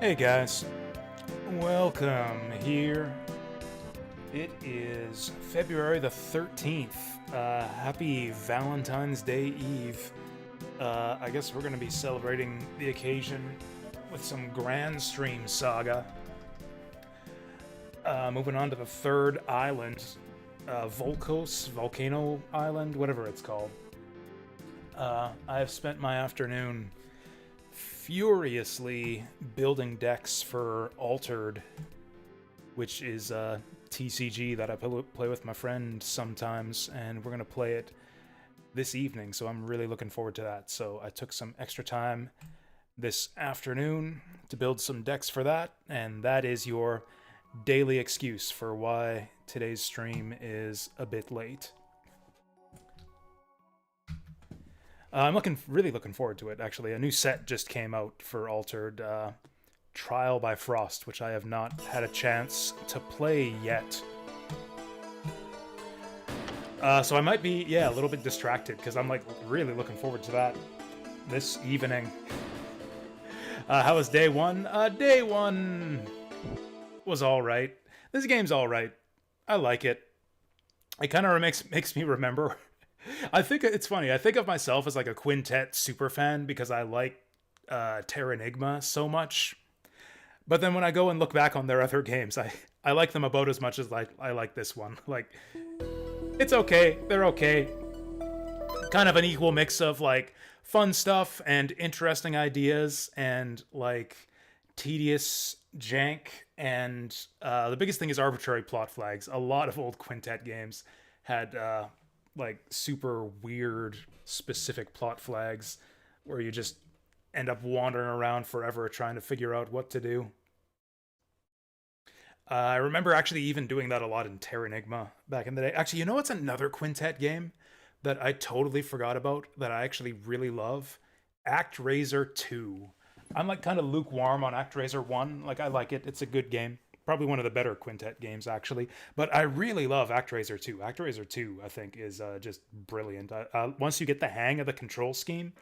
Hey guys, welcome here. It is February the 13th. Happy Valentine's Day Eve. I guess we're going to be celebrating the occasion with some Granstream Saga. Moving on to the third island, Volcano Island, whatever it's called. I have spent my afternoon furiously building decks for Altered, which is a TCG that I play with my friend sometimes, and we're going to play it this evening, so I'm really looking forward to that. So I took some extra time this afternoon to build some decks for that, and that is your daily excuse for why today's stream is a bit late. I'm really looking forward to it, actually. A new set just came out for Altered, Trial by Frost, which I have not had a chance to play yet. So I might be, a little bit distracted, because I'm, really looking forward to that this evening. How was day one? Day one was alright. This game's alright. I like it. It kind of makes me remember... I think it's funny. I think of myself as like a Quintet superfan because I like Terranigma so much. But then when I go and look back on their other games, I like them about as much as I like this one. Like, it's okay. They're okay. Kind of an equal mix of like fun stuff and interesting ideas and like tedious jank. And the biggest thing is arbitrary plot flags. A lot of old Quintet games had... like super weird specific plot flags where you just end up wandering around forever trying to figure out what to do. I remember actually even doing that a lot in Terranigma back in the day. Actually, you know what's another Quintet game that I totally forgot about that I actually really love? ActRaiser 2. I'm like kind of lukewarm on ActRaiser 1. Like, I like it. It's a good game. Probably one of the better Quintet games, actually. But I really love ActRaiser 2. ActRaiser 2, I think, is just brilliant. Once you get the hang of the control scheme,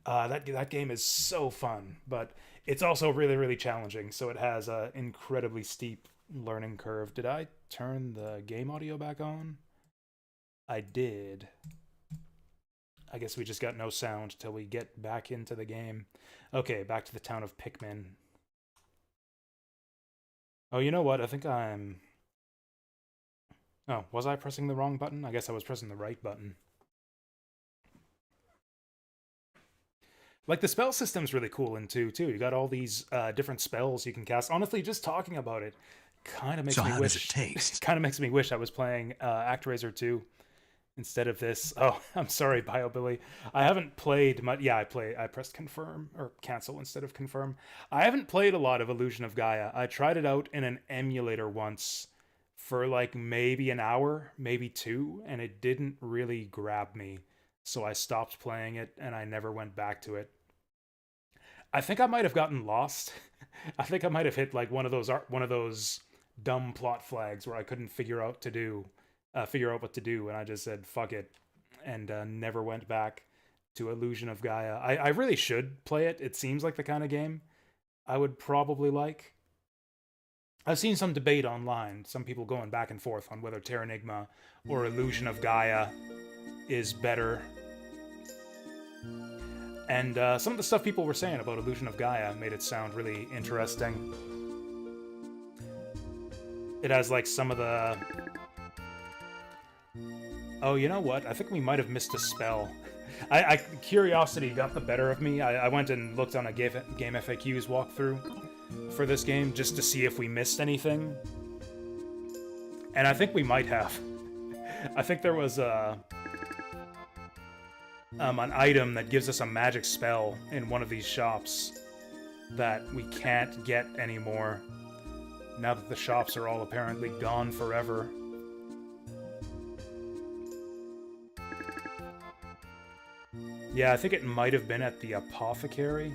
that game is so fun. But it's also really, really challenging. So it has an incredibly steep learning curve. Did I turn the game audio back on? I did. I guess we just got no sound till we get back into the game. Okay, back to the town of Pikmin. Oh, you know what? I think I'm... Oh, was I pressing the wrong button? I guess I was pressing the right button. Like, the spell system's really cool in 2, too. You got all these different spells you can cast. Honestly, just talking about it kind of makes me wish... So how does it taste? Kind of makes me wish I was playing ActRaiser 2 instead of this. Oh, I'm sorry, BioBilly. I haven't played much... Yeah, I pressed confirm, or cancel instead of confirm. I haven't played a lot of Illusion of Gaia. I tried it out in an emulator once for like maybe an hour, maybe 2, and it didn't really grab me. So I stopped playing it, and I never went back to it. I think I might have gotten lost. I think I might have hit like one of those dumb plot flags where I couldn't figure out what to do, and I just said fuck it, and never went back to Illusion of Gaia. I really should play it. It seems like the kind of game I would probably like. I've seen some debate online, some people going back and forth on whether Terranigma or Illusion of Gaia is better. And some of the stuff people were saying about Illusion of Gaia made it sound really interesting. It has like some of the... Oh, you know what? I think we might have missed a spell. Curiosity got the better of me. I went and looked on a Game FAQs walkthrough for this game just to see if we missed anything. And I think we might have. I think there was an item that gives us a magic spell in one of these shops that we can't get anymore now that the shops are all apparently gone forever. Yeah, I think it might have been at the apothecary.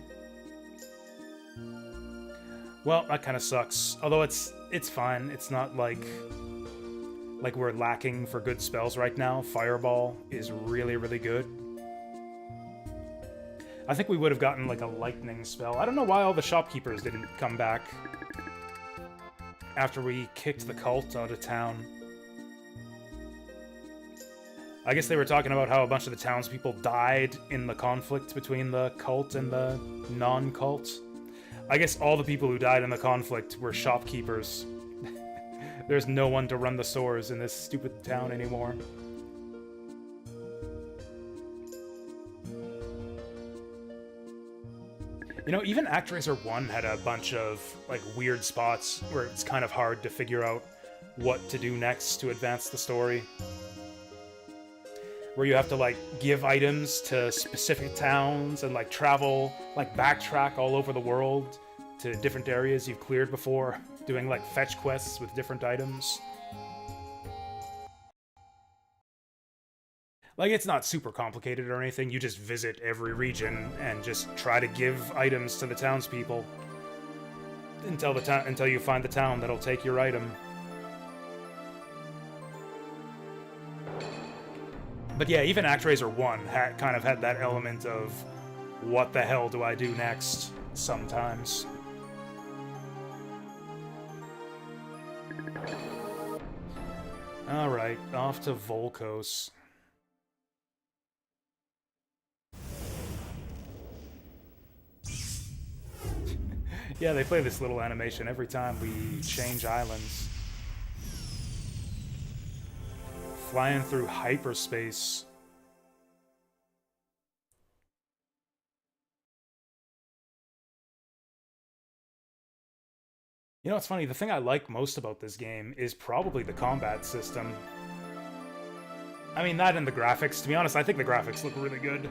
Well, that kind of sucks. Although it's fine. It's not like we're lacking for good spells right now. Fireball is really, really good. I think we would have gotten like a lightning spell. I don't know why all the shopkeepers didn't come back after we kicked the cult out of town. I guess they were talking about how a bunch of the townspeople died in the conflict between the cult and the non-cult. I guess all the people who died in the conflict were shopkeepers. There's no one to run the stores in this stupid town anymore. You know, even ActRaiser 1 had a bunch of, like, weird spots where it's kind of hard to figure out what to do next to advance the story. Where you have to, like, give items to specific towns and, like, travel, like, backtrack all over the world to different areas you've cleared before, doing, like, fetch quests with different items. Like, it's not super complicated or anything, you just visit every region and just try to give items to the townspeople until you find the town that'll take your item. But yeah, even ActRaiser 1 kind of had that element of, what the hell do I do next, sometimes. Alright, off to Volkos. Yeah, they play this little animation every time we change islands. Flying through hyperspace. You know, it's funny, the thing I like most about this game is probably the combat system. I mean, that and the graphics. To be honest, I think the graphics look really good.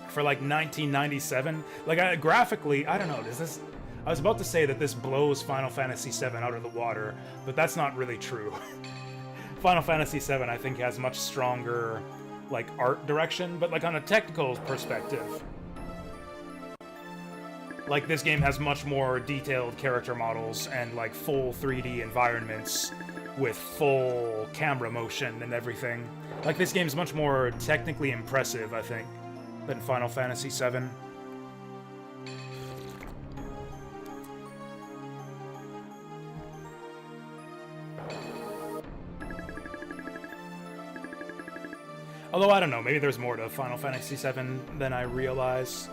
For like 1997, like graphically, I don't know, does this... I was about to say that this blows Final Fantasy VII out of the water, but that's not really true. Final Fantasy VII, I think, has much stronger, like, art direction, but like on a technical perspective, like, this game has much more detailed character models and, like, full 3D environments with full camera motion and everything. Like, this game's much more technically impressive, I think, than Final Fantasy VII. Although, I don't know, maybe there's more to Final Fantasy VII than I realize.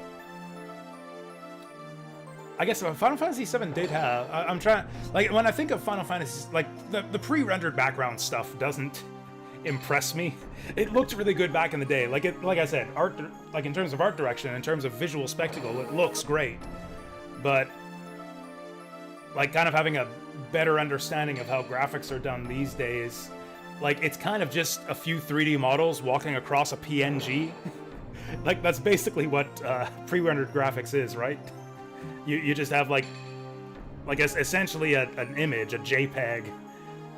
I guess Final Fantasy VII did have... I'm trying... Like, when I think of Final Fantasy... Like, the pre-rendered background stuff doesn't impress me. It looked really good back in the day. Like I said, like, in terms of art direction, in terms of visual spectacle, it looks great. But, like, kind of having a better understanding of how graphics are done these days... Like, it's kind of just a few 3D models walking across a PNG. Like, that's basically what pre-rendered graphics is, right? You just have, like essentially an image, a JPEG,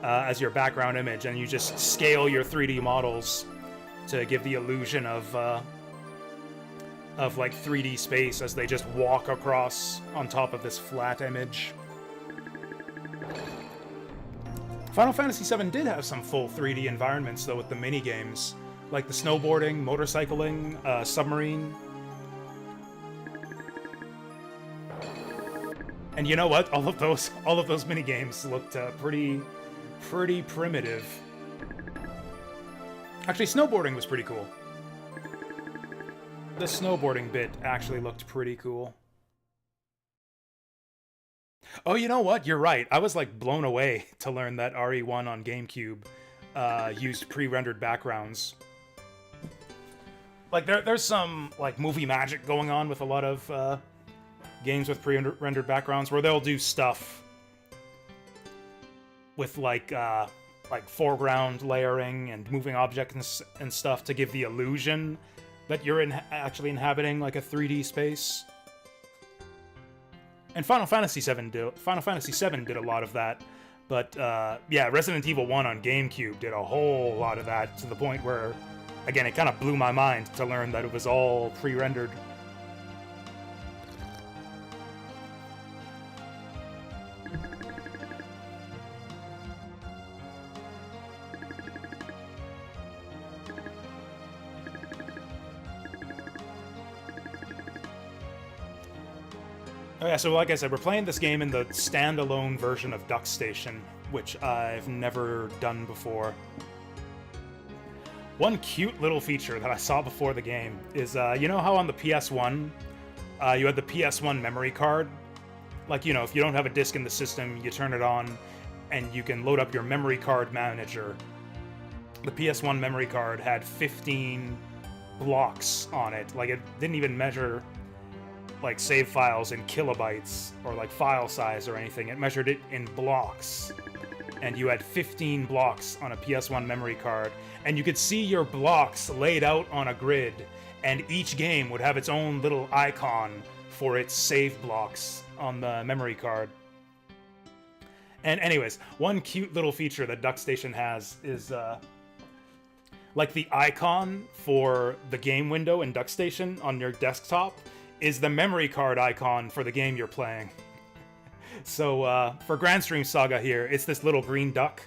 as your background image, and you just scale your 3D models to give the illusion of like, 3D space as they just walk across on top of this flat image. Final Fantasy VII did have some full 3D environments, though, with the mini-games, like the snowboarding, motorcycling, submarine. And you know what? All of those mini-games looked pretty primitive. Actually, snowboarding was pretty cool. The snowboarding bit actually looked pretty cool. Oh, you know what? You're right. I was, like, blown away to learn that RE1 on GameCube used pre-rendered backgrounds. Like, there's some, like, movie magic going on with a lot of games with pre-rendered backgrounds where they'll do stuff with, like foreground layering and moving objects and stuff to give the illusion that you're actually inhabiting, like, a 3D space. And Final Fantasy VII did a lot of that, but yeah, Resident Evil 1 on GameCube did a whole lot of that, to the point where, again, it kind of blew my mind to learn that it was all pre-rendered. Oh yeah, so like I said, we're playing this game in the standalone version of Duck Station, which I've never done before. One cute little feature that I saw before the game is, you know how on the PS1, you had the PS1 memory card? Like, you know, if you don't have a disc in the system, you turn it on, and you can load up your memory card manager. The PS1 memory card had 15 blocks on it. Like, it didn't even measure like save files in kilobytes or like file size or anything. It measured it in blocks, and you had 15 blocks on a PS1 memory card, and you could see your blocks laid out on a grid, and each game would have its own little icon for its save blocks on the memory card. And anyways, one cute little feature that Duck Station has is like the icon for the game window in Duck Station on your desktop is the memory card icon for the game you're playing. So for Granstream Saga here, it's this little green duck.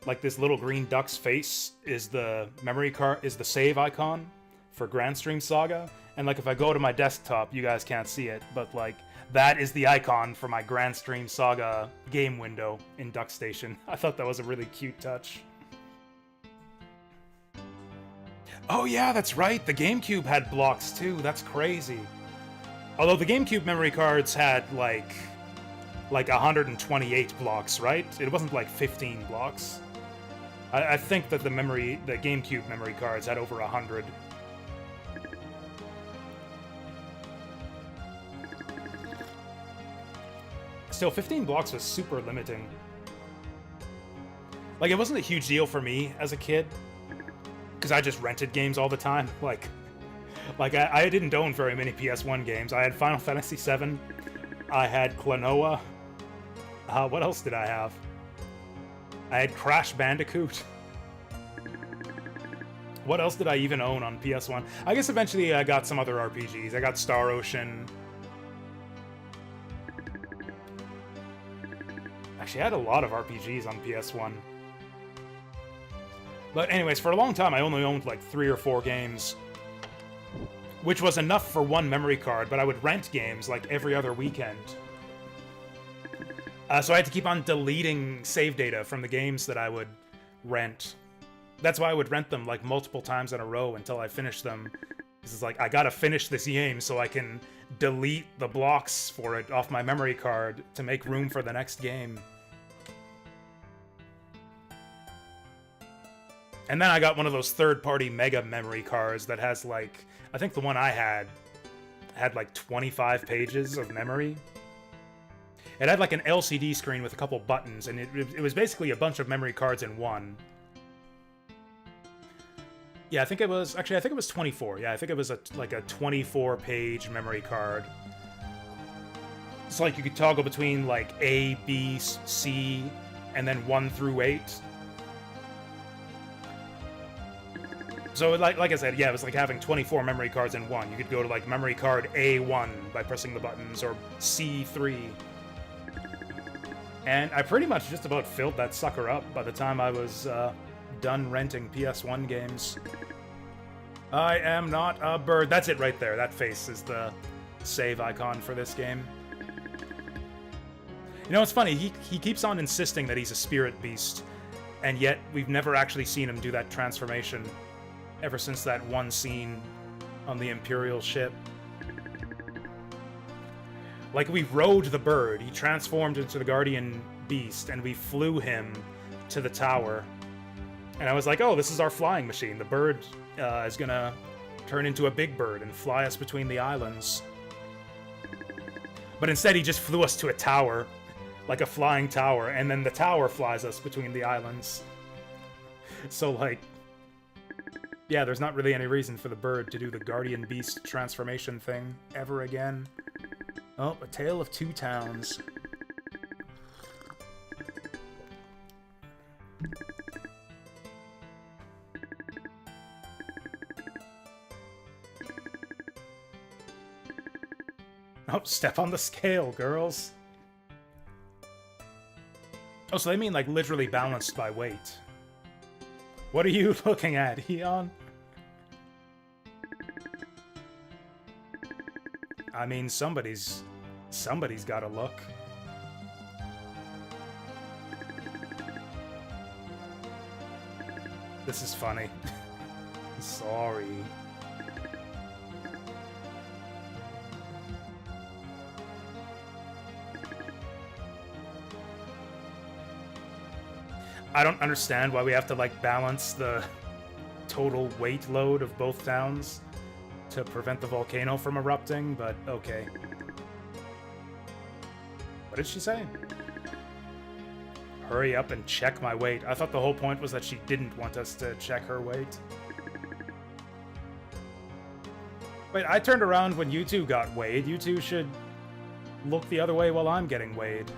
Like this little green duck's face is the memory card, is the save icon for Granstream Saga. And like if I go to my desktop, you guys can't see it, but like that is the icon for my Granstream Saga game window in Duck Station. I thought that was a really cute touch. Oh yeah, that's right. The GameCube had blocks too. That's crazy. Although the GameCube memory cards had like 128 blocks, right? It wasn't like 15 blocks. I think that the GameCube memory cards had over 100. Still, 15 blocks was super limiting. Like, it wasn't a huge deal for me as a kid, because I just rented games all the time. Like I didn't own very many PS1 games. I had Final Fantasy VII. I had Klonoa. What else did I have? I had Crash Bandicoot. What else did I even own on PS1? I guess eventually I got some other RPGs. I got Star Ocean. Actually, I had a lot of RPGs on PS1. But anyways, for a long time I only owned like 3 or 4 games, which was enough for one memory card, but I would rent games like every other weekend. So I had to keep on deleting save data from the games that I would rent. That's why I would rent them like multiple times in a row until I finished them. This is like, I gotta finish this game so I can delete the blocks for it off my memory card to make room for the next game. And then I got one of those third-party mega memory cards that has like, I think the one I had like 25 pages of memory. It had like an LCD screen with a couple buttons, and it was basically a bunch of memory cards in one. Yeah, I think it was 24. Yeah, I think it was like a 24-page memory card. It's like you could toggle between like A, B, C, and then 1 through 8. So like I said, yeah, it was like having 24 memory cards in one. You could go to like memory card A1 by pressing the buttons, or C3. And I pretty much just about filled that sucker up by the time I was done renting PS1 games. I am not a bird. That's it right there. That face is the save icon for this game. You know, it's funny. He keeps on insisting that he's a spirit beast, and yet we've never actually seen him do that transformation ever since that one scene on the Imperial ship. Like, we rode the bird, he transformed into the Guardian Beast, and we flew him to the tower. And I was like, oh, this is our flying machine. The bird is gonna turn into a big bird and fly us between the islands. But instead he just flew us to a tower, like a flying tower, and then the tower flies us between the islands. So, like, yeah, there's not really any reason for the bird to do the Guardian Beast transformation thing ever again. Oh, A Tale of Two Towns. Oh, step on the scale, girls. Oh, so they mean like literally balanced by weight. What are you looking at, Eon? I mean, somebody's Somebody's gotta look. This is funny. Sorry. I don't understand why we have to, like, balance the total weight load of both towns to prevent the volcano from erupting, but okay. What did she say? Hurry up and check my weight. I thought the whole point was that she didn't want us to check her weight. Wait, I turned around when you two got weighed. You two should look the other way while I'm getting weighed.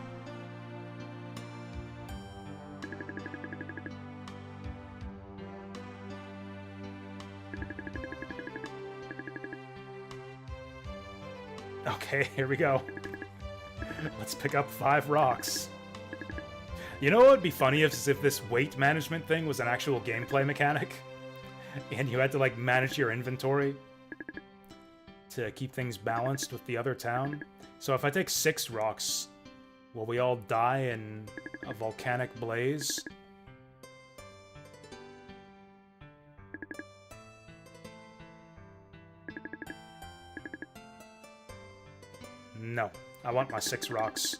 Okay, here we go. Let's pick up 5 rocks. You know what would be funny if this weight management thing was an actual gameplay mechanic? And you had to, like, manage your inventory to keep things balanced with the other town. So if I take 6 rocks, will we all die in a volcanic blaze? No. I want my 6 rocks.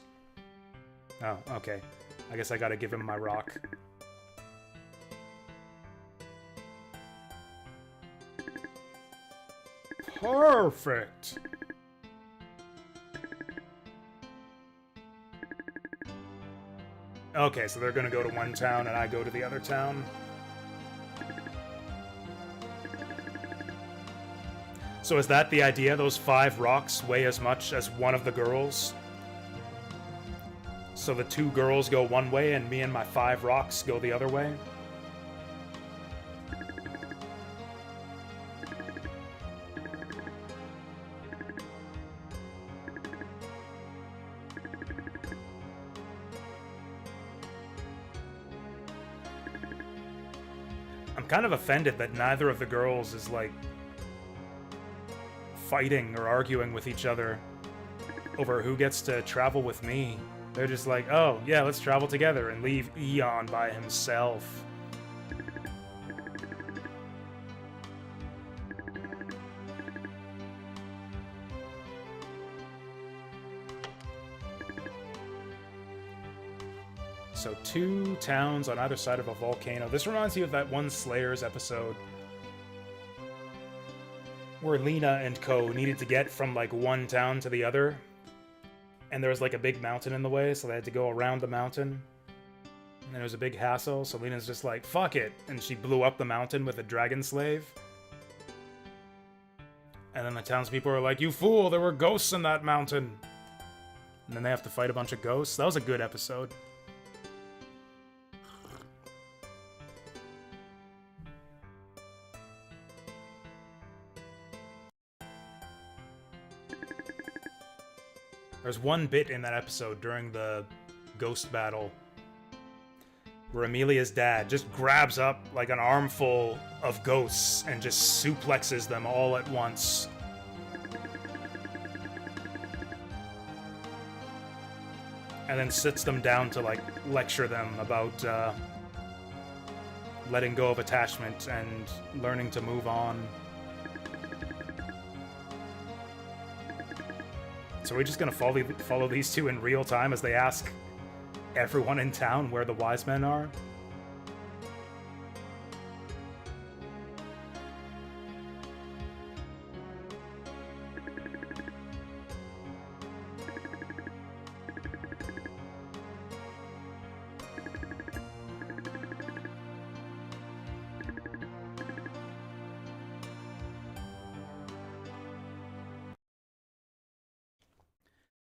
Oh, okay. I guess I gotta give him my rock. Perfect! Okay, so they're gonna go to one town and I go to the other town. So is that the idea? Those 5 rocks weigh as much as one of the girls? So the 2 girls go one way and me and my 5 rocks go the other way? I'm kind of offended that neither of the girls is, like, fighting or arguing with each other over who gets to travel with me. They're just like, oh, yeah, let's travel together and leave Eon by himself. So 2 towns on either side of a volcano. This reminds me of that one Slayers episode where Lena and co needed to get from, like, one town to the other. And there was, like, a big mountain in the way, so they had to go around the mountain. And it was a big hassle, so Lena's just like, fuck it! And she blew up the mountain with a dragon slave. And then the townspeople are like, you fool, there were ghosts in that mountain! And then they have to fight a bunch of ghosts. That was a good episode. There's one bit in that episode during the ghost battle where Amelia's dad just grabs up, like, an armful of ghosts and just suplexes them all at once. And then sits them down to, like, lecture them about letting go of attachment and learning to move on. So we're just gonna follow these 2 in real time as they ask everyone in town where the wise men are?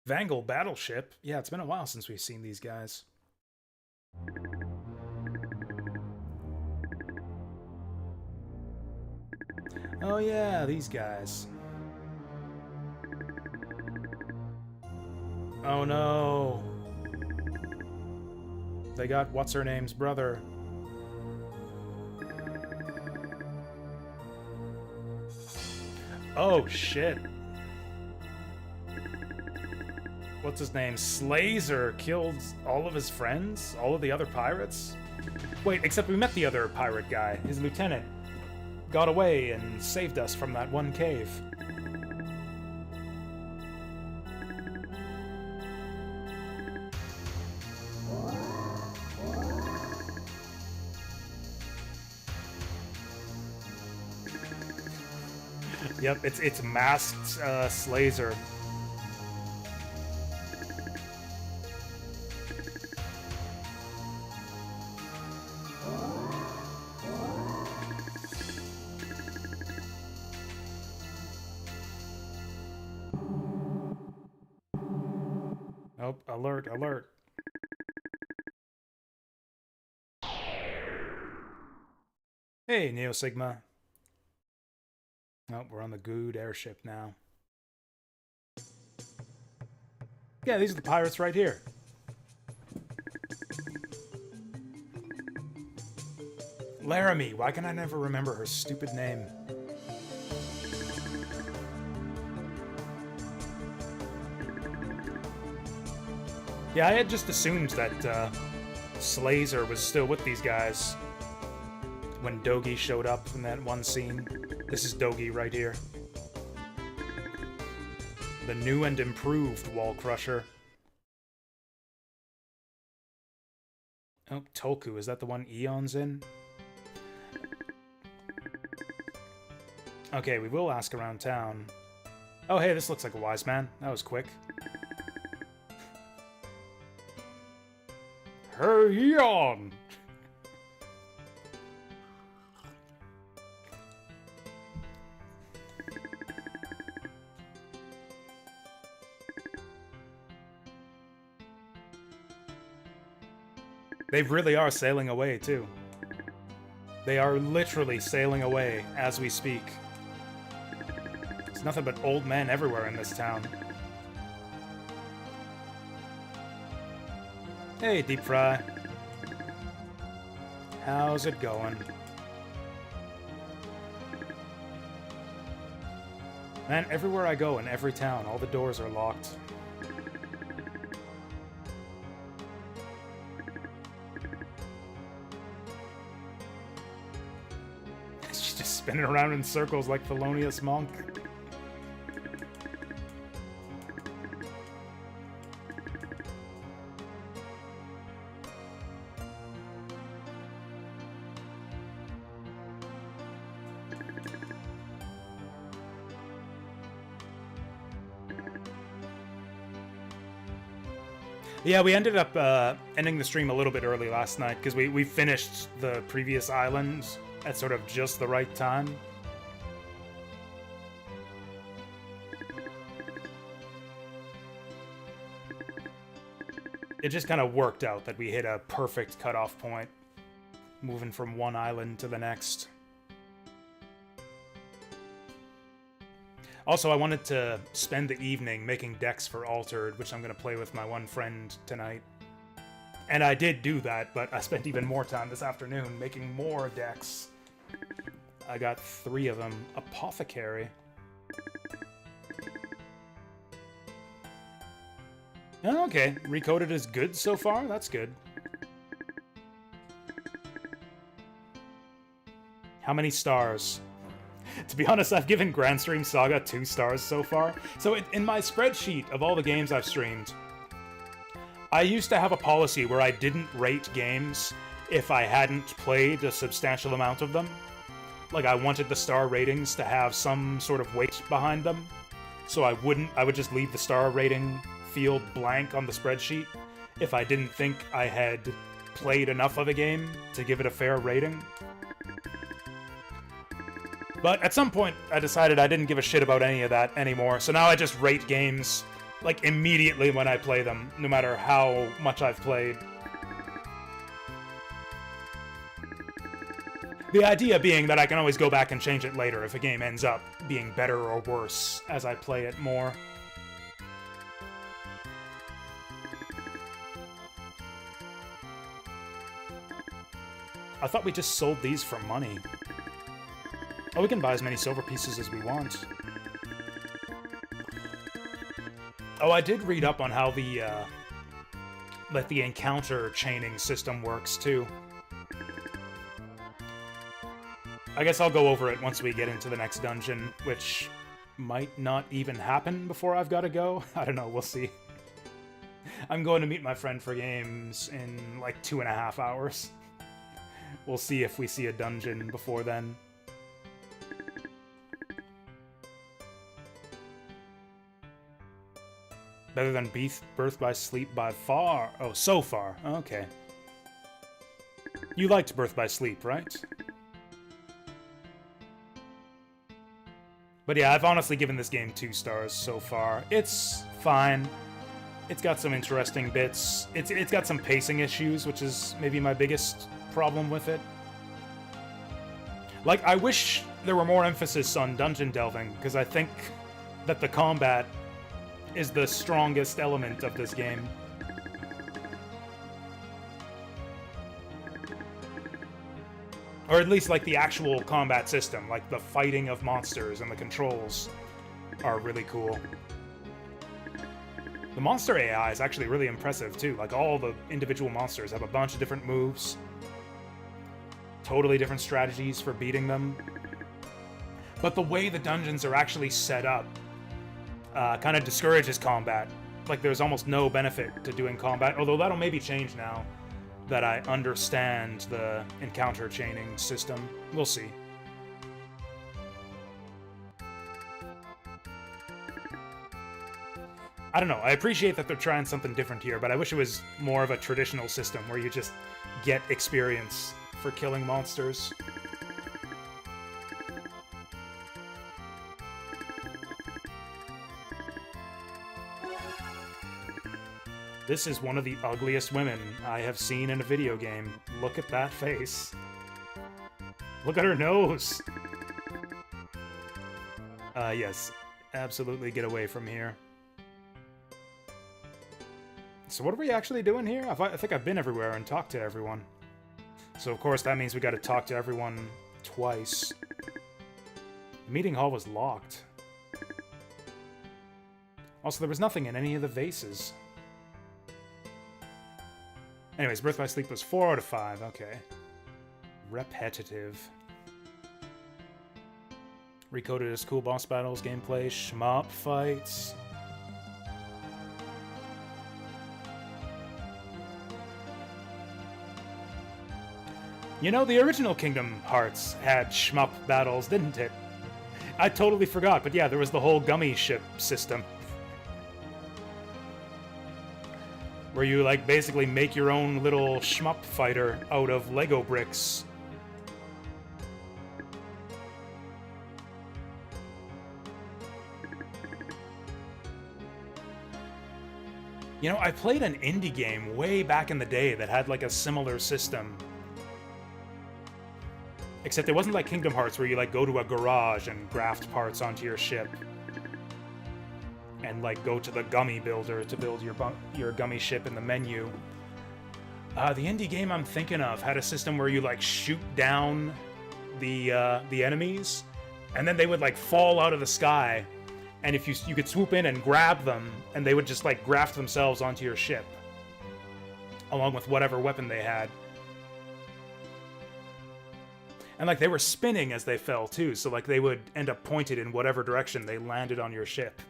Vangal Battleship? Yeah, it's been a while since we've seen these guys. Oh yeah, these guys. Oh no. They got what's-her-name's brother. Oh shit. what's his name? Slazer killed all of his friends? All of the other pirates? Wait, except we met the other pirate guy. His lieutenant got away and saved us from that one cave. Yep, it's masked Slazer. Oh, alert, alert. Hey, Neo Sigma. Oh, we're on the Good airship now. Yeah, these are the pirates right here. Laramie, why can I never remember her stupid name? Yeah, I had just assumed that Slazer was still with these guys when Dogi showed up in that one scene. This is Dogi right here. The new and improved Wall Crusher. Oh, Toku, is that the one Eon's in? Okay, we will ask around town. Oh, hey, this looks like a wise man. That was quick. Her Eon! They really are sailing away, too. They are literally sailing away as we speak. There's nothing but old men everywhere in this town. Hey, Deep Fry. How's it going? Man, everywhere I go in every town, all the doors are locked. She's just spinning around in circles like Thelonious Monk. Yeah, we ended up ending the stream a little bit early last night because we finished the previous island at sort of just the right time. It just kind of worked out that we hit a perfect cutoff point, moving from one island to the next. Also, I wanted to spend the evening making decks for Altered, which I'm going to play with my one friend tonight. And I did do that, but I spent even more time this afternoon making more decks. I got 3 of them. Apothecary. Oh, okay, Recoded is good so far? That's good. How many stars? To be honest, I've given Granstream Saga 2 stars so far. So in my spreadsheet of all the games I've streamed, I used to have a policy where I didn't rate games if I hadn't played a substantial amount of them. Like, I wanted the star ratings to have some sort of weight behind them. So I would just leave the star rating field blank on the spreadsheet if I didn't think I had played enough of a game to give it a fair rating. But at some point, I decided I didn't give a shit about any of that anymore, so now I just rate games, like, immediately when I play them, no matter how much I've played. The idea being that I can always go back and change it later if a game ends up being better or worse as I play it more. I thought we just sold these for money. Oh, we can buy as many silver pieces as we want. Oh, I did read up on how the like the encounter chaining system works too. I guess I'll go over it once we get into the next dungeon, which might not even happen before I've got to go. I don't know, we'll see. I'm going to meet my friend for games in like 2.5 hours. We'll see if we see a dungeon before then. Better than Birth by Sleep by far. Oh, so far. Okay. You liked Birth by Sleep, right? But yeah, I've honestly given this game 2 stars so far. It's fine. It's got some interesting bits. It's got some pacing issues, which is maybe my biggest problem with it. Like, I wish there were more emphasis on dungeon delving, because I think that the combat is the strongest element of this game. Or at least, like, the actual combat system. Like, the fighting of monsters and the controls are really cool. The monster AI is actually really impressive, too. Like, all the individual monsters have a bunch of different moves. Totally different strategies for beating them. But the way the dungeons are actually set up kind of discourages combat. Like, there's almost no benefit to doing combat, although that'll maybe change now that I understand the encounter chaining system. We'll see. I don't know, I appreciate that they're trying something different here, but I wish it was more of a traditional system where you just get experience for killing monsters. This is one of the ugliest women I have seen in a video game. Look at that face. Look at her nose! Yes. Absolutely get away from here. So what are we actually doing here? I think I've been everywhere and talked to everyone. So of course that means we gotta talk to everyone twice. The meeting hall was locked. Also, there was nothing in any of the vases. Anyways, Birth by Sleep was 4 out of 5. Okay. Repetitive. Recoded as cool boss battles, gameplay, shmup fights. You know, the original Kingdom Hearts had shmup battles, didn't it? I totally forgot, but yeah, there was the whole gummy ship system. Where you, like, basically make your own little shmup fighter out of Lego bricks. You know, I played an indie game way back in the day that had, like, a similar system. Except it wasn't like Kingdom Hearts where you, like, go to a garage and graft parts onto your ship. And, like, go to the gummy builder to build your gummy ship in the menu. The indie game I'm thinking of had a system where you, like, shoot down the enemies, and then they would, like, fall out of the sky, and if you could swoop in and grab them, and they would just, like, graft themselves onto your ship, along with whatever weapon they had. And, like, they were spinning as they fell, too, so, like, they would end up pointed in whatever direction they landed on your ship.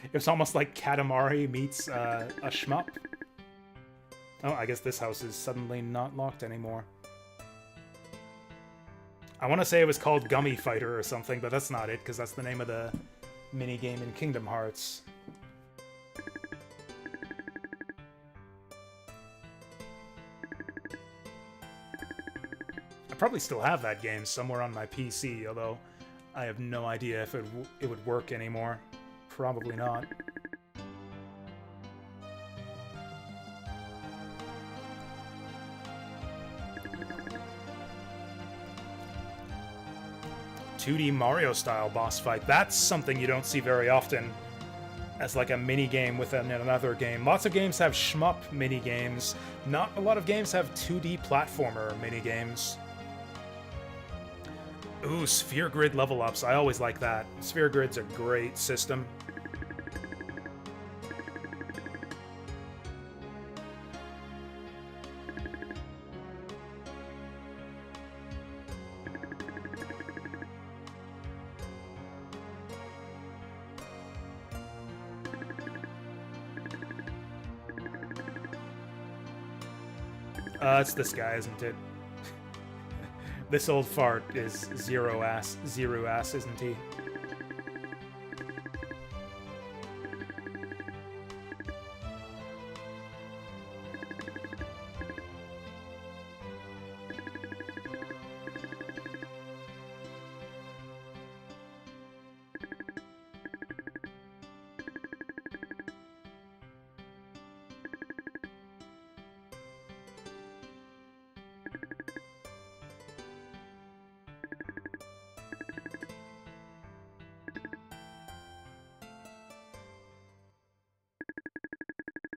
It was almost like Katamari meets a shmup. Oh, I guess this house is suddenly not locked anymore. I want to say it was called Gummy Fighter or something, but that's not it, because that's the name of the minigame in Kingdom Hearts. I probably still have that game somewhere on my PC, although I have no idea if it would work anymore. Probably not. "2D Mario-style boss fight." That's something you don't see very often as like a mini-game within another game. Lots of games have shmup mini-games. Not a lot of games have 2D platformer mini-games. Ooh, sphere grid level-ups. I always like that. Sphere grid's a great system. It's this guy, isn't it? This old fart is zero ass, isn't he?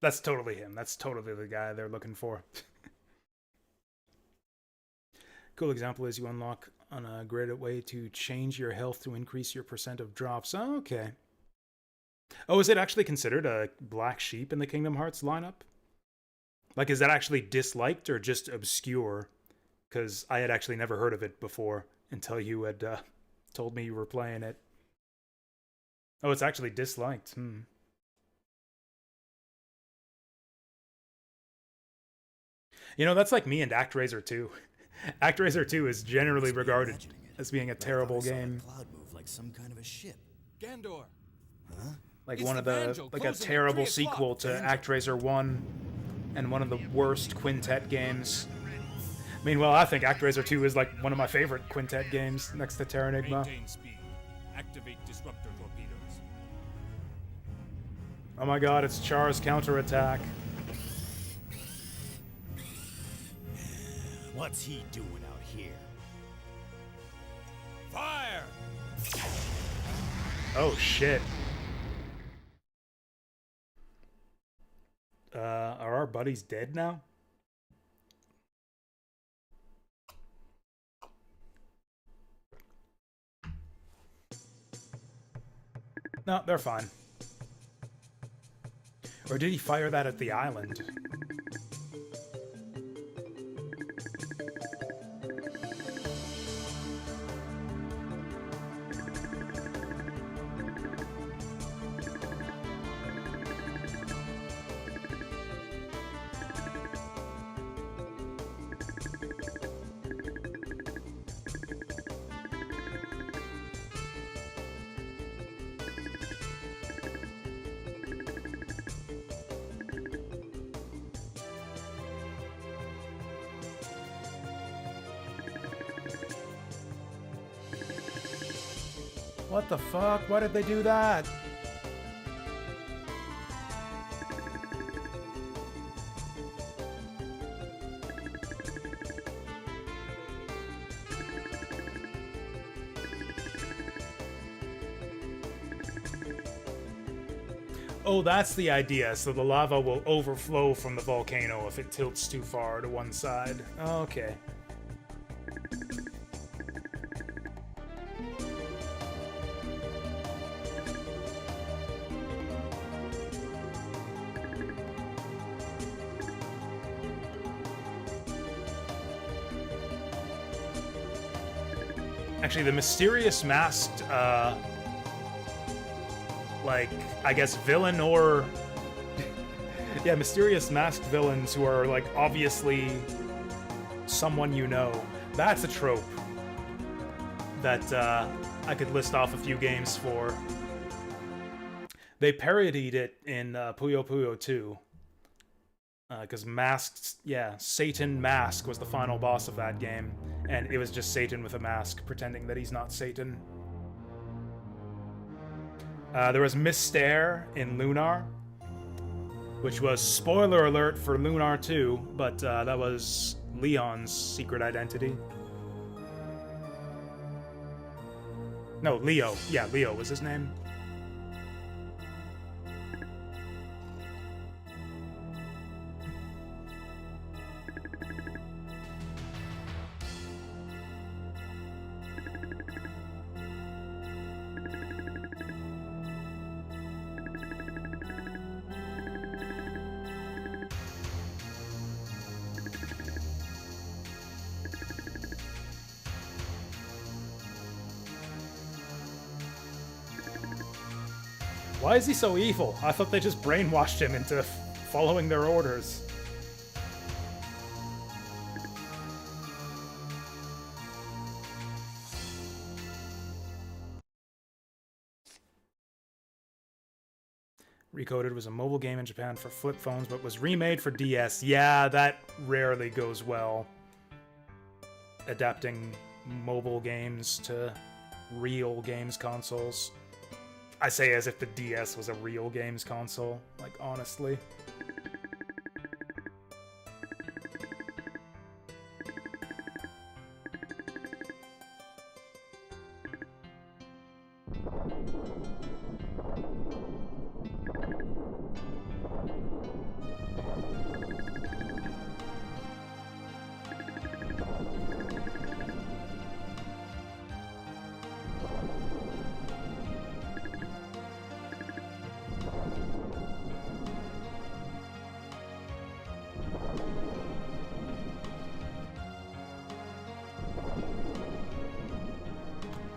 That's totally him. That's totally the guy they're looking for. Cool example is you unlock on a great way to change your health to increase your percent of drops. Oh, okay. Oh, is it actually considered a black sheep in the Kingdom Hearts lineup? Like, is that actually disliked or just obscure? Because I had actually never heard of it before until you had told me you were playing it. Oh, it's actually disliked. You know, that's like me and ActRaiser 2. ActRaiser 2 is generally regarded as being a terrible game. Cloud move like some kind of a ship. Gandor. Huh? Like one of the a terrible sequel to ActRaiser 1 and one of the worst Quintet games. Meanwhile, I think ActRaiser 2 is like one of my favorite Quintet games next to Terranigma. Activate disruptor torpedoes. Oh my god, it's Char's counterattack. What's he doing out here? Fire! Oh shit. Are our buddies dead now? No, they're fine. Or did he fire that at the island? What the fuck? Why did they do that? Oh, that's the idea. So the lava will overflow from the volcano if it tilts too far to one side. Okay. Actually, the mysterious masked, like, I guess villain or... yeah, mysterious masked villains who are, like, obviously someone you know. That's a trope that I could list off a few games for. They parodied it in Puyo Puyo 2. Because Masked, yeah, Satan Mask was the final boss of that game. And it was just Satan with a mask, pretending that he's not Satan. There was Mystair in Lunar, which was, spoiler alert for Lunar 2, but that was Leon's secret identity. No, Leo. Yeah, Leo was his name. Why is he so evil? I thought they just brainwashed him into following their orders. Recoded was a mobile game in Japan for flip phones, but was remade for DS. Yeah, that rarely goes well. Adapting mobile games to real games consoles. I say as if the DS was a real games console, like, honestly.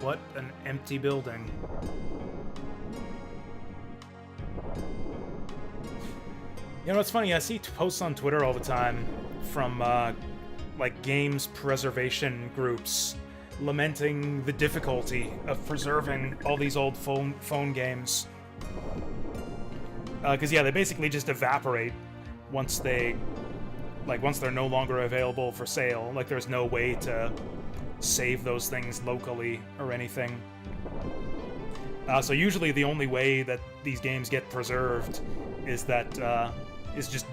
What an empty building. You know, it's funny, I see posts on Twitter all the time from, like, games preservation groups lamenting the difficulty of preserving all these old phone games. Because, yeah, they basically just evaporate once they're no longer available for sale. Like, there's no way to save those things locally or anything. So usually the only way that these games get preserved is just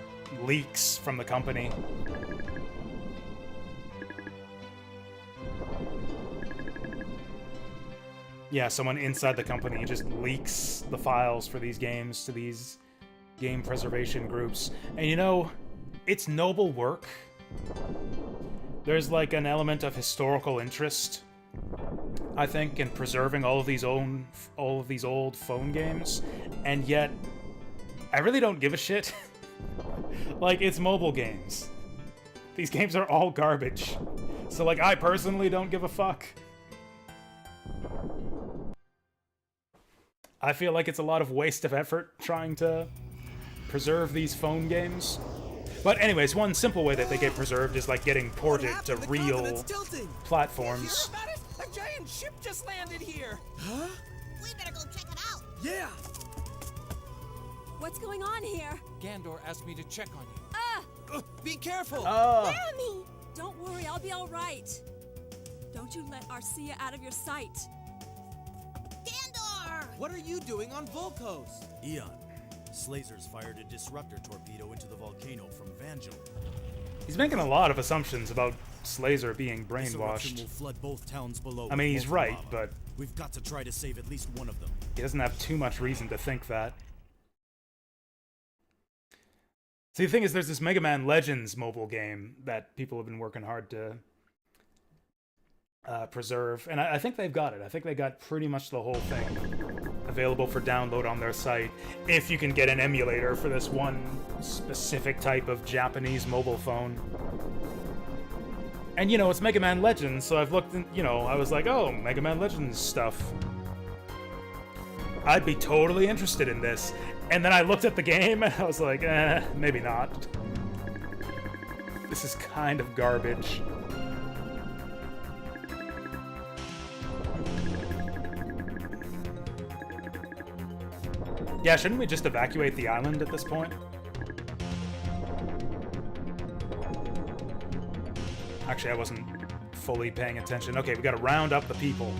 leaks from the company. Yeah, someone inside the company just leaks the files for these games to these game preservation groups. And you know, it's noble work. There's like an element of historical interest, I think, in preserving all of these old phone games, and yet I really don't give a shit. Like, it's mobile games. These games are all garbage. So, like, I personally don't give a fuck. I feel like it's a lot of waste of effort trying to preserve these phone games. But anyways, one simple way that they get preserved is like getting ported to real platforms. Hear about it? A giant ship just landed here. Huh? We better go check it out. Yeah. What's going on here? Gandor asked me to check on you. Be careful. Mommy! Don't worry, I'll be all right. Don't you let Arcia out of your sight. Gandor! What are you doing on Volkos? Eon, Slazers fired a disruptor torpedo into the volcano from Vangel. He's making a lot of assumptions about Slazer being This eruption brainwashed. will flood both towns below. I mean, with he's molten right, lava. but We've got to try to save at least one of them. he doesn't have too much reason to think that. See, the thing is, there's this Mega Man Legends mobile game that people have been working hard to preserve, and I think they've got it. I think they got pretty much the whole thing available for download on their site, if you can get an emulator for this one specific type of Japanese mobile phone. And, you know, it's Mega Man Legends, so I've looked, you know, I was like, oh, Mega Man Legends stuff. I'd be totally interested in this. And then I looked at the game, and I was like, maybe not. This is kind of garbage. Yeah, shouldn't we just evacuate the island at this point? Actually, I wasn't fully paying attention. Okay, we gotta round up the people.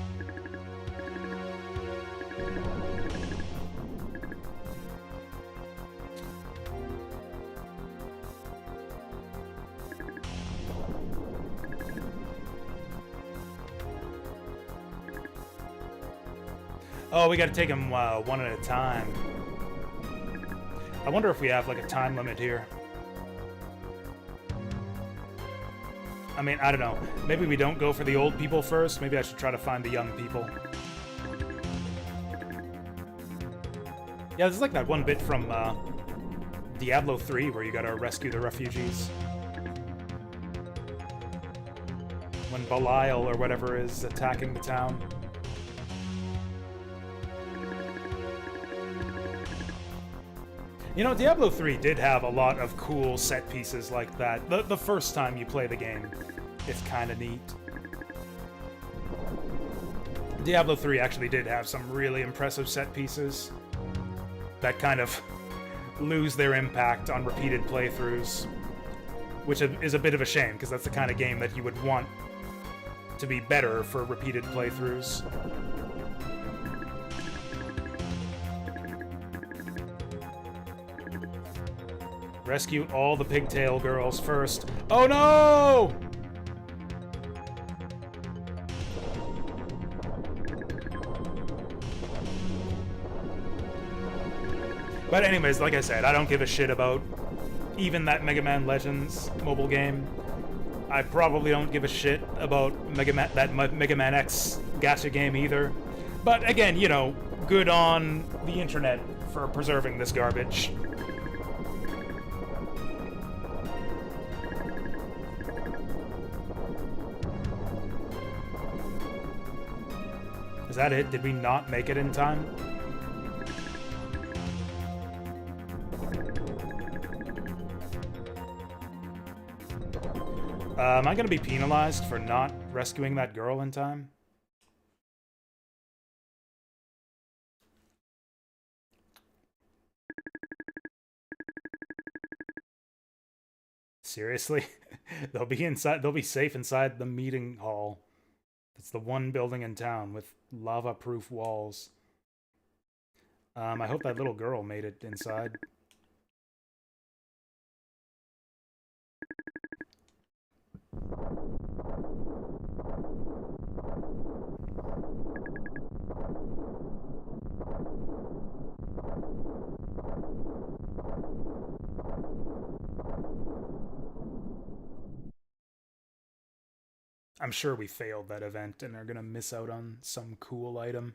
Oh, we gotta take them one at a time. I wonder if we have, like, a time limit here. I mean, I don't know. Maybe we don't go for the old people first. Maybe I should try to find the young people. Yeah, there's like that one bit from Diablo 3 where you gotta rescue the refugees. When Belial or whatever is attacking the town. You know, Diablo 3 did have a lot of cool set pieces like that. The first time you play the game, it's kind of neat. Diablo 3 actually did have some really impressive set pieces. that kind of lose their impact on repeated playthroughs, which is a bit of a shame, because that's the kind of game that you would want to be better for repeated playthroughs. Rescue all the pigtail girls first. Oh no! But anyways, like I said, I don't give a shit about even that Mega Man Legends mobile game. I probably don't give a shit about Mega Man X gacha game either. But again, you know, good on the internet for preserving this garbage. Is that it? Did we not make it in time? Am I gonna be penalized for not rescuing that girl in time? Seriously? They'll be safe inside the meeting hall. It's the one building in town with lava-proof walls. I hope that little girl made it inside. I'm sure we failed that event and are gonna miss out on some cool item.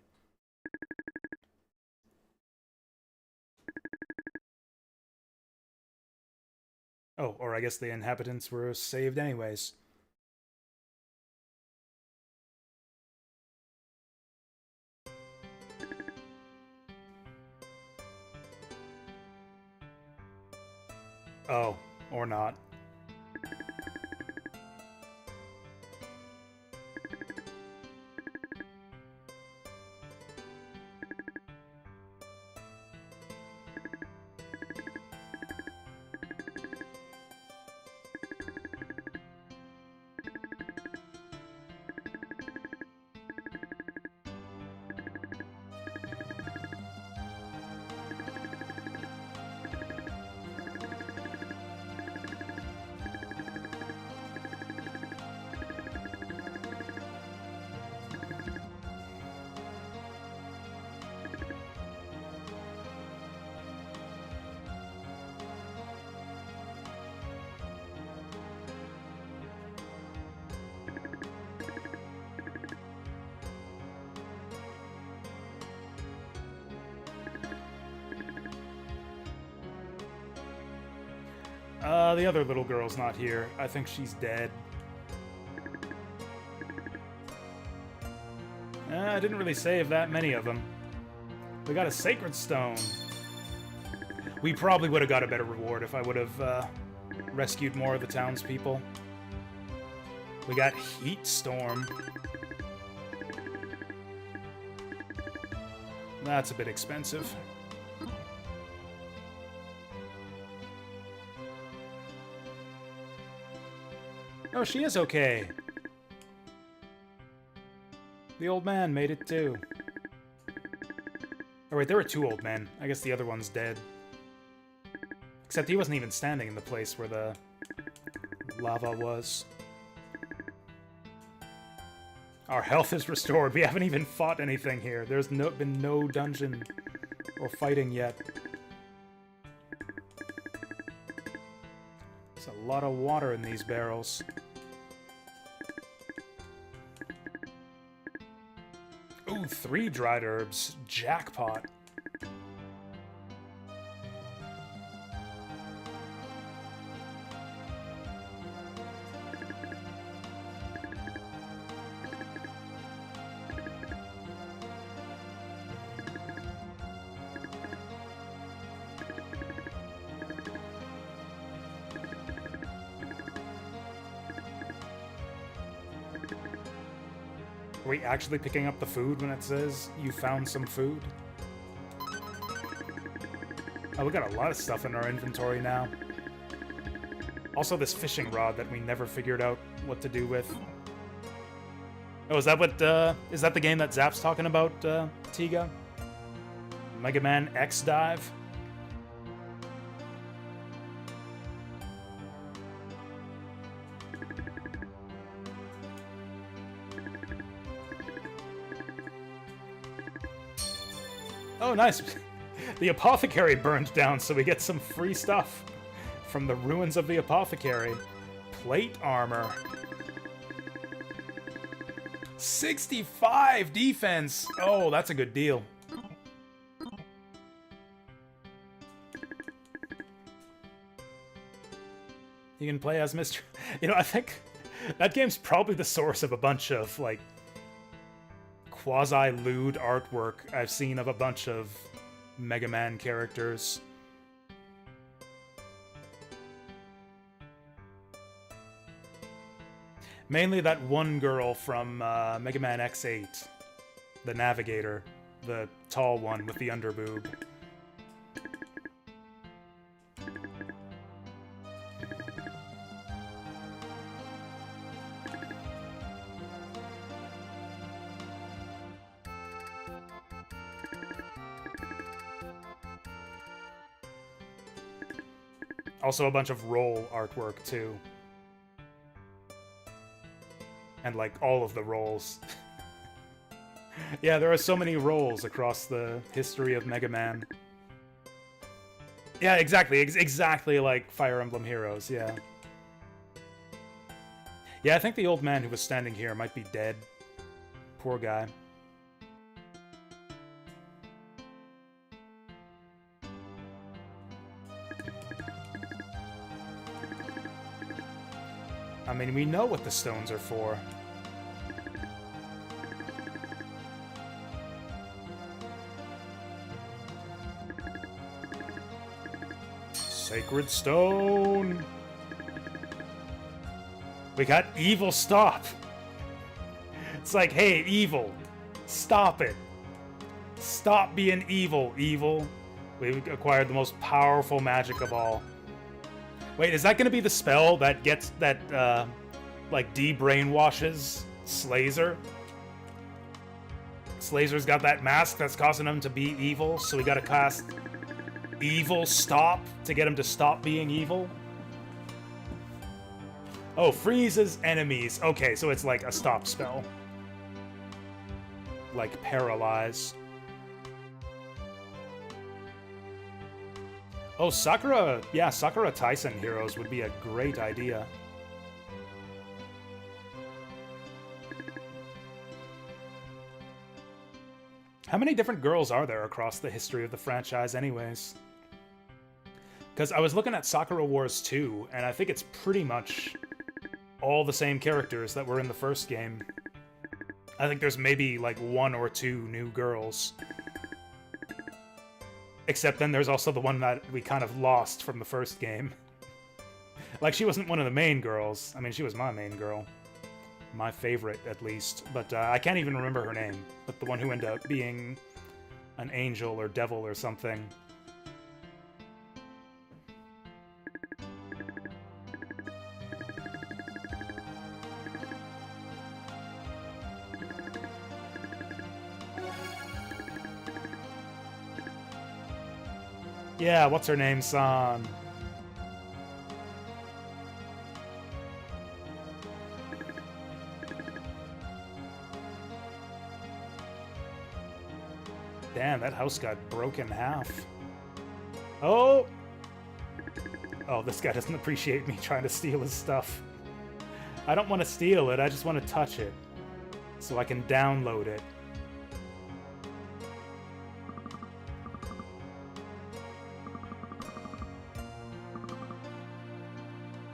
Oh, or I guess the inhabitants were saved anyways. Oh, or not. The other little girl's not here. I think she's dead. I didn't really save that many of them. We got a sacred stone. We probably would have got a better reward if I would have rescued more of the townspeople. We got Heat Storm. That's a bit expensive. Oh, she is okay. The old man made it too. Oh wait, there were two old men. I guess the other one's dead. Except he wasn't even standing in the place where the lava was. Our health is restored. We haven't even fought anything here. There's been no dungeon or fighting yet. There's a lot of water in these barrels. Ooh, 3 dried herbs. Jackpot. Are we actually picking up the food when it says you found some food? Oh, we got a lot of stuff in our inventory now. Also, this fishing rod that we never figured out what to do with. Oh, is that what, is that the game that Zap's talking about, Tiga? Mega Man X Dive? Oh, nice. The apothecary burned down, so we get some free stuff from the ruins of the apothecary. Plate armor. 65 defense! Oh, that's a good deal. You can play as Mr. You know, I think that game's probably the source of a bunch of, like, quasi-lewd artwork I've seen of a bunch of Mega Man characters. Mainly that one girl from Mega Man X8. The Navigator. The tall one with the underboob. Also a bunch of roll artwork, too. And, like, all of the rolls. Yeah, there are so many rolls across the history of Mega Man. Yeah, exactly. Exactly like Fire Emblem Heroes, yeah. Yeah, I think the old man who was standing here might be dead. Poor guy. I mean, we know what the stones are for. Sacred stone! We got evil stop! It's like, hey, evil, stop it. Stop being evil, evil. We've acquired the most powerful magic of all. Wait, is that gonna be the spell that gets, that, like, de-brainwashes Slazer? Slazer's got that mask that's causing him to be evil, so we gotta cast Evil Stop to get him to stop being evil? Oh, freezes enemies. Okay, so it's like a stop spell. Like Paralyze. Oh, Sakura... Yeah, Sakura Tyson heroes would be a great idea. How many different girls are there across the history of the franchise anyways? Because I was looking at Sakura Wars 2, and I think it's pretty much all the same characters that were in the first game. I think there's maybe like 1 or 2 new girls. Except then there's also the one that we kind of lost from the first game. Like, she wasn't one of the main girls. I mean, she was my main girl. My favorite, at least. But I can't even remember her name. But the one who ended up being an angel or devil or something. Yeah, what's her name, son? Damn, that house got broken in half. Oh! Oh, this guy doesn't appreciate me trying to steal his stuff. I don't want to steal it, I just want to touch it. So I can download it.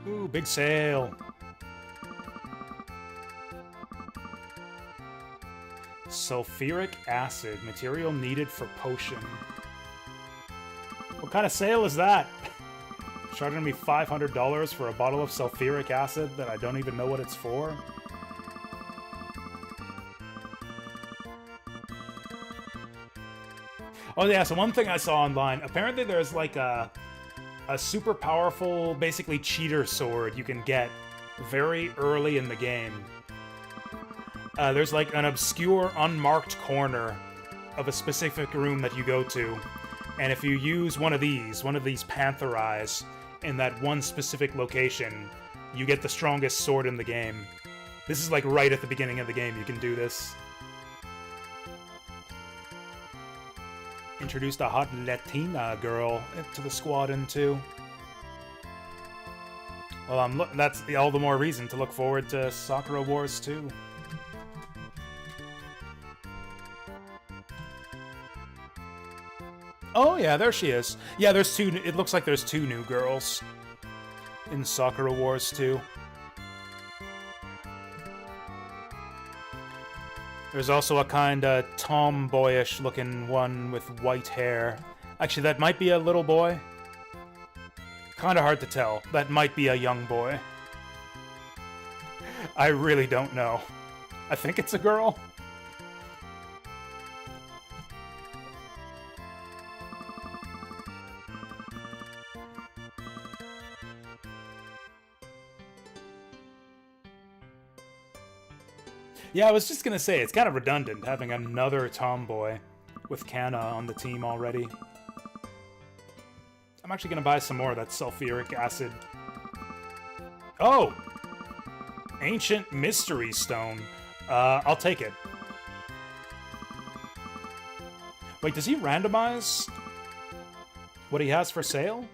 Ooh, big sale. Sulfuric acid, material needed for potion. What kind of sale is that? Charging me $500 for a bottle of sulfuric acid that I don't even know what it's for? Oh yeah, so one thing I saw online, apparently there's like a super powerful, basically cheater sword you can get very early in the game. There's like an obscure, unmarked corner of a specific room that you go to, and if you use one of these Panther Eyes, in that one specific location, you get the strongest sword in the game. This is like right at the beginning of the game you can do this. Introduced a hot Latina girl to the squadron too. Well, that's all the more reason to look forward to Sakura Wars 2. Oh yeah, there she is. Yeah, there's two. It looks like there's two new girls in Sakura Wars 2. There's also a kinda tomboyish looking one with white hair. Actually, that might be a little boy. Kinda hard to tell. That might be a young boy. I really don't know. I think it's a girl. Yeah, I was just gonna say, it's kind of redundant having another tomboy with Kana on the team already. I'm actually gonna buy some more of that sulfuric acid. Oh! Ancient Mystery Stone. I'll take it. Wait, does he randomize what he has for sale?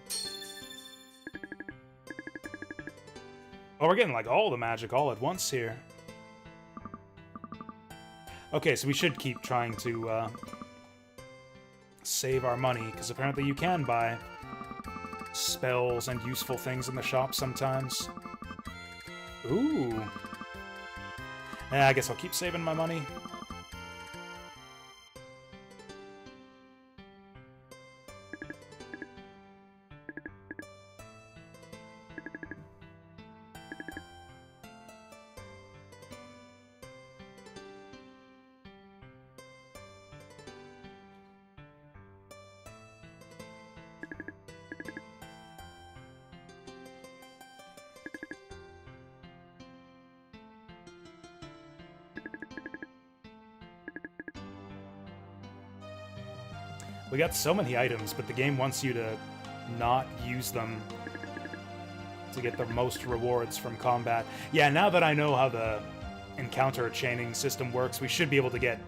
Oh, we're getting like all the magic all at once here. Okay, so we should keep trying to save our money, because apparently you can buy spells and useful things in the shop sometimes. Ooh. Yeah, I guess I'll keep saving my money. We got so many items, but the game wants you to not use them to get the most rewards from combat. Yeah, now that I know how the encounter chaining system works, we should be able to get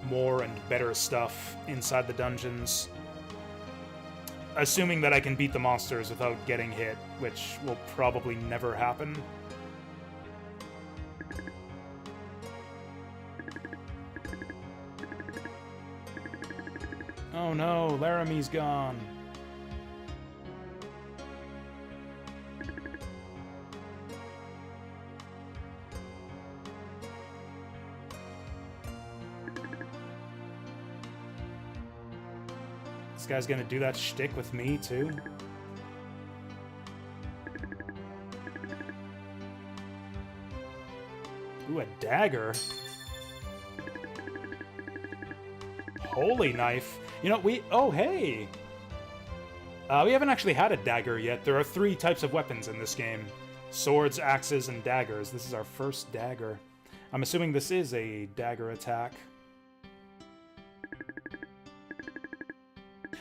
more and better stuff inside the dungeons. Assuming that I can beat the monsters without getting hit, which will probably never happen. Oh no, Laramie's gone. This guy's gonna do that shtick with me, too? Ooh, a dagger. Holy knife. You know, oh, hey! We haven't actually had a dagger yet. There are 3 types of weapons in this game. Swords, axes, and daggers. This is our first dagger. I'm assuming this is a dagger attack.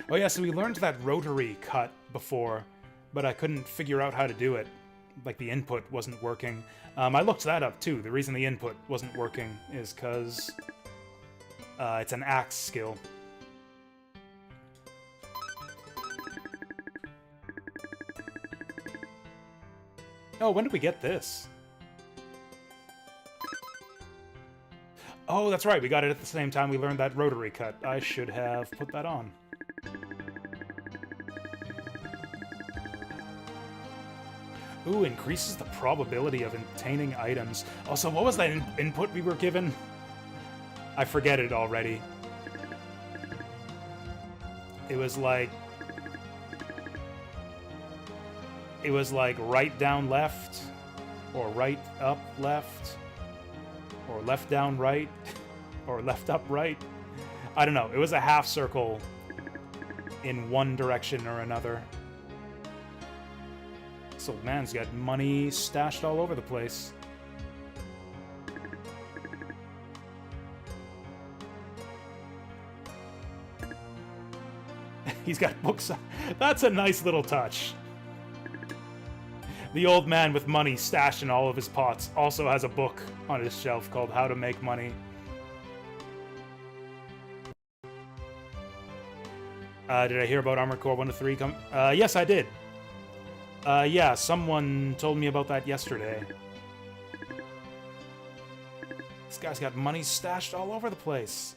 Oh yeah, so we learned that rotary cut before, but I couldn't figure out how to do it. Like, the input wasn't working. I looked that up, too. The reason the input wasn't working is because it's an axe skill. Oh, when did we get this? Oh, that's right. We got it at the same time we learned that rotary cut. I should have put that on. Ooh, increases the probability of obtaining items. Also, what was that input we were given? I forget it already. It was like right down left, or right up left, or left down right, or left up right. I don't know. It was a half circle in one direction or another. This old man's got money stashed all over the place. He's got books. That's a nice little touch. The old man with money stashed in all of his pots also has a book on his shelf called How to Make Money. Did I hear about Armored Core 1 to 3 come? Yes, I did. Yeah, someone told me about that yesterday. This guy's got money stashed all over the place.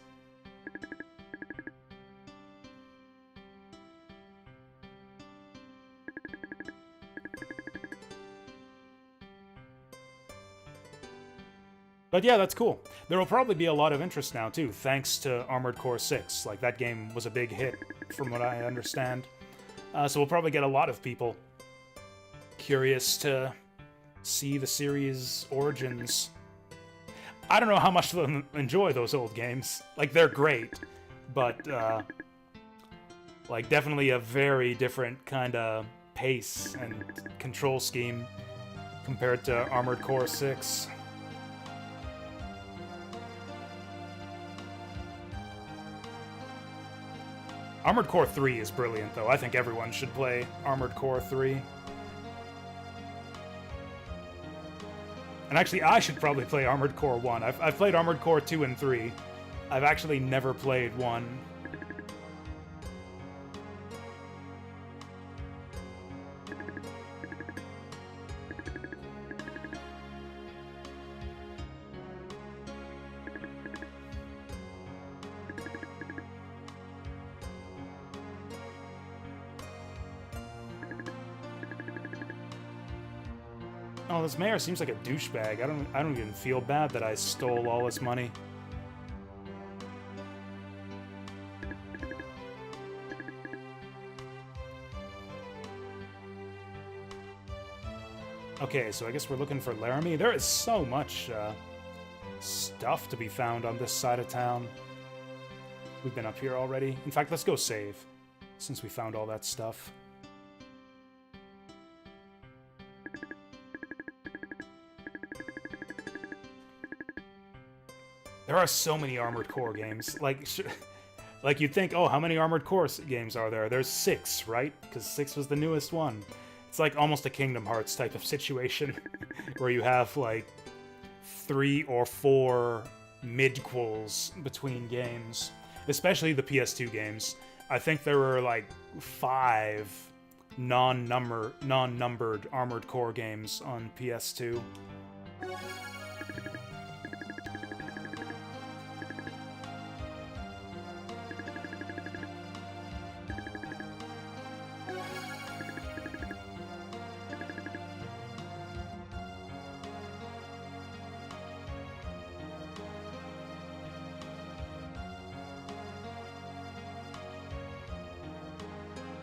But yeah, that's cool. There will probably be a lot of interest now, too, thanks to Armored Core 6. Like, that game was a big hit, from what I understand. So we'll probably get a lot of people curious to see the series' origins. I don't know how much they'll enjoy those old games. Like, they're great, but, like, definitely a very different kind of pace and control scheme compared to Armored Core 6. Armored Core 3 is brilliant, though. I think everyone should play Armored Core 3. And actually, I should probably play Armored Core 1. I've played Armored Core 2 and 3. I've actually never played 1. Oh, this mayor seems like a douchebag. I don't even feel bad that I stole all his money. Okay, so I guess we're looking for Laramie. There is so much stuff to be found on this side of town. We've been up here already. In fact, let's go save, since we found all that stuff. There are so many Armored Core games. Like you'd think, oh, how many Armored Core games are there? There's 6, right? Because 6 was the newest one. It's like almost a Kingdom Hearts type of situation, where you have like 3 or 4 midquels between games, especially the PS2 games. I think there were like 5 non-numbered Armored Core games on PS2.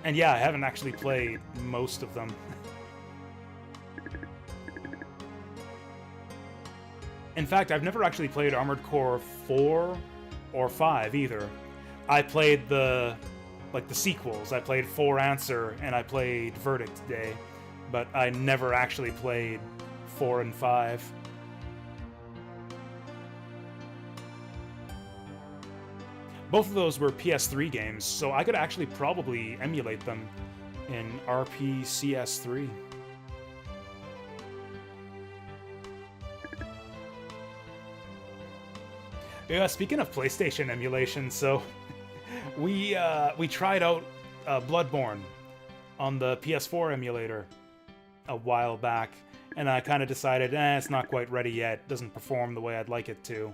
And yeah, I haven't actually played most of them. In fact, I've never actually played Armored Core 4 or 5 either. I played the sequels. I played For Answer and I played Verdict Day, but I never actually played 4 and 5. Both of those were PS3 games, so I could actually probably emulate them in RPCS3. Yeah, speaking of PlayStation emulation, so we tried out Bloodborne on the PS4 emulator a while back, and I kind of decided, it's not quite ready yet. Doesn't perform the way I'd like it to.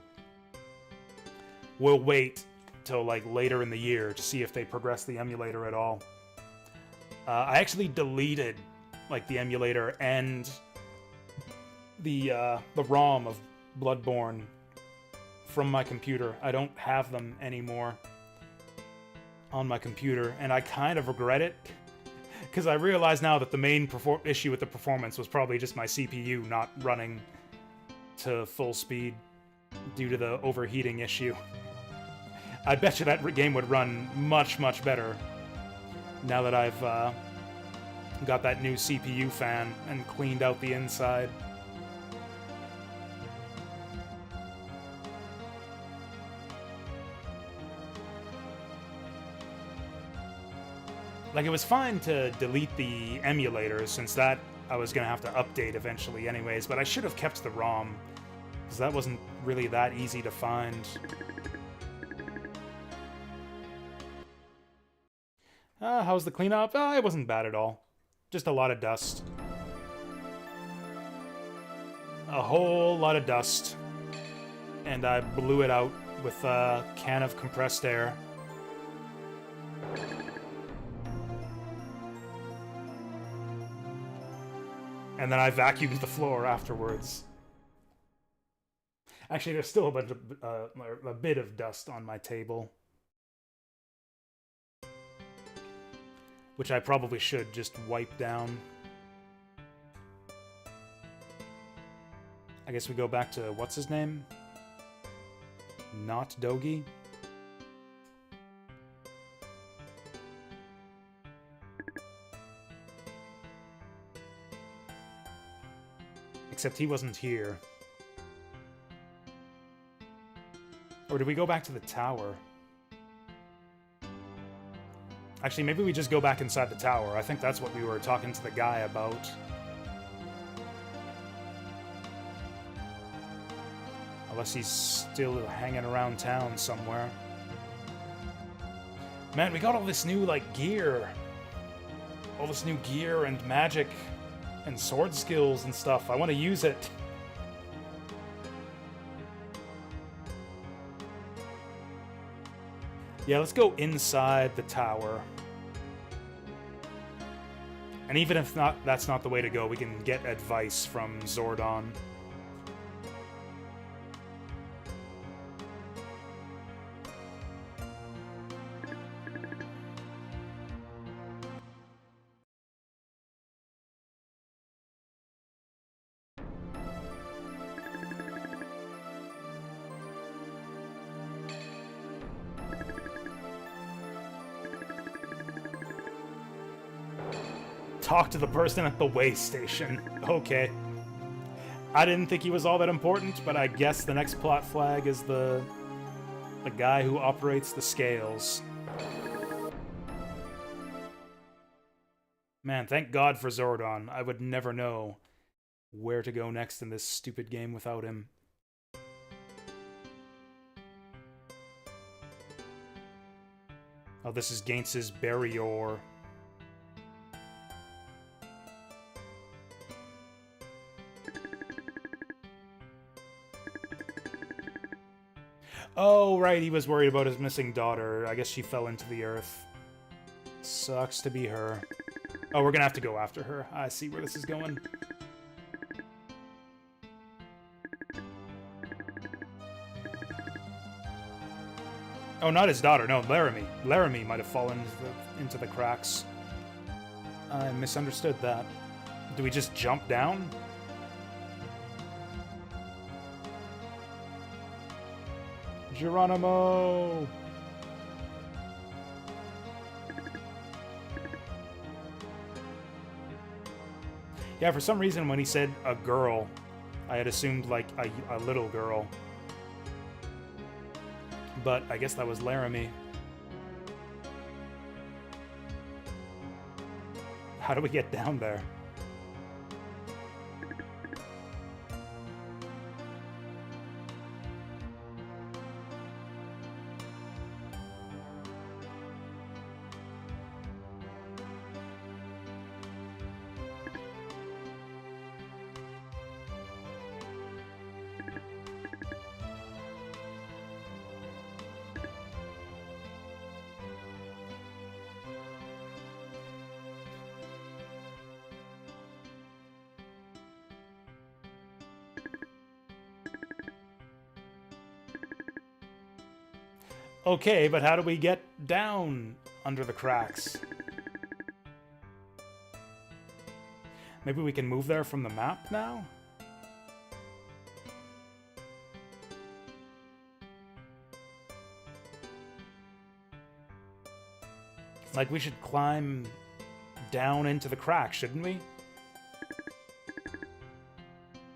We'll wait till like later in the year to see if they progress the emulator at all. I actually deleted like the emulator and the ROM of Bloodborne from my computer. I don't have them anymore on my computer, and I kind of regret it because I realize now that the main issue with the performance was probably just my CPU not running to full speed due to the overheating issue. I bet you that game would run much, much better Now that I've got that new CPU fan and cleaned out the inside. Like, it was fine to delete the emulator, since that I was going to have to update eventually anyways, but I should have kept the ROM, because that wasn't really that easy to find. How's the cleanup? It wasn't bad at all. Just a lot of dust. A whole lot of dust. And I blew it out with a can of compressed air. And then I vacuumed the floor afterwards. Actually, there's still a bit of dust on my table. Which I probably should just wipe down. I guess we go back to, what's his name? Not Dogi? Except he wasn't here. Or did we go back to the tower? Actually, maybe we just go back inside the tower. I think that's what we were talking to the guy about. Unless he's still hanging around town somewhere. Man, we got all this new, like, gear. All this new gear and magic and sword skills and stuff. I want to use it. Yeah, let's go inside the tower. And even if that's not the way to go, we can get advice from Zordon. Talk to the person at the way station. Okay. I didn't think he was all that important, but I guess the next plot flag is the guy who operates the scales. Man, thank God for Zordon. I would never know where to go next in this stupid game without him. Oh, this is Gaines's Barrior. Oh, right, he was worried about his missing daughter. I guess she fell into the earth. Sucks to be her. Oh, we're gonna have to go after her. I see where this is going. Oh, not his daughter. No, Laramie. Laramie might have fallen into the cracks. I misunderstood that. Do we just jump down? Geronimo! Yeah, for some reason when he said a girl, I had assumed like a little girl. But I guess that was Laramie. How do we get down there? Okay, but how do we get down under the cracks? Maybe we can move there from the map now? Like, we should climb down into the crack, shouldn't we?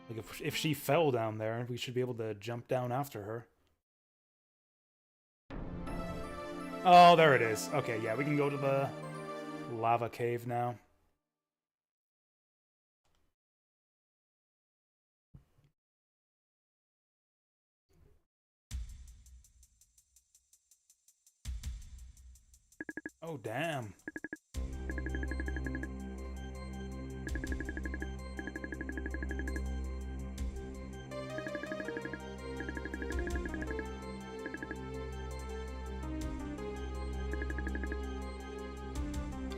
Like, if she fell down there, we should be able to jump down after her. Oh, there it is. Okay, yeah, we can go to the lava cave now. Oh, damn.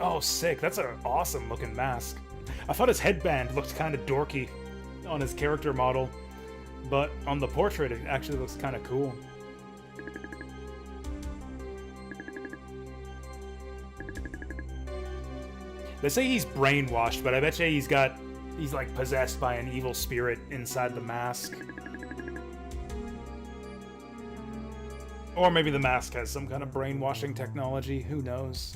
Oh, sick. That's an awesome looking mask. I thought his headband looked kind of dorky on his character model, but on the portrait it actually looks kind of cool. They say he's brainwashed, but I bet you he's like possessed by an evil spirit inside the mask. Or maybe the mask has some kind of brainwashing technology, who knows?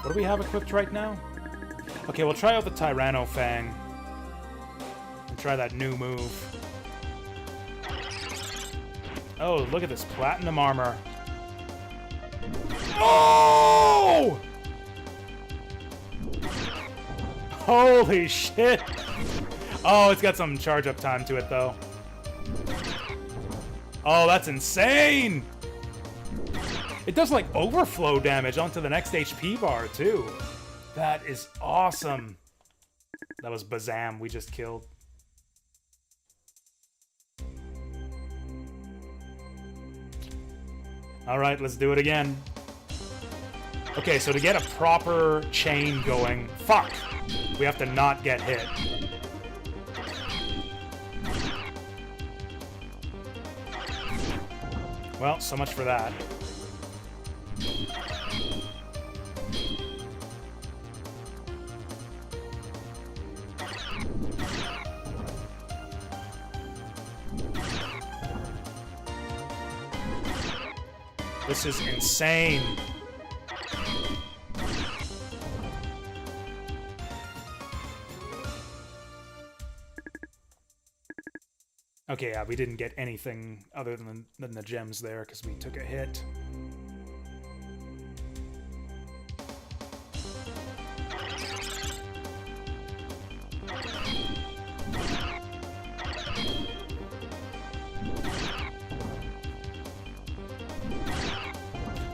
What do we have equipped right now? Okay, we'll try out the Tyranno Fang. And try that new move. Oh, look at this platinum armor. Oh! Holy shit! Oh, it's got some charge up time to it, though. Oh, that's insane! It does, like, overflow damage onto the next HP bar, too. That is awesome. That was Bazam we just killed. Alright, let's do it again. Okay, so to get a proper chain going... Fuck! We have to not get hit. Well, so much for that. This is insane. Okay, yeah, we didn't get anything other than the gems there because we took a hit.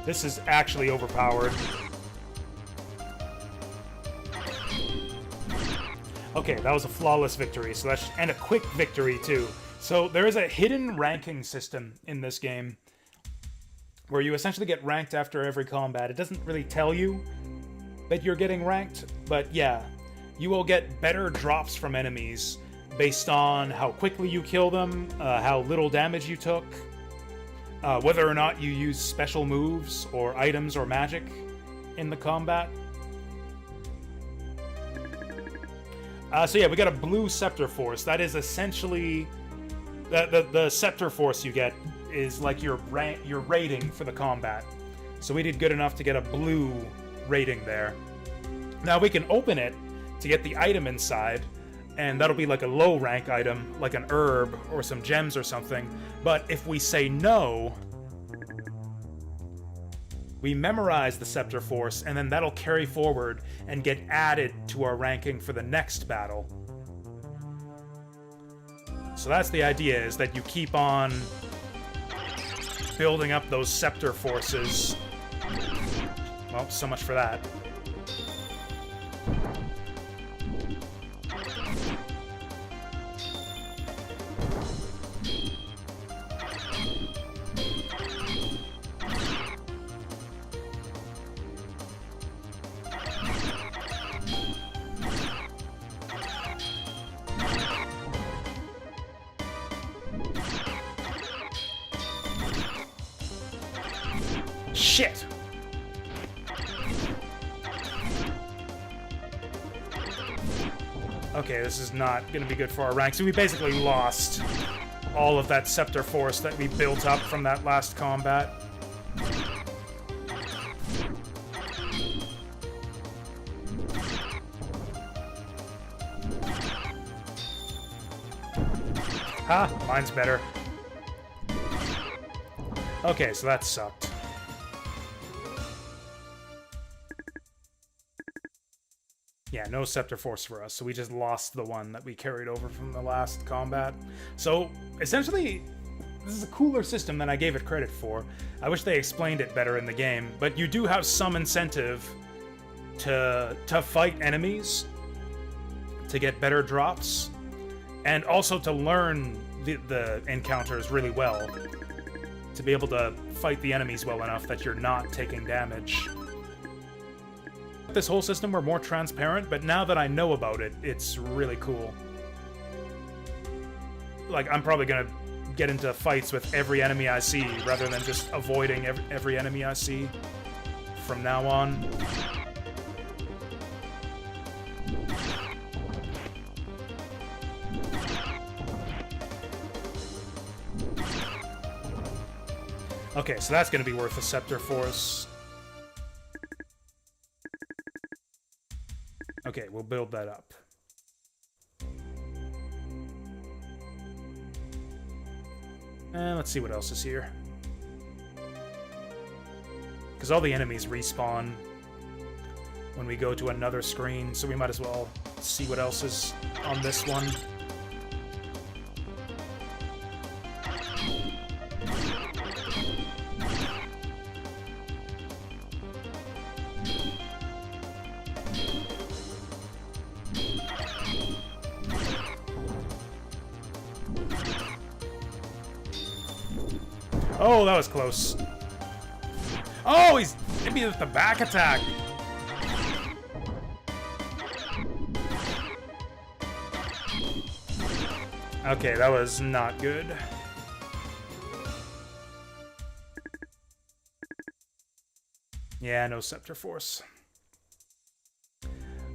This is actually overpowered. Okay, that was a flawless victory, so that's and a quick victory too. So there is a hidden ranking system in this game where you essentially get ranked after every combat. It doesn't really tell you that you're getting ranked, but yeah, you will get better drops from enemies based on how quickly you kill them, how little damage you took, whether or not you use special moves or items or magic in the combat. So yeah, we got a blue Scepter Force. That is essentially... The Scepter Force you get is like your rating for the combat. So we did good enough to get a blue rating there. Now we can open it to get the item inside, and that'll be like a low rank item, like an herb or some gems or something. But if we say no, we memorize the Scepter Force, and then that'll carry forward and get added to our ranking for the next battle. So that's the idea, is that you keep on building up those Scepter Forces. Well, so much for that. Shit! Okay, this is not going to be good for our ranks. We basically lost all of that scepter force that we built up from that last combat. Ha! Mine's better. Okay, so that sucked. Yeah, no scepter force for us, so we just lost the one that we carried over from the last combat. So, essentially, this is a cooler system than I gave it credit for. I wish they explained it better in the game, but you do have some incentive to fight enemies, to get better drops, and also to learn the encounters really well, to be able to fight the enemies well enough that you're not taking damage. This whole system were more transparent, but now that I know about it, it's really cool. Like, I'm probably gonna get into fights with every enemy I see, rather than just avoiding every enemy I see from now on. Okay, so that's gonna be worth a scepter force. Okay, we'll build that up. And let's see what else is here. Because all the enemies respawn when we go to another screen, so we might as well see what else is on this one. Oh, that was close. Oh, he's hit me with the back attack. Okay, that was not good. Yeah, no scepter force.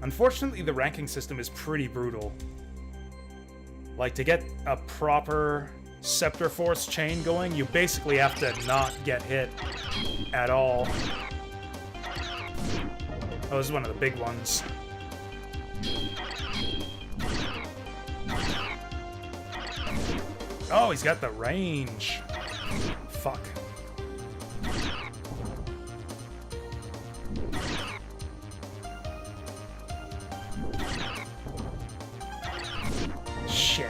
Unfortunately, the ranking system is pretty brutal. Like, to get a proper scepter force chain going, you basically have to not get hit at all. Oh, this is one of the big ones. Oh, he's got the range. Fuck. Shit.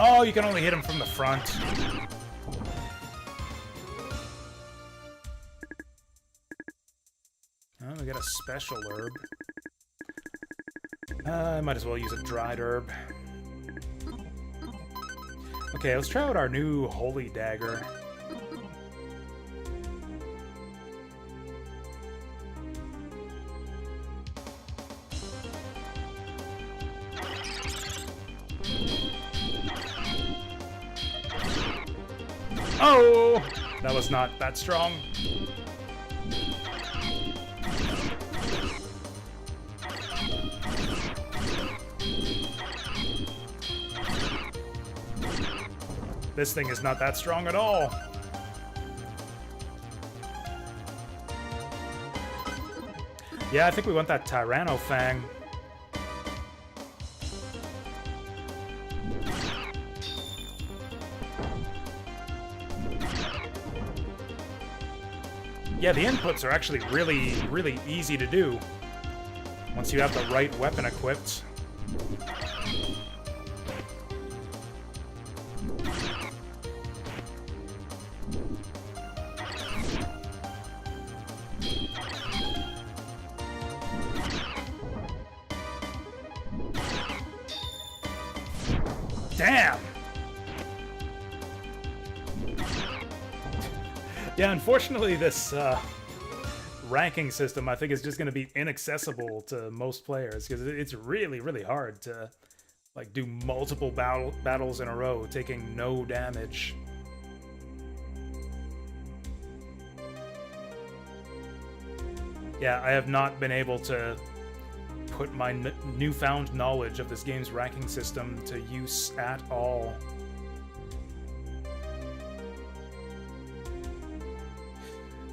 Oh, you can only hit him from the front. Oh, we got a special herb. I might as well use a dried herb. Okay, let's try out our new holy dagger. Oh! That was not that strong. This thing is not that strong at all. Yeah, I think we want that Tyranno Fang. Yeah, the inputs are actually really easy to do once you have the right weapon equipped. Damn! Yeah, unfortunately, this ranking system, I think, is just going to be inaccessible to most players, because it's really, really hard to like do multiple battles in a row, taking no damage. Yeah, I have not been able to put my newfound knowledge of this game's ranking system to use at all.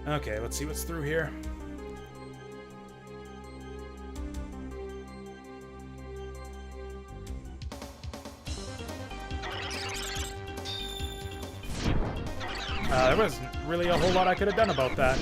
Okay, let's see what's through here. There wasn't really a whole lot I could have done about that.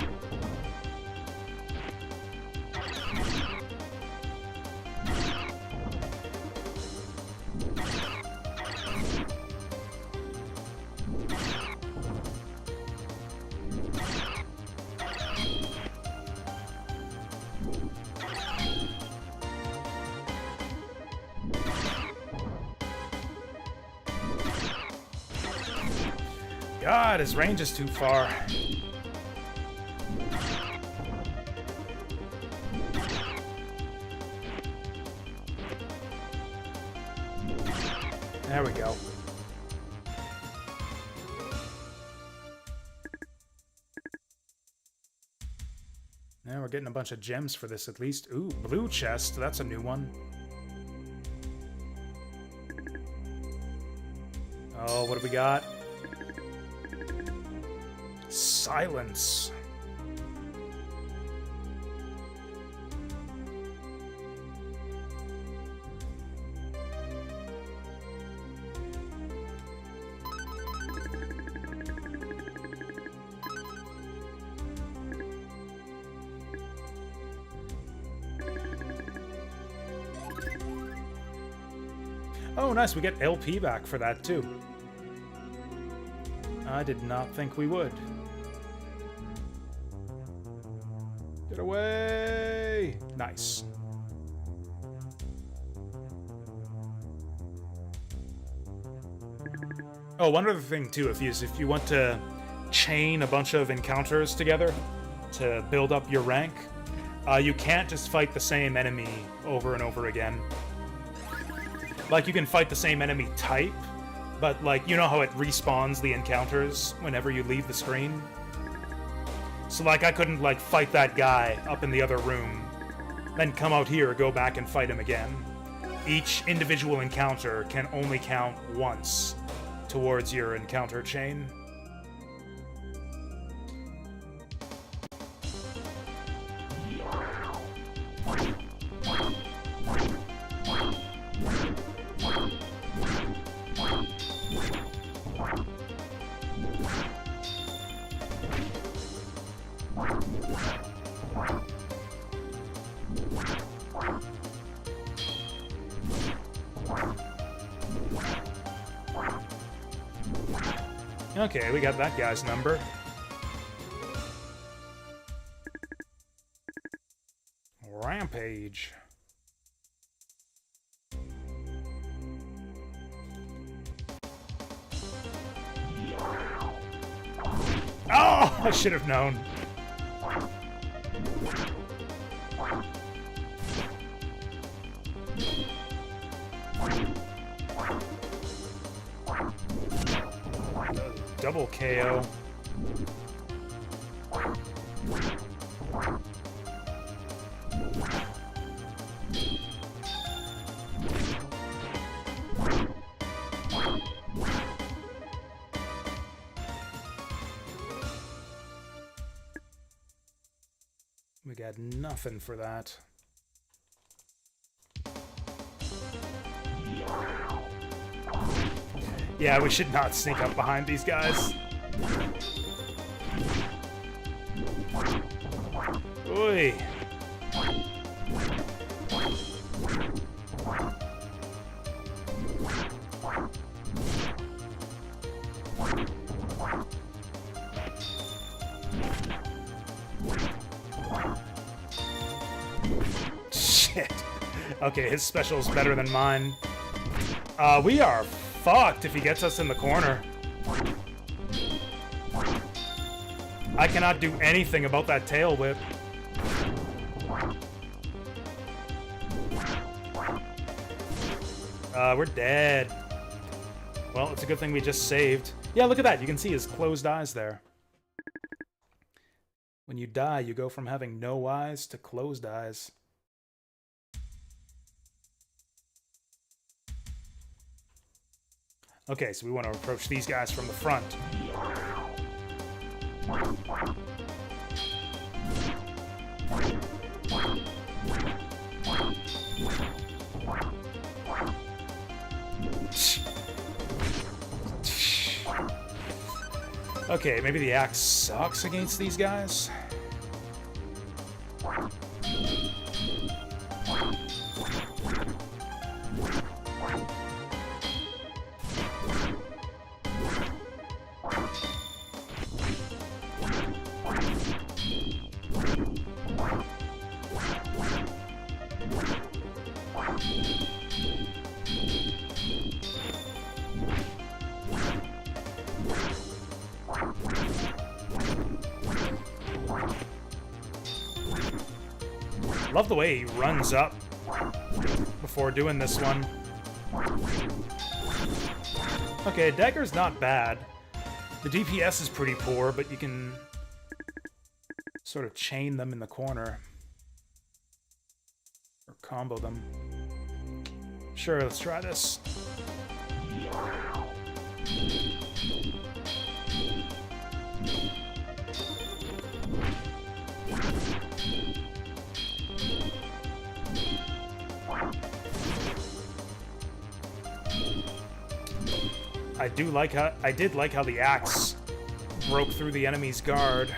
God, his range is too far. There we go. Now we're getting a bunch of gems for this at least. Ooh, blue chest. That's a new one. Oh, what do we got? Silence. Oh, nice. We get LP back for that, too. I did not think we would. Get away! Nice. Oh, one other thing too, if you want to chain a bunch of encounters together to build up your rank, you can't just fight the same enemy over and over again. Like, you can fight the same enemy type, but like, you know how it respawns the encounters whenever you leave the screen? So, like, I couldn't, like, fight that guy up in the other room, then come out here, go back and fight him again. Each individual encounter can only count once towards your encounter chain. Okay, we got that guy's number. Rampage. Oh, I should have known. Double KO. We got nothing for that. Yeah, we should not sneak up behind these guys. Oi. Shit. Okay, his special is better than mine. We are fucked if he gets us in the corner. I cannot do anything about that tail whip. We're dead. Well, it's a good thing we just saved. Yeah, look at that. You can see his closed eyes there. When you die, you go from having no eyes to closed eyes. Okay, so we want to approach these guys from the front. Okay, maybe the axe sucks against these guys? Love the way he runs up before doing this one. Okay, dagger's not bad. The DPS is pretty poor, but you can sort of chain them in the corner. Or combo them. Sure, let's try this. I did like how the axe broke through the enemy's guard.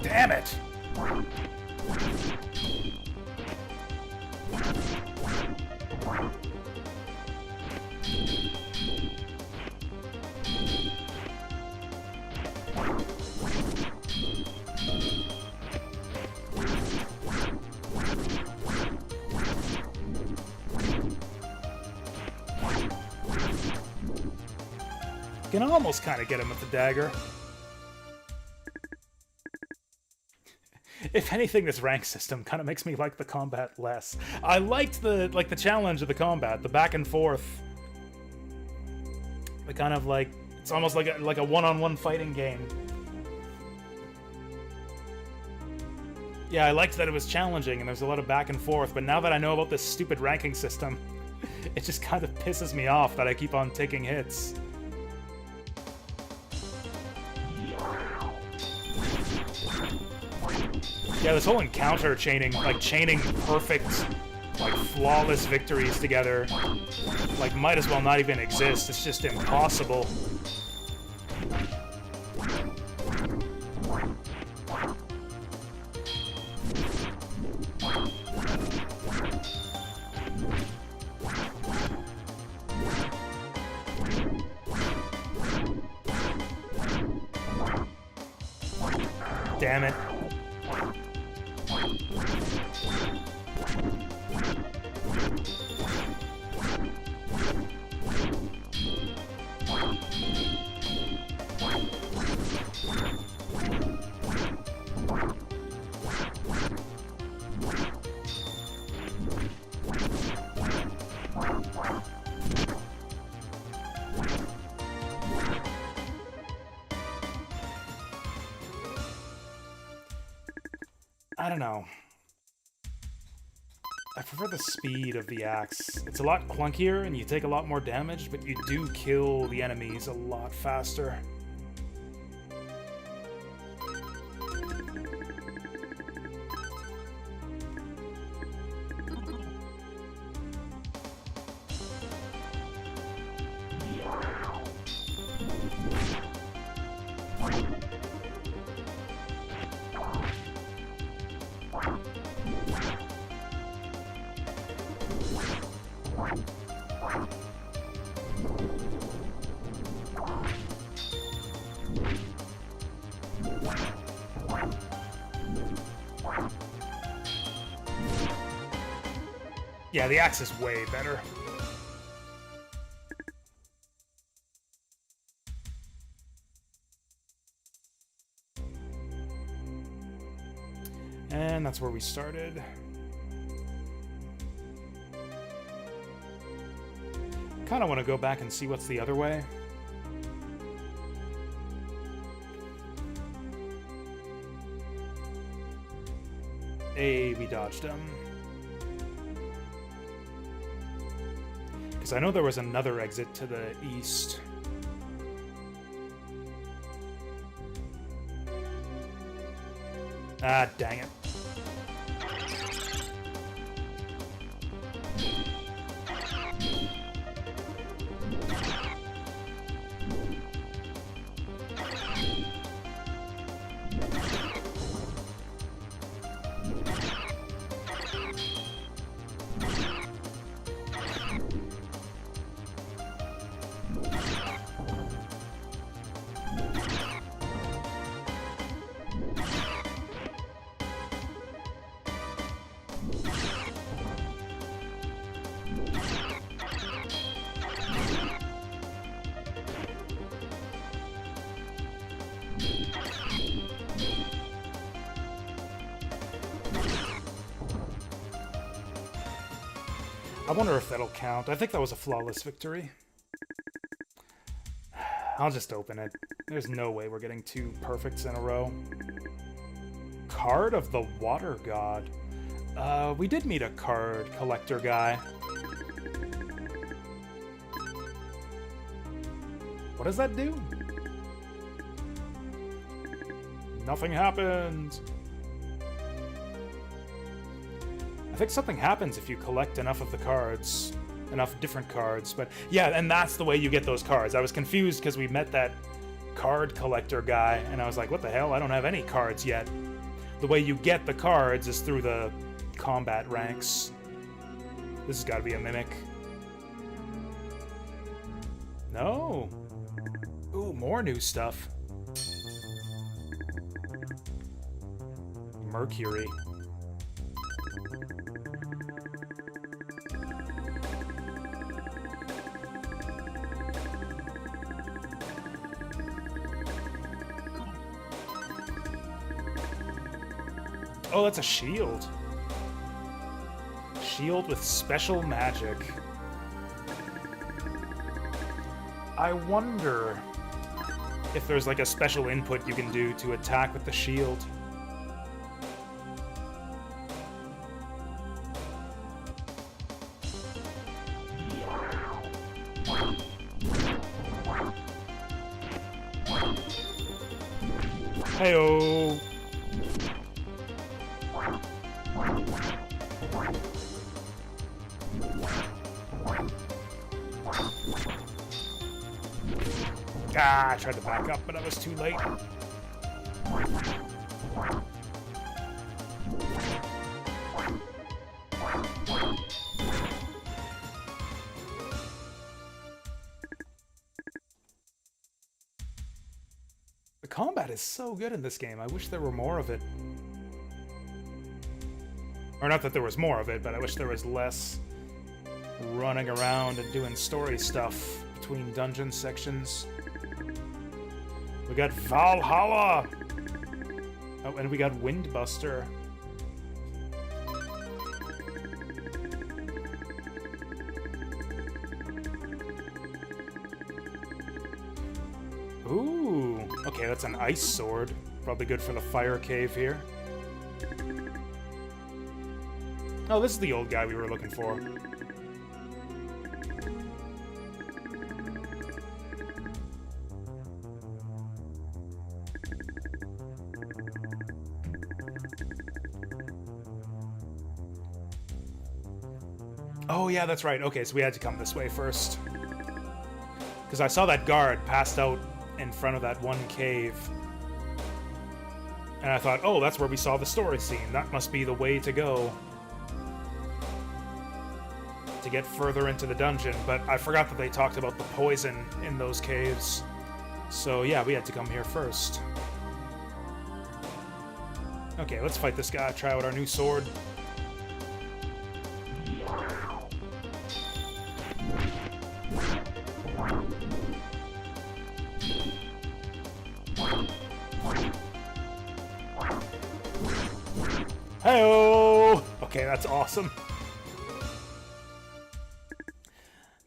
Damn it! Can almost kind of get him with the dagger. If anything, this rank system kind of makes me like the combat less. I liked the challenge of the combat, the back and forth. The kind of like it's almost like a one-on-one fighting game. Yeah, I liked that it was challenging and there's a lot of back and forth, but now that I know about this stupid ranking system, it just kind of pisses me off that I keep on taking hits. Yeah, this whole encounter chaining, like chaining perfect, like flawless victories together, like might as well not even exist. It's just impossible. Damn it. I don't know. I prefer the speed of the axe. It's a lot clunkier and you take a lot more damage, but you do kill the enemies a lot faster. Yeah, the axe is way better. And that's where we started. Kind of want to go back and see what's the other way. Hey, we dodged him. Because I know there was another exit to the east. Ah, dang it. I wonder if that'll count. I think that was a flawless victory. I'll just open it. There's no way we're getting 2 perfects in a row. Card of the Water God. We did meet a card collector guy. What does that do? Nothing happened. I think something happens if you collect enough of the cards. Enough different cards. But yeah, and that's the way you get those cards. I was confused because we met that card collector guy, and I was like, what the hell? I don't have any cards yet. The way you get the cards is through the combat ranks. This has got to be a mimic. No. Ooh, more new stuff. Mercury. Oh, that's a shield. Shield with special magic. I wonder if there's like a special input you can do to attack with the shield. Heyo. Ah, I tried to back up, but I was too late. The combat is so good in this game. I wish there were more of it. Or not that there was more of it, but I wish there was less running around and doing story stuff between dungeon sections. We got Valhalla! Oh, and we got Windbuster. Ooh, okay, that's an ice sword. Probably good for the fire cave here. Oh, this is the old guy we were looking for. Oh, yeah, that's right. Okay, so we had to come this way first. Because I saw that guard passed out in front of that one cave. And I thought, oh, that's where we saw the story scene. That must be the way to go to get further into the dungeon. But I forgot that they talked about the poison in those caves. So yeah, we had to come here first. Okay, let's fight this guy, try out our new sword. Hey-oh! Okay, that's awesome.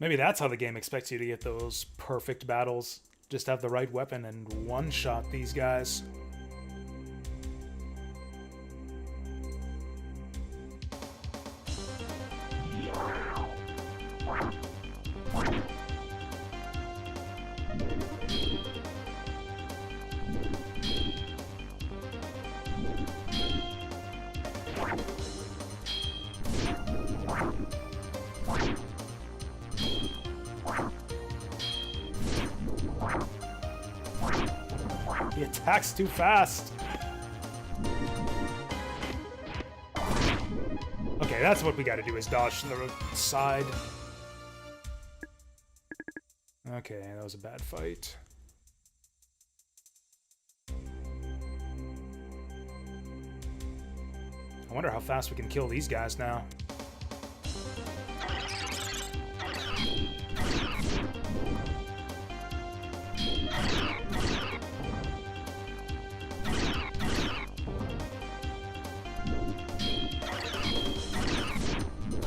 Maybe that's how the game expects you to get those perfect battles. Just have the right weapon and one-shot these guys. He attacks too fast. Okay, that's what we gotta do, is dodge to the side. Okay, that was a bad fight. I wonder how fast we can kill these guys now.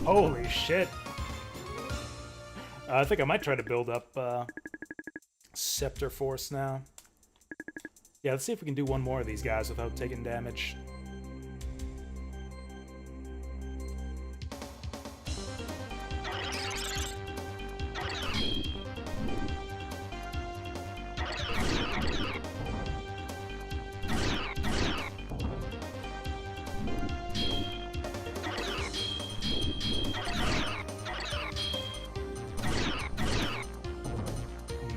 Holy shit. I think I might try to build up Scepter Force now. Yeah, let's see if we can do one more of these guys without taking damage.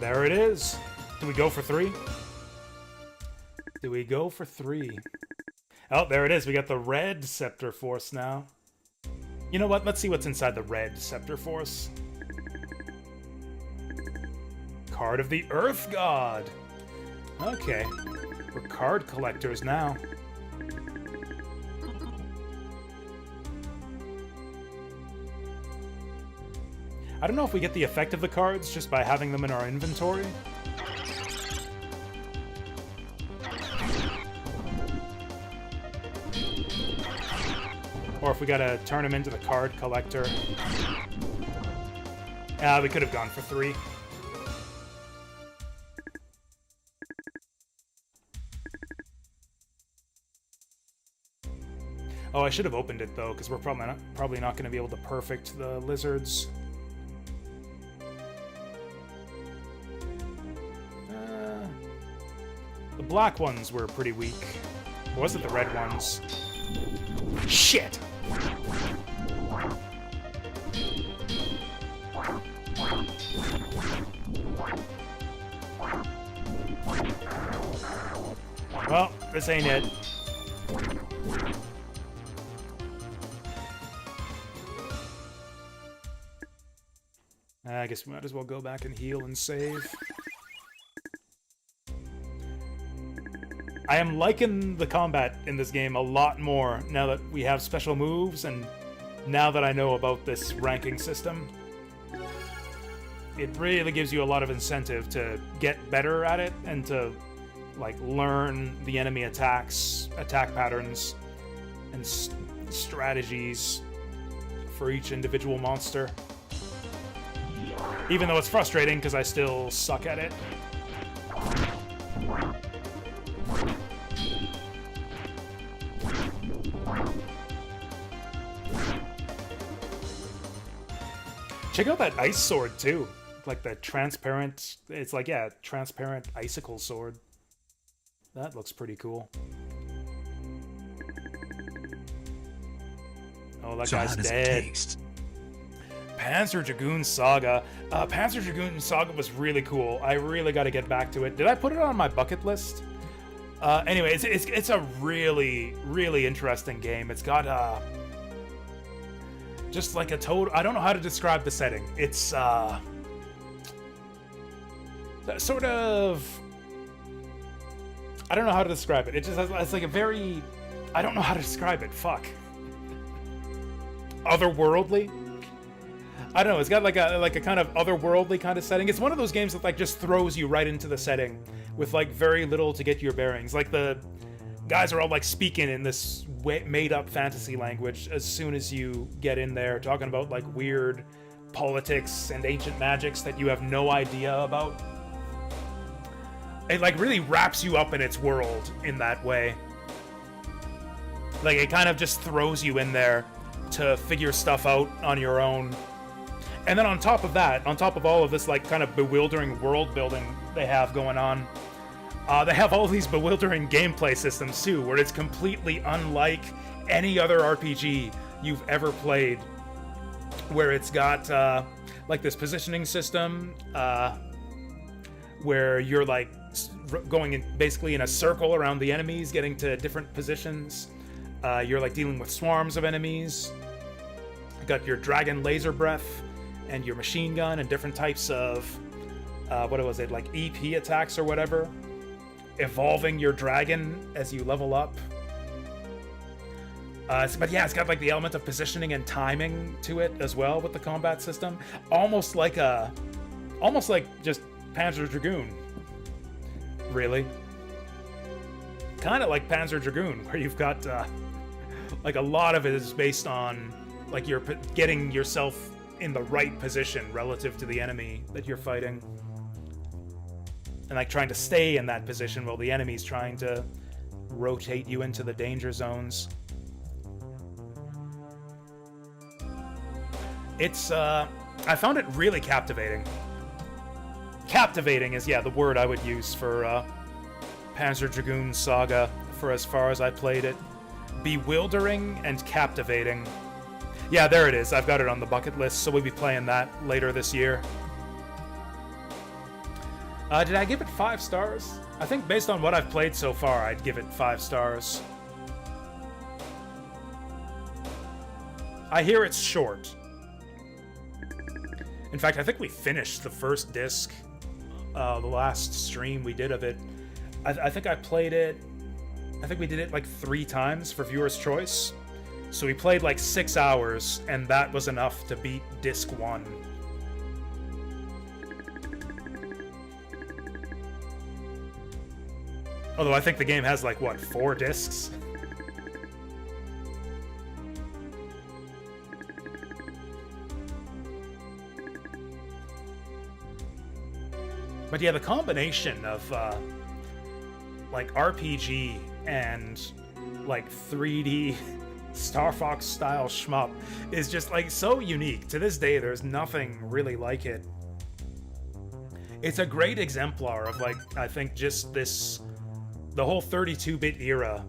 There it is. Do we go for 3? Do we go for 3? Oh, there it is. We got the red Scepter Force now. You know what? Let's see what's inside the red Scepter Force. Card of the Earth God. Okay. We're card collectors now. I don't know if we get the effect of the cards just by having them in our inventory. Or if we gotta turn them into the card collector. We could have gone for 3. Oh, I should have opened it though, because we're probably not going to be able to perfect the lizards. The black ones were pretty weak. Or was it the red ones? Shit! Well, this ain't it. I guess we might as well go back and heal and save. I am liking the combat in this game a lot more now that we have special moves and now that I know about this ranking system. It really gives you a lot of incentive to get better at it and to like learn the enemy attack patterns and strategies for each individual monster. Even though it's frustrating because I still suck at it. Check out that ice sword too. Like the transparent, it's like, yeah, transparent icicle sword. That looks pretty cool. Oh, that guy's dead. Panzer Dragoon Saga. Panzer Dragoon Saga was really cool. I really got to get back to it. Did I put it on my bucket list? Anyway, it's a really, really interesting game. It's got just like a total... I don't know how to describe the setting. It's sort of... I don't know how to describe it. It just has, it's like a very... I don't know how to describe it. Fuck. Otherworldly? I don't know. It's got like a kind of otherworldly kind of setting. It's one of those games that like just throws you right into the setting with like very little to get your bearings. Like the guys are all like speaking in this made-up fantasy language as soon as you get in there, talking about like weird politics and ancient magics that you have no idea about. It like really wraps you up in its world in that way. Like it kind of just throws you in there to figure stuff out on your own. And then on top of that, on top of all of this like kind of bewildering world building they have going on, they have all these bewildering gameplay systems too, where it's completely unlike any other RPG you've ever played. Where it's got like this positioning system, where you're like going in basically in a circle around the enemies, getting to different positions. You're like dealing with swarms of enemies. You got your dragon laser breath and your machine gun and different types of what was it, like EP attacks or whatever. Evolving your dragon as you level up. But yeah, it's got like the element of positioning and timing to it as well with the combat system. Almost like just Panzer Dragoon. Really. Kind of like Panzer Dragoon, where you've got like a lot of it is based on like you're getting yourself in the right position relative to the enemy that you're fighting. And like trying to stay in that position while the enemy's trying to rotate you into the danger zones. It's, I found it really captivating. Captivating is, yeah, the word I would use for Panzer Dragoon Saga for as far as I played it. Bewildering and captivating. Yeah, there it is. I've got it on the bucket list, so we'll be playing that later this year. Did I give it 5 stars? I think based on what I've played so far, I'd give it 5 stars. I hear it's short. In fact, I think we finished the first disc, the last stream we did of it. I think I played it, I think we did it like 3 times for Viewer's Choice. So we played like 6 hours, and that was enough to beat disc 1. Although I think the game has like, what, 4 discs? But yeah, the combination of like RPG and like 3D Star Fox style shmup is just like so unique. To this day, there's nothing really like it. It's a great exemplar of like, I think just this, the whole 32-bit era,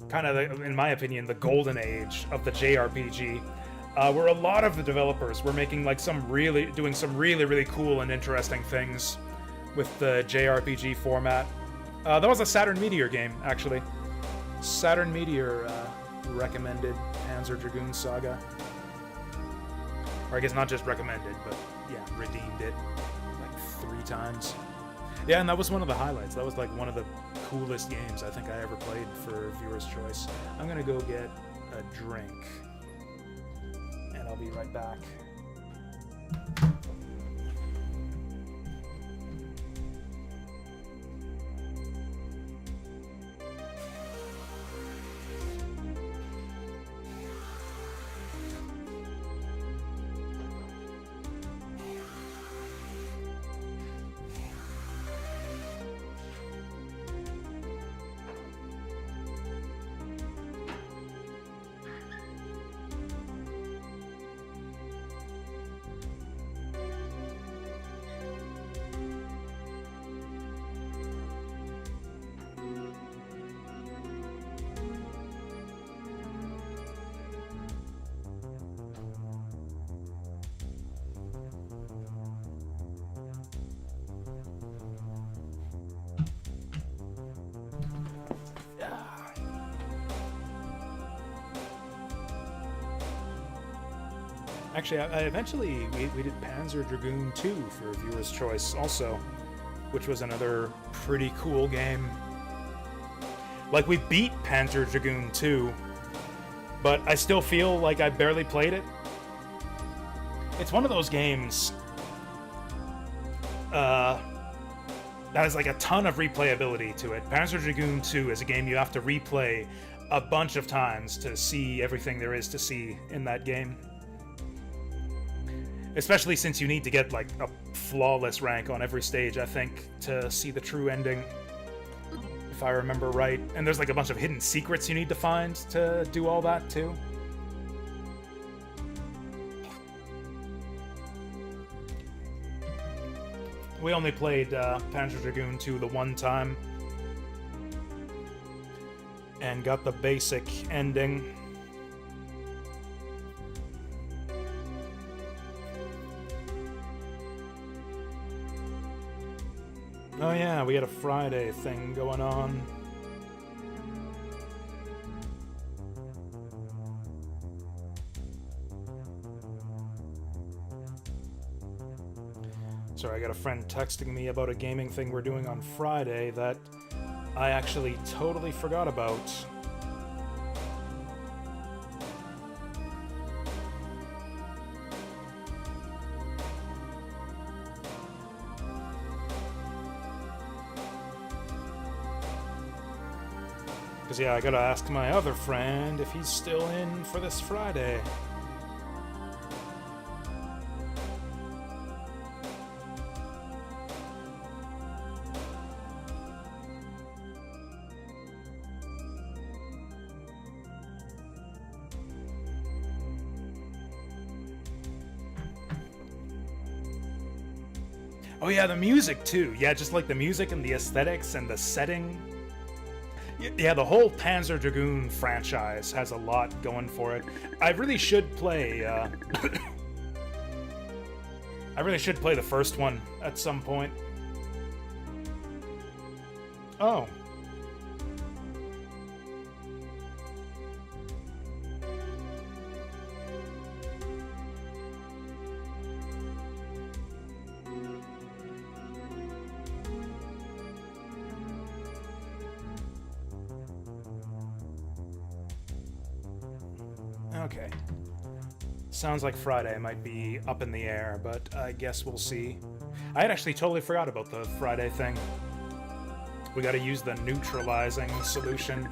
kind of, in my opinion, the golden age of the JRPG, where a lot of the developers were making like doing some really cool and interesting things with the JRPG format. That was a Saturn Meteor game, actually. Saturn Meteor recommended Panzer Dragoon Saga. Or I guess not just recommended, but yeah, redeemed it like 3 times. Yeah, and that was one of the highlights. That was like one of the coolest games I think I ever played for Viewer's Choice. I'm gonna go get a drink, and I'll be right back. Actually, I eventually we did Panzer Dragoon 2 for Viewer's Choice also, which was another pretty cool game. Like, we beat Panzer Dragoon 2, but I still feel like I barely played it. It's one of those games that has like a ton of replayability to it. Panzer Dragoon 2 is a game you have to replay a bunch of times to see everything there is to see in that game. Especially since you need to get like a flawless rank on every stage, I think, to see the true ending. If I remember right. And there's like a bunch of hidden secrets you need to find to do all that too. We only played Panzer Dragoon 2 the one time. And got the basic ending. Oh yeah, we had a Friday thing going on. Sorry, I got a friend texting me about a gaming thing we're doing on Friday that I actually totally forgot about. Because, yeah, I gotta ask my other friend if he's still in for this Friday. Oh yeah, the music too. Yeah, just like the music and the aesthetics and the setting. Yeah, the whole Panzer Dragoon franchise has a lot going for it. I really should play. I really should play the first one at some point. Oh. Okay. Sounds like Friday might be up in the air, but I guess we'll see. I had actually totally forgot about the Friday thing. We gotta use the neutralizing solution.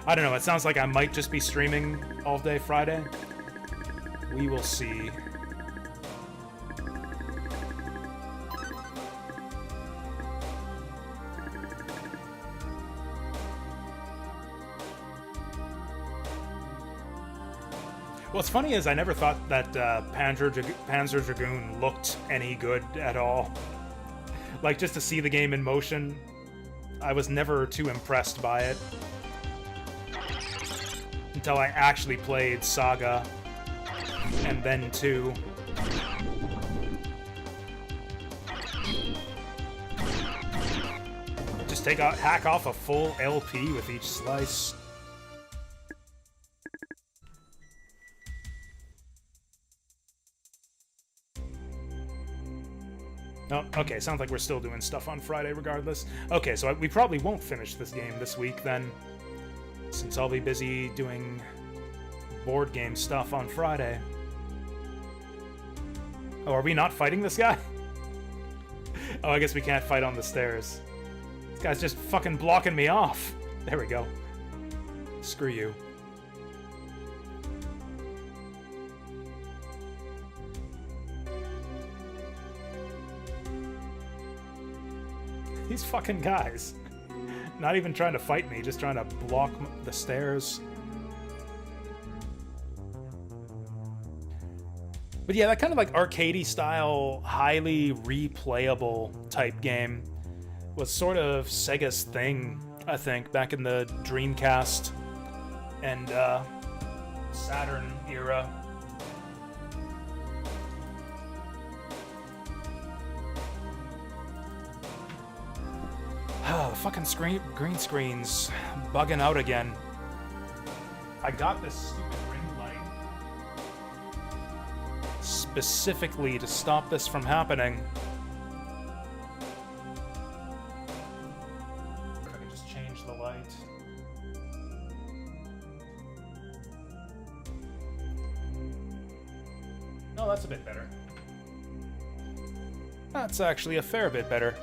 I don't know, it sounds like I might just be streaming all day Friday. We will see. What's funny is I never thought that Panzer Dragoon looked any good at all. Like, just to see the game in motion, I was never too impressed by it. Until I actually played Saga, and then 2. Just hack off a full LP with each slice. Oh, okay, sounds like we're still doing stuff on Friday regardless. Okay, so we probably won't finish this game this week then, since I'll be busy doing board game stuff on Friday. Oh, are we not fighting this guy? Oh, I guess we can't fight on the stairs. This guy's just fucking blocking me off. There we go. Screw you. These fucking guys. Not even trying to fight me, just trying to block the stairs. But yeah, that kind of like arcadey style, highly replayable type game was sort of Sega's thing, I think, back in the Dreamcast and Saturn era. Oh, the fucking green screen's bugging out again. I got this stupid ring light specifically to stop this from happening. If I could just change the light. Oh, that's a bit better. That's actually a fair bit better.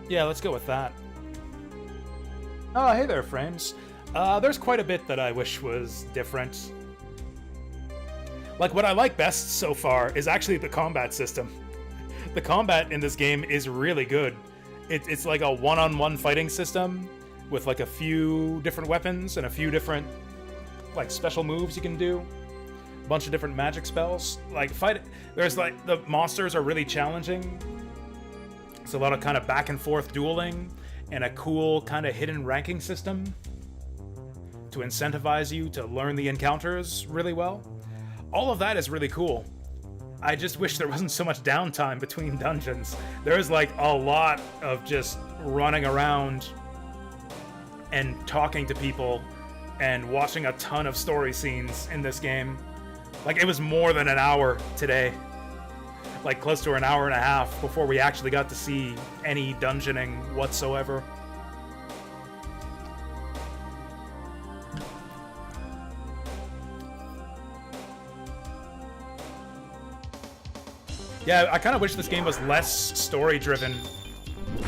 Yeah, let's go with that. Oh, hey there, frames. There's quite a bit that I wish was different. Like, what I like best so far is actually the combat system. The combat in this game is really good. It's like a one-on-one fighting system with like a few different weapons and a few different like special moves you can do. A bunch of different magic spells. Like, there's like, the monsters are really challenging. It's a lot of kind of back and forth dueling and a cool kind of hidden ranking system to incentivize you to learn the encounters really well. All of that is really cool. I just wish there wasn't so much downtime between dungeons. There's like a lot of just running around and talking to people and watching a ton of story scenes in this game. Like, it was more than an hour today. Like, close to an hour and a half before we actually got to see any dungeoning whatsoever. Yeah, I kind of wish this game was less story-driven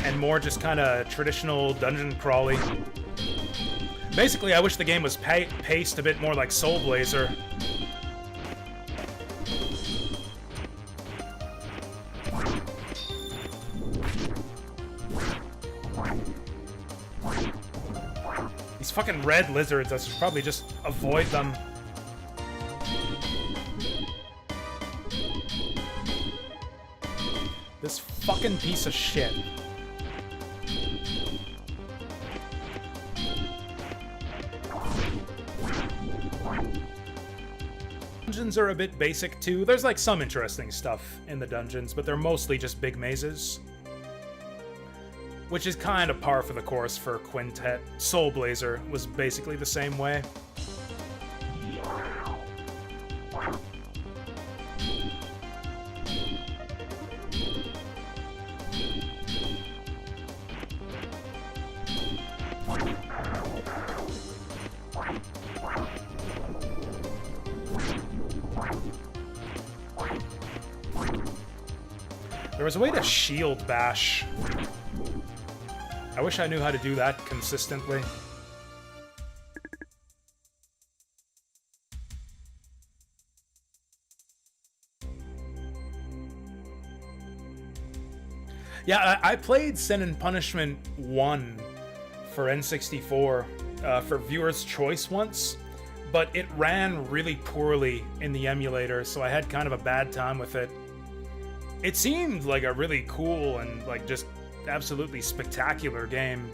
and more just kind of traditional dungeon crawly. Basically, I wish the game was paced a bit more like Soul Blazer. These fucking red lizards, I should probably just avoid them. This fucking piece of shit. Dungeons are a bit basic too. There's like some interesting stuff in the dungeons, but they're mostly just big mazes. Which is kind of par for the course for Quintet. Soul Blazer was basically the same way. There was a way to shield bash. I wish I knew how to do that consistently. Yeah, I played Sin and Punishment 1 for N64 for Viewer's Choice once, but it ran really poorly in the emulator, so I had kind of a bad time with it. It seemed like a really cool and like just absolutely spectacular game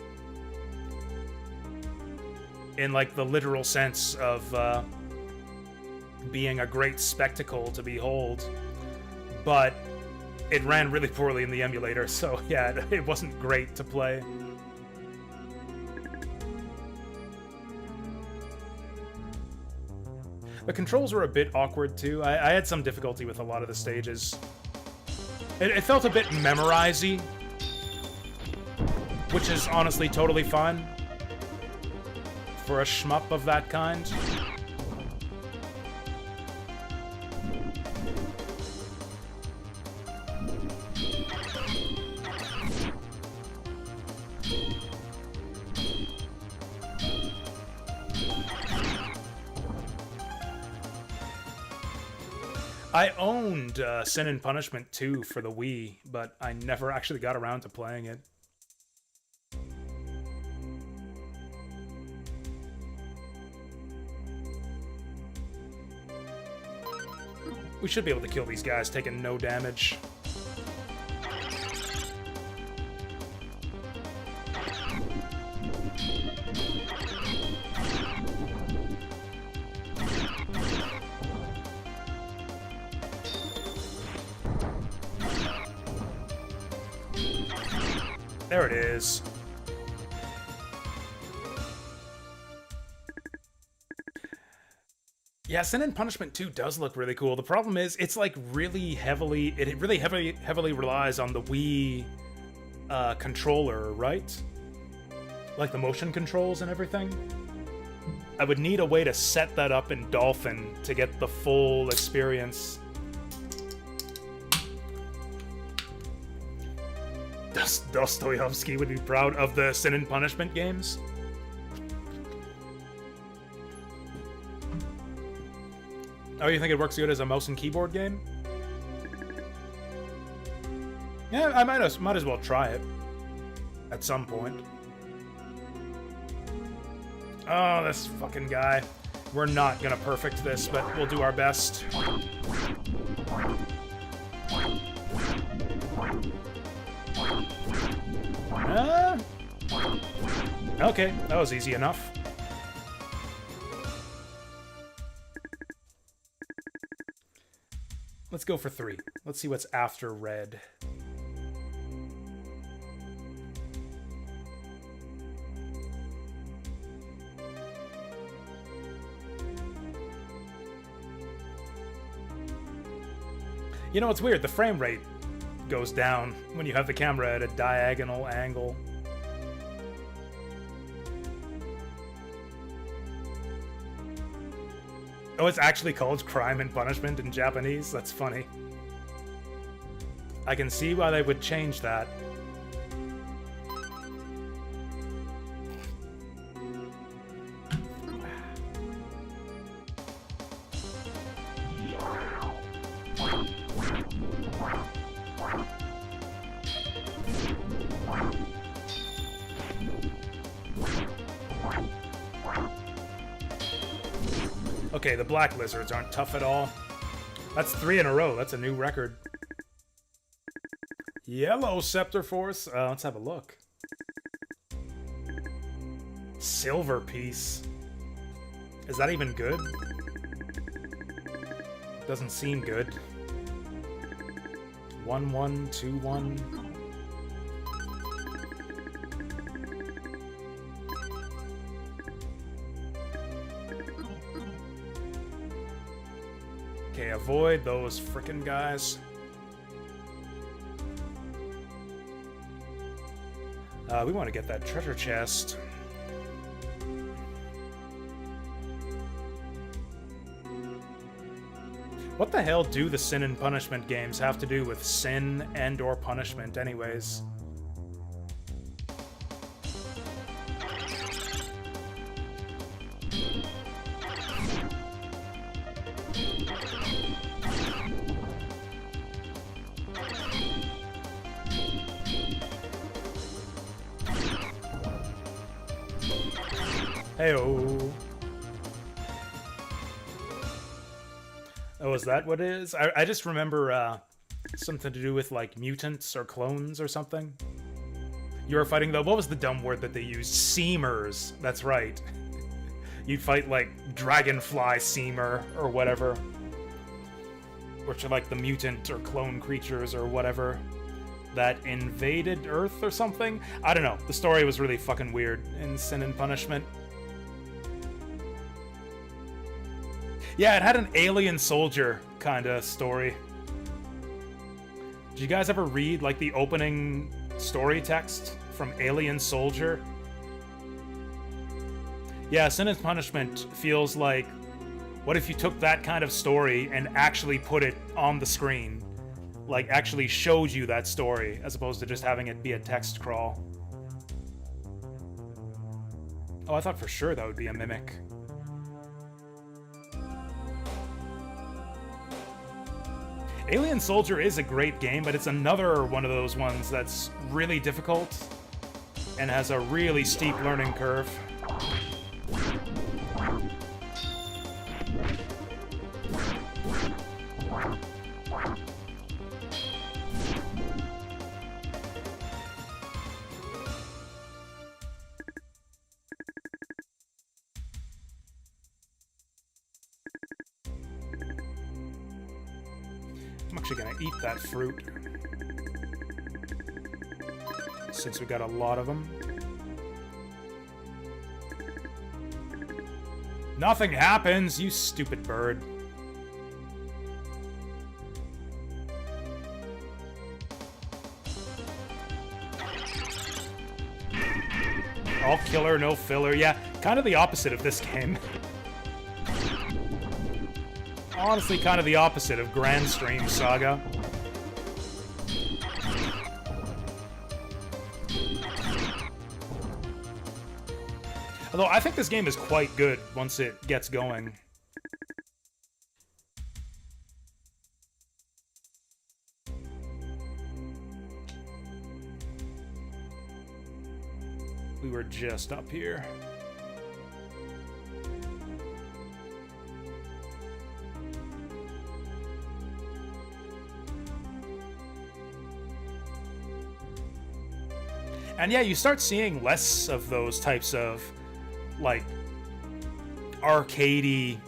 in like the literal sense of being a great spectacle to behold, but it ran really poorly in the emulator, so yeah, it wasn't great to play. The controls were a bit awkward too. I had some difficulty with a lot of the stages. It felt a bit memorize-y, which is honestly totally fine for a shmup of that kind. I owned Sin and Punishment 2 for the Wii, but I never actually got around to playing it. We should be able to kill these guys taking no damage. There it is. Yeah, Sin and Punishment 2 does look really cool. The problem is, it's like really heavily relies on the Wii controller, right? Like the motion controls and everything. I would need a way to set that up in Dolphin to get the full experience. Dostoyevsky would be proud of the Sin and Punishment games. Oh, you think it works good as a mouse and keyboard game? Yeah, I might as well try it at some point. Oh, this fucking guy. We're not gonna perfect this, but we'll do our best. Okay, that was easy enough. Let's go for 3. Let's see what's after red. You know, it's weird. The frame rate goes down when you have the camera at a diagonal angle. Oh, it's actually called Crime and Punishment in Japanese? That's funny. I can see why they would change that. Okay, the black lizards aren't tough at all. That's 3 in a row. That's a new record. Yellow Scepter Force. Let's have a look. Silver Piece. Is that even good? Doesn't seem good. 1-1, 2-1. Okay, avoid those frickin' guys. We want to get that treasure chest. What the hell do the Sin and Punishment games have to do with sin and or punishment anyways? Heyo. Oh, is that what it is? I just remember something to do with like mutants or clones or something. You were fighting what was the dumb word that they used? Seamers. That's right. You'd fight like dragonfly seamer or whatever. Which are like the mutant or clone creatures or whatever that invaded Earth or something. I don't know. The story was really fucking weird in Sin and Punishment. Yeah, it had an alien soldier kind of story. Did you guys ever read, like, the opening story text from Alien Soldier? Yeah, Sin and Punishment feels like, what if you took that kind of story and actually put it on the screen? Like, actually showed you that story, as opposed to just having it be a text crawl. Oh, I thought for sure that would be a mimic. Alien Soldier is a great game, but it's another one of those ones that's really difficult and has a really steep learning curve. I'm actually gonna eat that fruit, since we got a lot of them. Nothing happens, you stupid bird. All killer, no filler. Yeah, kind of the opposite of this game. Honestly, kind of the opposite of Granstream Saga. Although I think this game is quite good once it gets going. We were just up here. And yeah, you start seeing less of those types of, like, arcadey,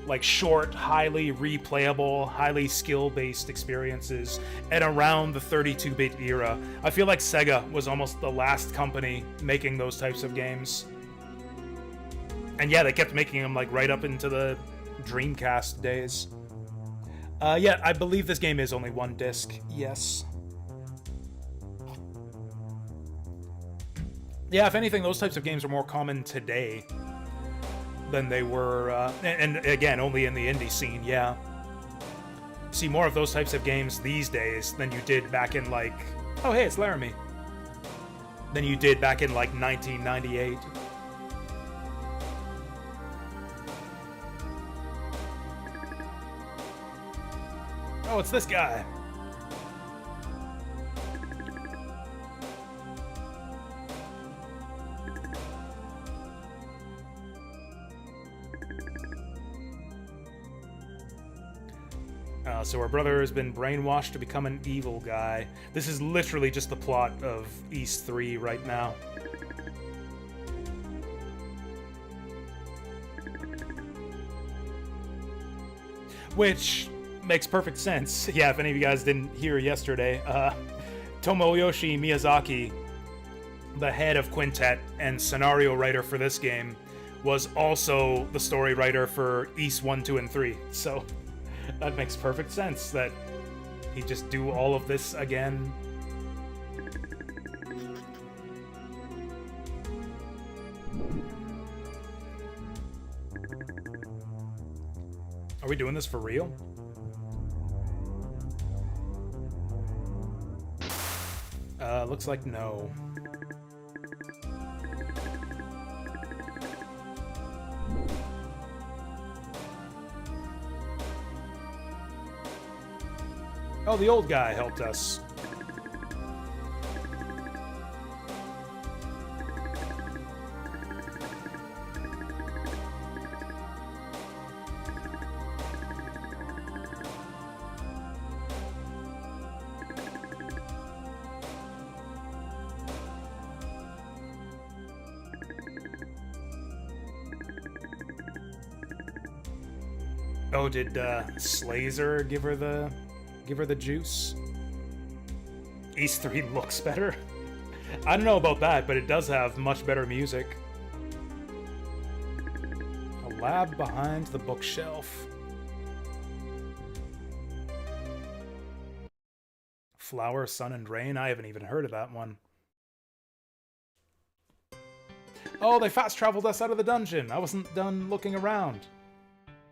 like, short, highly replayable, highly skill-based experiences at around the 32-bit era. I feel like Sega was almost the last company making those types of games. And yeah, they kept making them, like, right up into the Dreamcast days. Yeah, I believe this game is only one disc, yes. Yeah, if anything, those types of games are more common today than they were, and again, only in the indie scene, yeah. See more of those types of games these days than you did back in, like, oh hey, it's Laramie, than you did back in, like, 1998. Oh, it's this guy. So our brother has been brainwashed to become an evil guy. This is literally just the plot of East 3 right now. Which makes perfect sense. Yeah, if any of you guys didn't hear yesterday, Tomoyoshi Miyazaki, the head of Quintet and scenario writer for this game, was also the story writer for East 1, 2, and 3. So that makes perfect sense that he'd just do all of this again. Are we doing this for real? Looks like no. Oh, the old guy helped us. Oh, did Slazer give her the juice? East 3 looks better. I don't know about that, but it does have much better music. A lab behind the bookshelf. Flower, Sun, and Rain? I haven't even heard of that one. Oh, they fast traveled us out of the dungeon. I wasn't done looking around.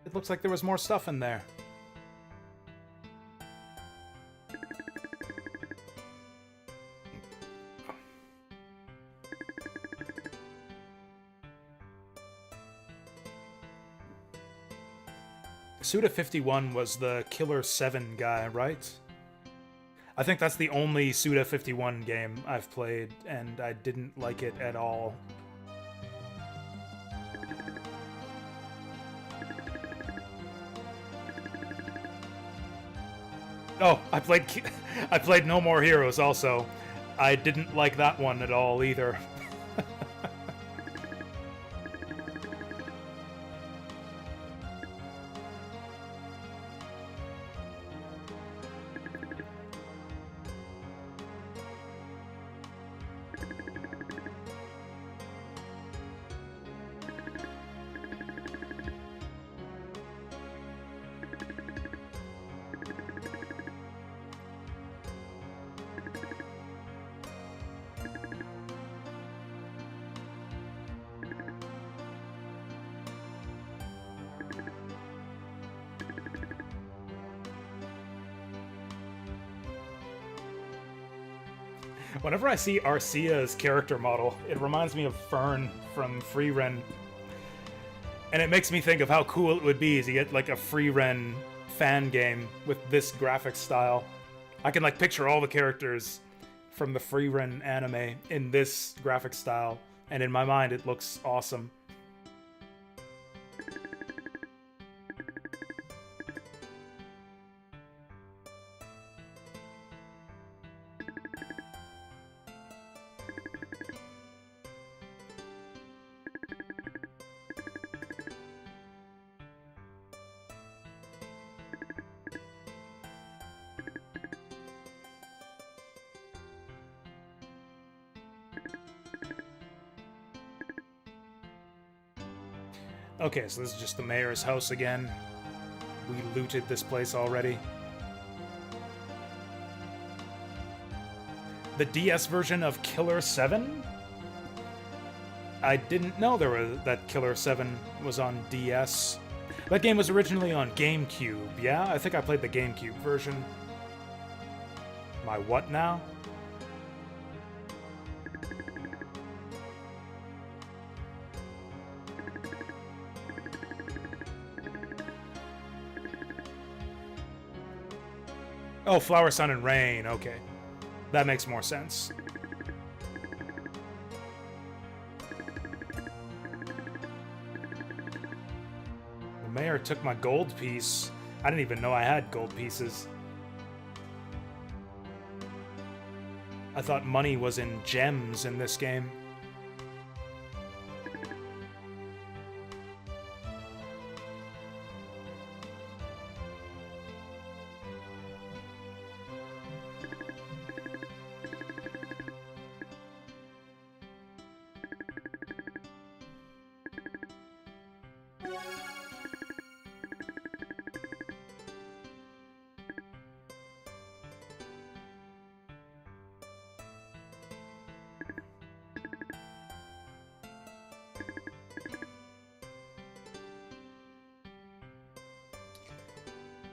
It looks like there was more stuff in there. Suda51 was the Killer 7 guy, right? I think that's the only Suda51 game I've played, and I didn't like it at all. Oh, I played No More Heroes also. I didn't like that one at all either. Whenever I see Arcea's character model, it reminds me of Fern from Free Ren. And it makes me think of how cool it would be to get like a Free Ren fan game with this graphic style. I can like picture all the characters from the Free Ren anime in this graphic style, and in my mind it looks awesome. Okay, so this is just the mayor's house again. We looted this place already. The DS version of Killer 7? I didn't know that Killer 7 was on DS. That game was originally on GameCube, yeah? I think I played the GameCube version. My what now? Oh, Flower, Sun, and Rain. Okay. That makes more sense. The mayor took my gold piece. I didn't even know I had gold pieces. I thought money was in gems in this game.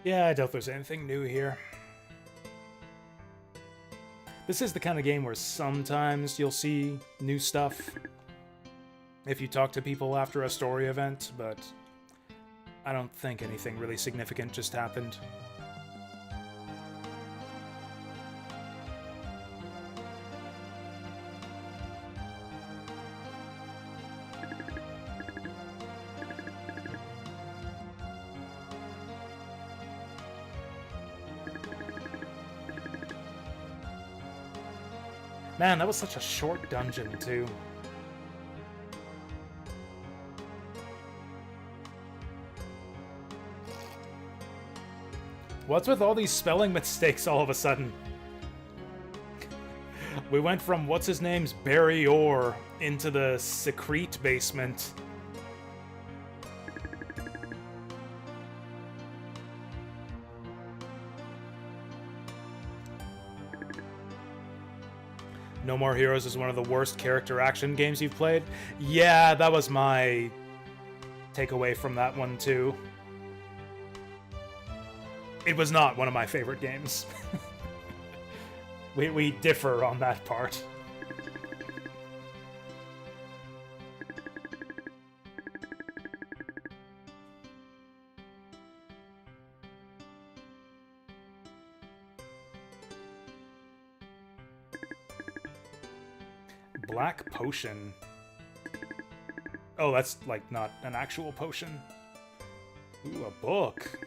Yeah, I doubt there's anything new here. This is the kind of game where sometimes you'll see new stuff if you talk to people after a story event, but I don't think anything really significant just happened. Man, that was such a short dungeon, too. What's with all these spelling mistakes all of a sudden? We went from what's-his-name's Barry Orr into the Secrete basement. No More Heroes is one of the worst character action games you've played. Yeah, that was my takeaway from that one, too. It was not one of my favorite games. we differ on that part. Black potion. Oh, that's like not an actual potion. Ooh, a book.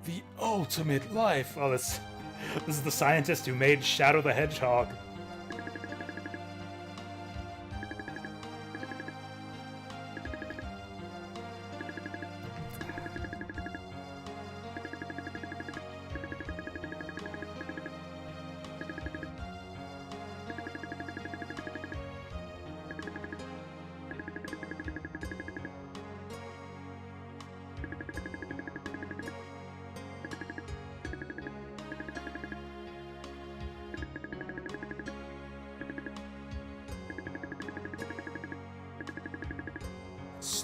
The ultimate life. Oh, this is the scientist who made Shadow the Hedgehog.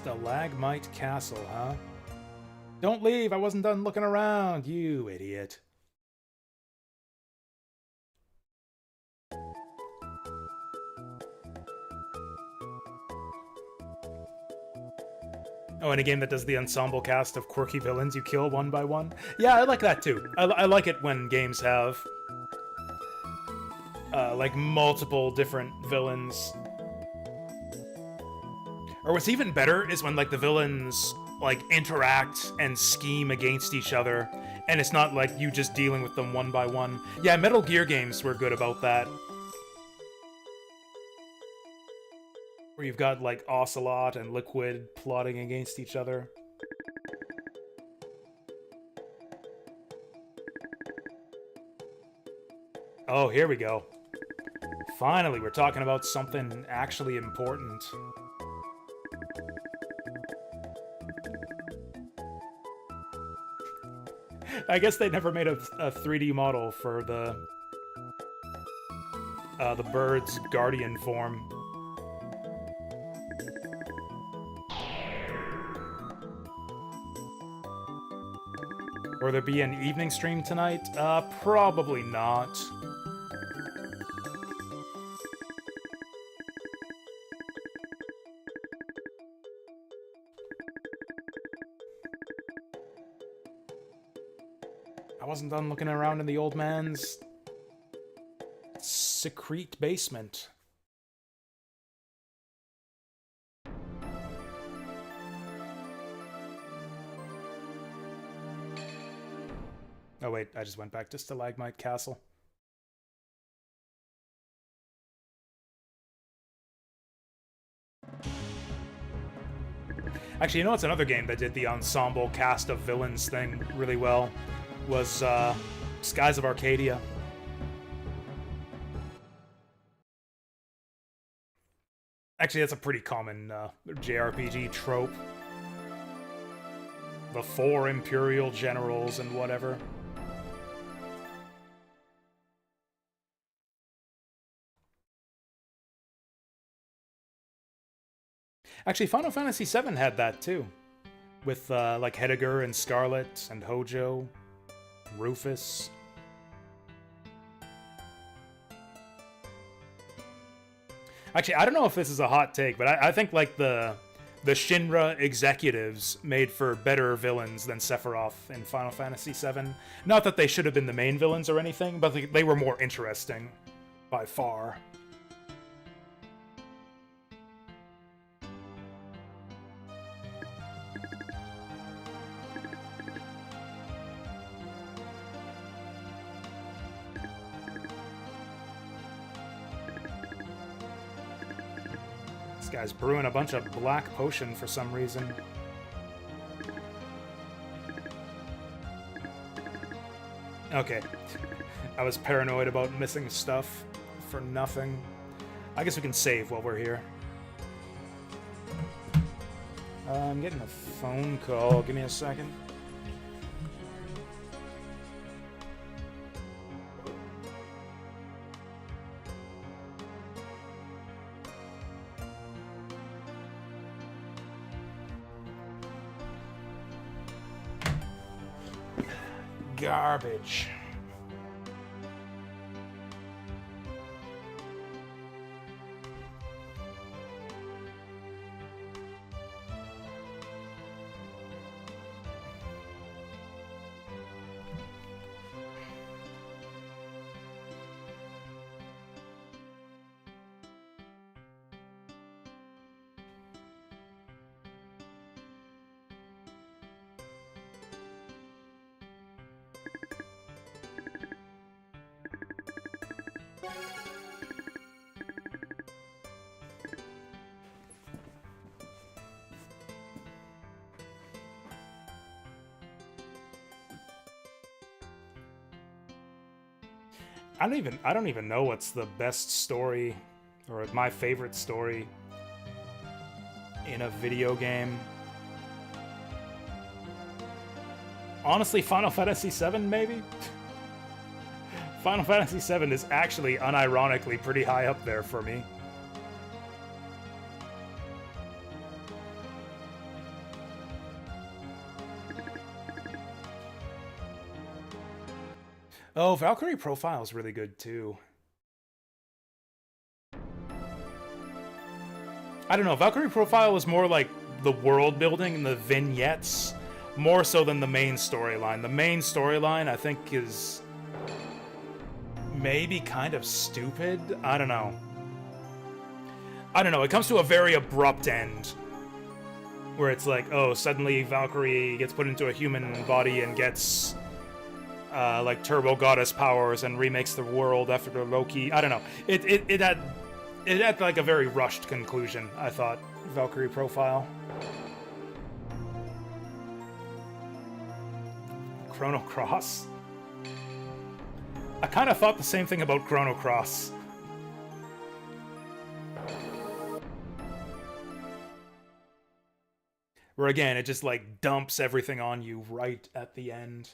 Stalagmite Castle, huh? Don't leave! I wasn't done looking around, you idiot. Oh, and a game that does the ensemble cast of quirky villains you kill one by one? Yeah, I like that too. I like it when games have like multiple different villains. Or what's even better is when like the villains like interact and scheme against each other, and it's not like you just dealing with them one by one. Yeah, Metal Gear games were good about that. Where you've got like Ocelot and Liquid plotting against each other. Oh, here we go. Finally, we're talking about something actually important. I guess they never made a 3D model for the bird's guardian form. Will there be an evening stream tonight? Probably not. I wasn't done looking around in the old man's secrete basement. Oh wait, I just went back to Stalagmite Castle. Actually, you know what's another game that did the ensemble cast of villains thing really well? Was Skies of Arcadia. Actually, that's a pretty common JRPG trope. The 4 Imperial Generals and whatever. Actually, Final Fantasy VII had that too. With like Heidegger and Scarlet and Hojo. Rufus. Actually, I don't know if this is a hot take, but I think like the Shinra executives made for better villains than Sephiroth in Final Fantasy VII. Not that they should have been the main villains or anything, but they were more interesting by far. This guy's brewing a bunch of black potion for some reason. Okay. I was paranoid about missing stuff for nothing. I guess we can save while we're here. I'm getting a phone call. Give me a second. Garbage. I don't even know what's the best story or my favorite story in a video game. Honestly, Final Fantasy VII, maybe? Final Fantasy VII is actually unironically pretty high up there for me. Oh, Valkyrie Profile is really good too. I don't know, Valkyrie Profile is more like the world building and the vignettes, more so than the main storyline. The main storyline, I think, is maybe kind of stupid. I don't know. It comes to a very abrupt end. Where it's like, oh, suddenly Valkyrie gets put into a human body and gets, like, Turbo Goddess powers and remakes the world after Loki. I don't know. It had, like, a very rushed conclusion, I thought, Valkyrie Profile. Chrono Cross? I kind of thought the same thing about Chrono Cross. Where again, it just like dumps everything on you right at the end.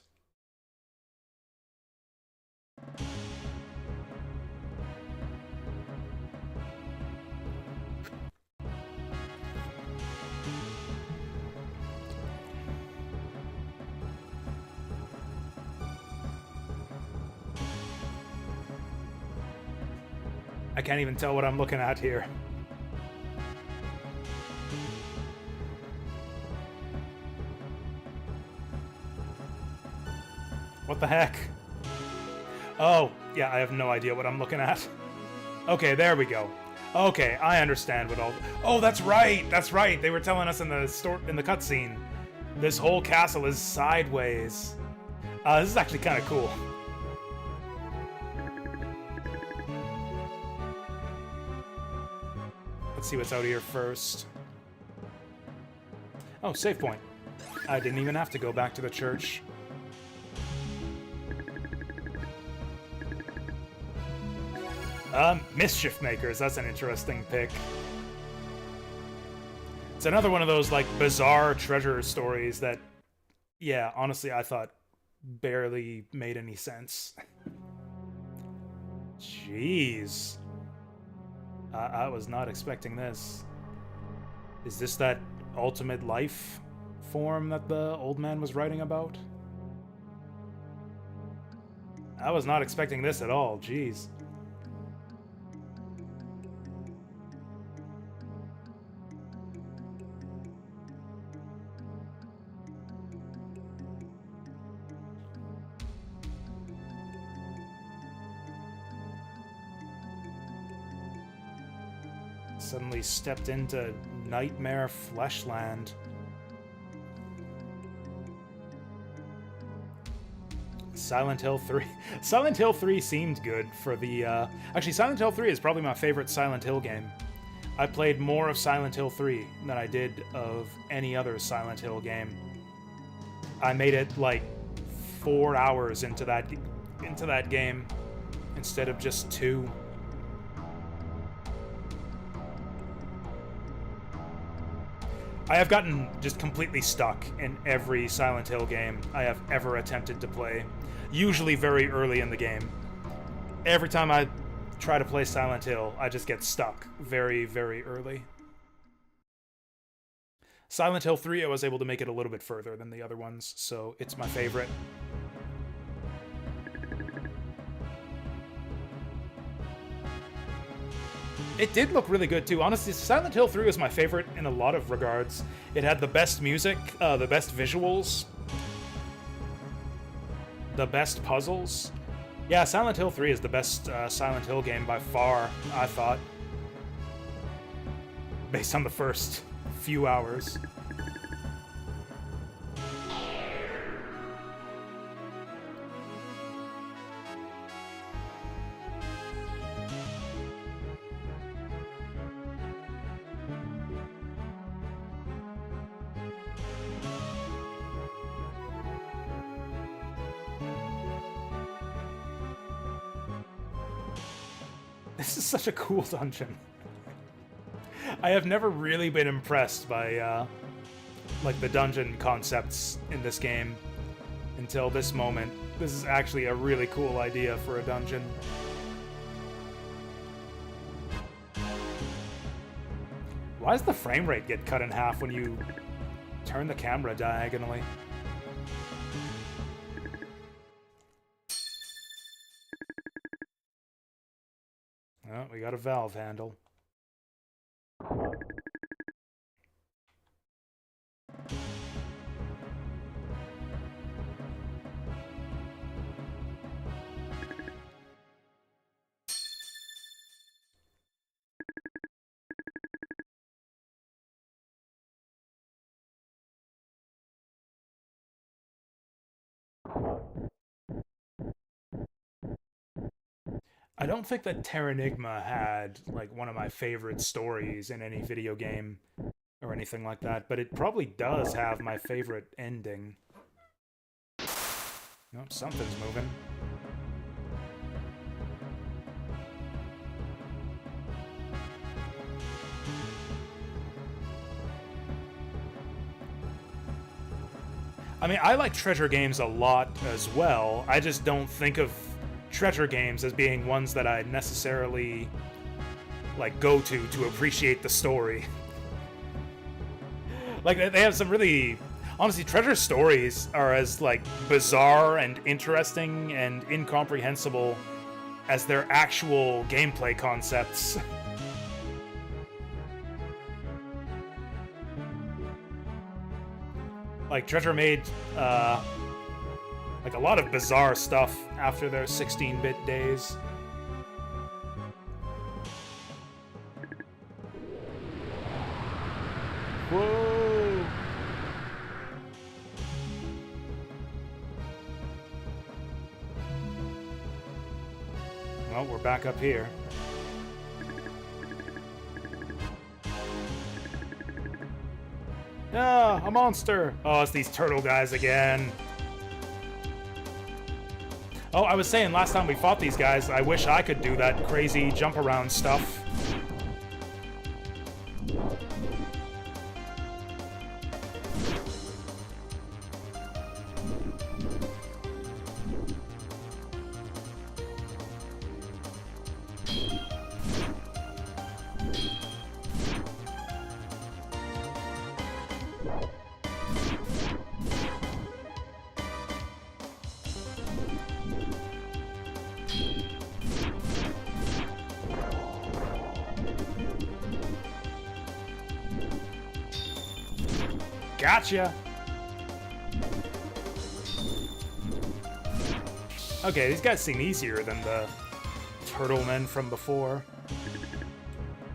I can't even tell what I'm looking at here. What the heck? Oh, yeah, I have no idea what I'm looking at. Okay, there we go. Okay, I understand what all... Oh, that's right! That's right! They were telling us in the cutscene. This whole castle is sideways. This is actually kind of cool. Let's see what's out here first. Oh, save point. I didn't even have to go back to the church. Mischief Makers, that's an interesting pick. It's another one of those, like, bizarre treasure stories that, yeah, honestly, I thought barely made any sense. Jeez. I was not expecting this. Is this that ultimate life form that the old man was writing about? I was not expecting this at all, jeez. Suddenly stepped into Nightmare Fleshland. Silent Hill 3. Silent Hill 3 seemed good for the, Actually, Silent Hill 3 is probably my favorite Silent Hill game. I played more of Silent Hill 3 than I did of any other Silent Hill game. I made it, like, 4 hours into that game instead of just 2. I have gotten just completely stuck in every Silent Hill game I have ever attempted to play, usually very early in the game. Every time I try to play Silent Hill, I just get stuck very, very early. Silent Hill 3, I was able to make it a little bit further than the other ones, so it's my favorite. It did look really good too. Honestly, Silent Hill 3 was my favorite in a lot of regards. It had the best music, the best visuals, the best puzzles. Yeah, Silent Hill 3 is the best Silent Hill game by far, I thought. Based on the first few hours. This is such a cool dungeon. I have never really been impressed by, like, the dungeon concepts in this game until this moment. This is actually a really cool idea for a dungeon. Why does the frame rate get cut in half when you turn the camera diagonally? Oh, we got a valve handle. I don't think that Terranigma had, like, one of my favorite stories in any video game or anything like that, but it probably does have my favorite ending. Oh, something's moving. I mean, I like treasure games a lot as well. I just don't think of treasure games as being ones that I necessarily, like, go to appreciate the story. Like, they have some really... Honestly, treasure stories are as, like, bizarre and interesting and incomprehensible as their actual gameplay concepts. Like, Treasure made, like, a lot of bizarre stuff after their 16-bit days. Whoa! Well, we're back up here. Ah, a monster! Oh, it's these turtle guys again. Oh, I was saying last time we fought these guys, I wish I could do that crazy jump around stuff. Gotcha! Okay, these guys seem easier than the turtle men from before.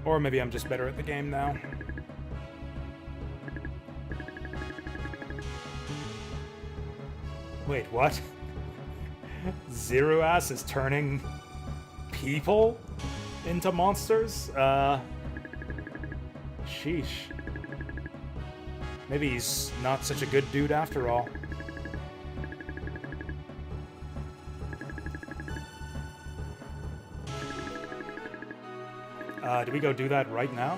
Or maybe I'm just better at the game now. Wait, what? Zero Ass is turning people into monsters? Sheesh. Maybe he's not such a good dude after all. Do we go do that right now?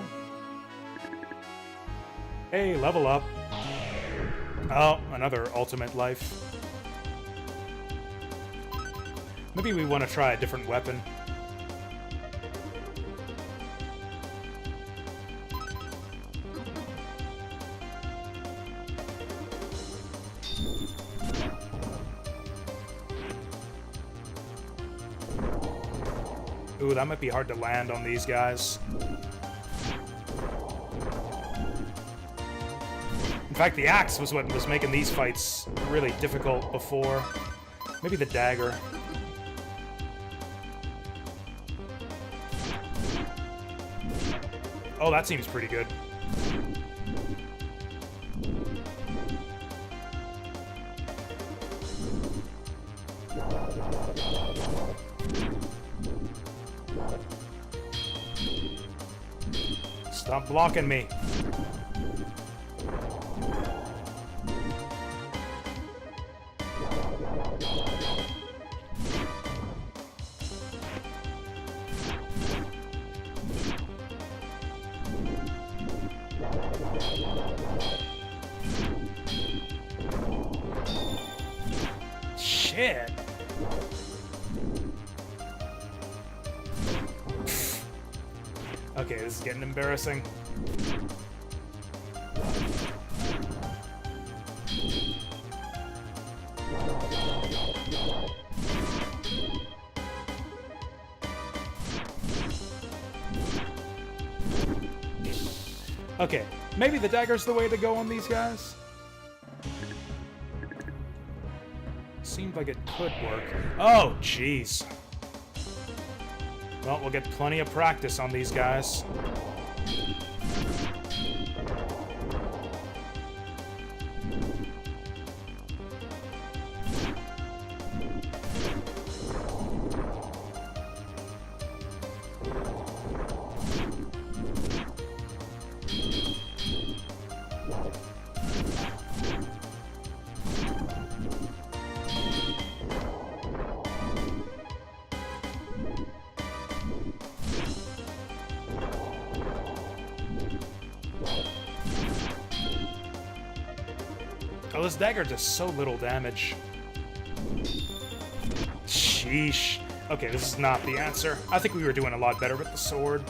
Hey, level up. Oh, another ultimate life. Maybe we want to try a different weapon. Ooh, that might be hard to land on these guys. In fact, the axe was what was making these fights really difficult before. Maybe the dagger. Oh, that seems pretty good. Stop blocking me. Shit. Okay, this is getting embarrassing. Okay, maybe the dagger's the way to go on these guys? Seemed like it could work. Oh, jeez. Well, we'll get plenty of practice on these guys. Oh, this dagger does so little damage. Sheesh. Okay, this is not the answer. I think we were doing a lot better with the sword.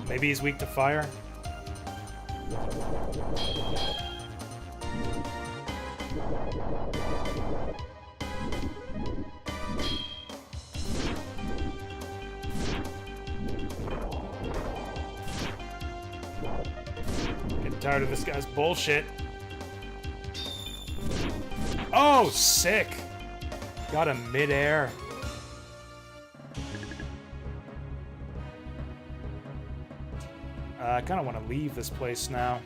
Maybe he's weak to fire. Getting tired of this guy's bullshit. Oh, sick! Got him mid-air. I kind of want to leave this place now.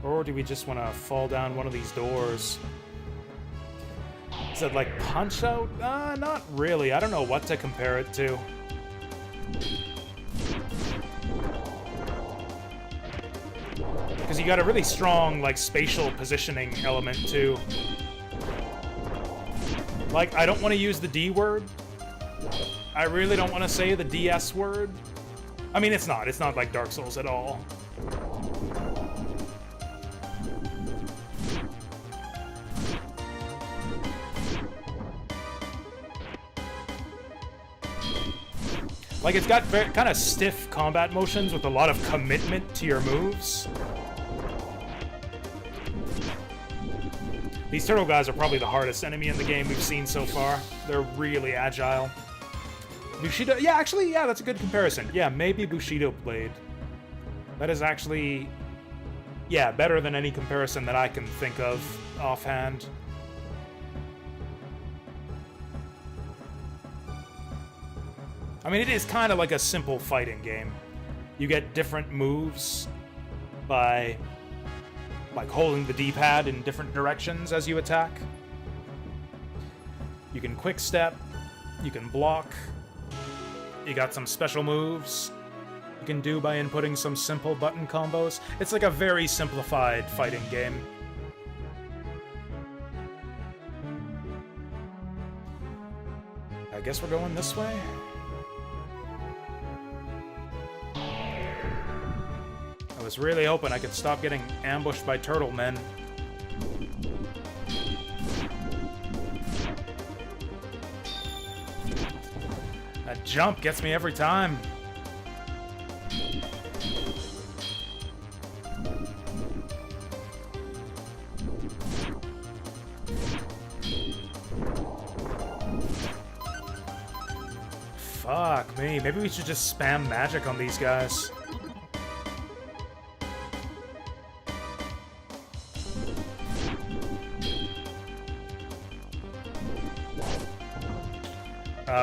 Or do we just want to fall down one of these doors? Is it like Punch Out? Not really. I don't know what to compare it to. Because you got a really strong, like, spatial positioning element, too. Like, I don't want to use the D word. I really don't want to say the DS word. I mean, it's not. It's not like Dark Souls at all. Like, it's got very kind of stiff combat motions with a lot of commitment to your moves. These turtle guys are probably the hardest enemy in the game we've seen so far. They're really agile. Bushido, yeah, actually, yeah, that's a good comparison. Yeah, maybe Bushido Blade. That is actually, yeah, better than any comparison that I can think of offhand. I mean, it is kind of like a simple fighting game. You get different moves by, like, holding the D-pad in different directions as you attack. You can quick step, you can block, you got some special moves you can do by inputting some simple button combos. It's like a very simplified fighting game. I guess we're going this way? I was really hoping I could stop getting ambushed by turtle men. That jump gets me every time. Fuck me. Maybe we should just spam magic on these guys.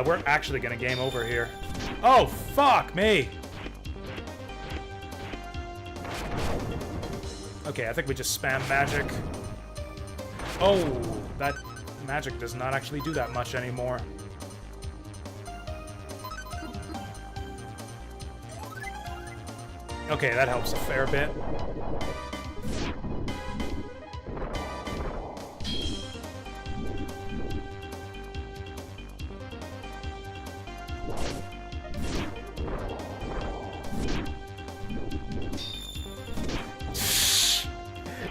We're actually gonna game over here. Oh, fuck me! Okay, I think we just spam magic. Oh, that magic does not actually do that much anymore. Okay, that helps a fair bit.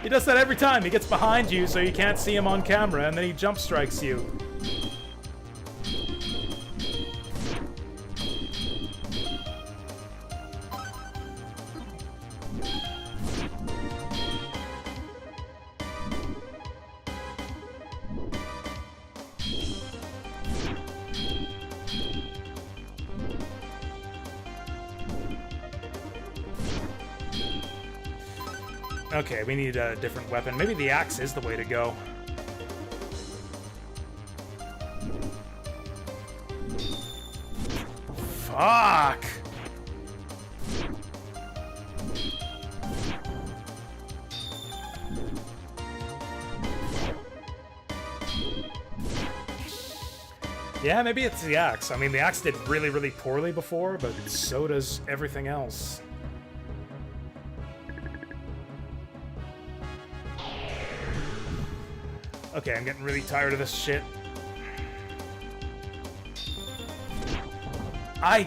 He does that every time. He gets behind you so you can't see him on camera, and then he jump strikes you. Okay, we need a different weapon. Maybe the axe is the way to go. Fuck! Yeah, maybe it's the axe. I mean, the axe did really, really poorly before, but so does everything else. Okay, I'm getting really tired of this shit. I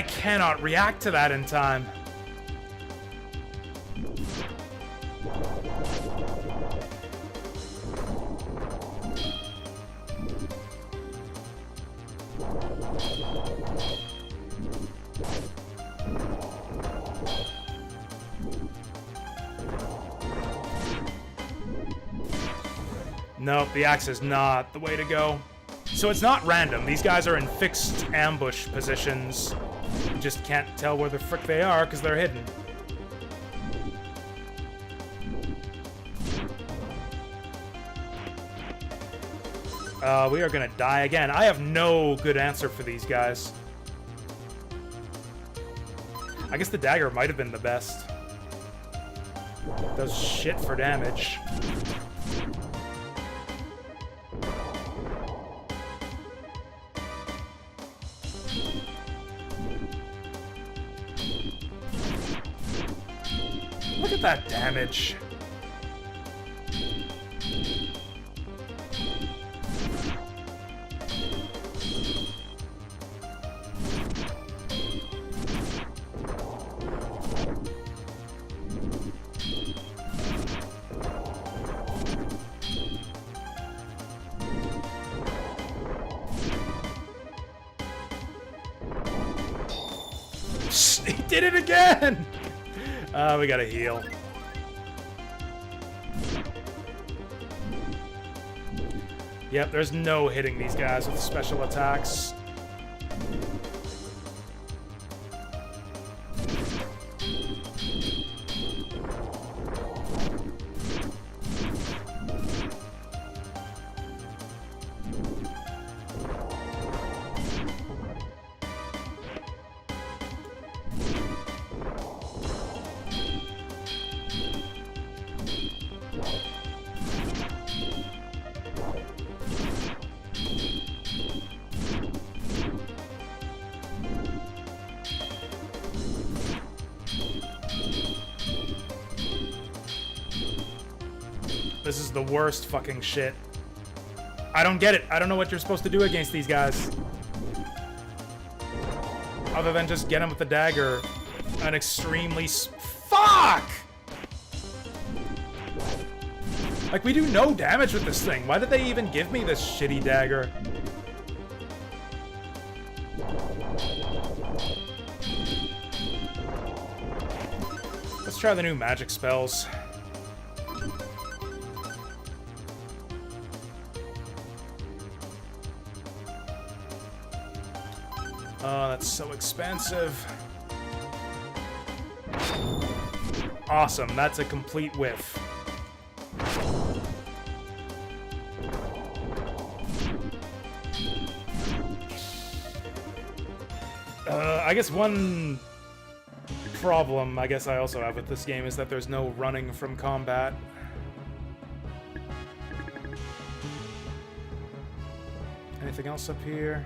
cannot react to that in time. Nope, the axe is not the way to go. So it's not random. These guys are in fixed ambush positions. You just can't tell where the frick they are because they're hidden. We are gonna die again. I have no good answer for these guys. I guess the dagger might have been the best. Does shit for damage. Look at that damage. He did it again! We gotta heal. Yep, there's no hitting these guys with special attacks. This is the worst fucking shit. I don't get it. I don't know what you're supposed to do against these guys. Other than just get them with the dagger. An extremely... Fuck! Like, we do no damage with this thing. Why did they even give me this shitty dagger? Let's try the new magic spells. Oh, that's so expensive. Awesome, that's a complete whiff. I guess one problem I also have with this game is that there's no running from combat. Anything else up here?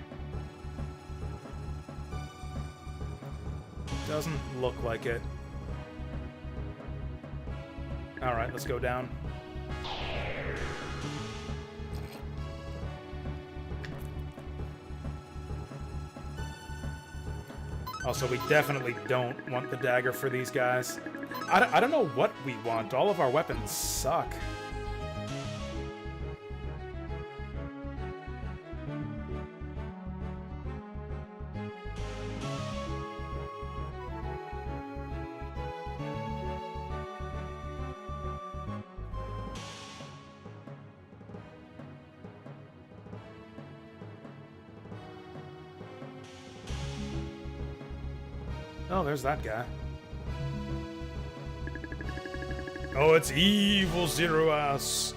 Doesn't look like it. Alright, let's go down. Also, we definitely don't want the dagger for these guys. I don't know what we want. All of our weapons suck. Oh, there's that guy. Oh, it's evil Zero Ass.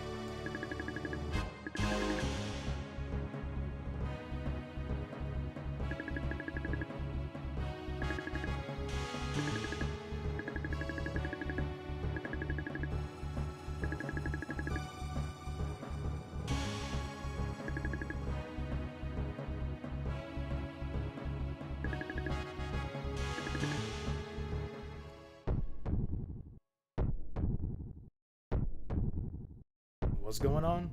What's going on?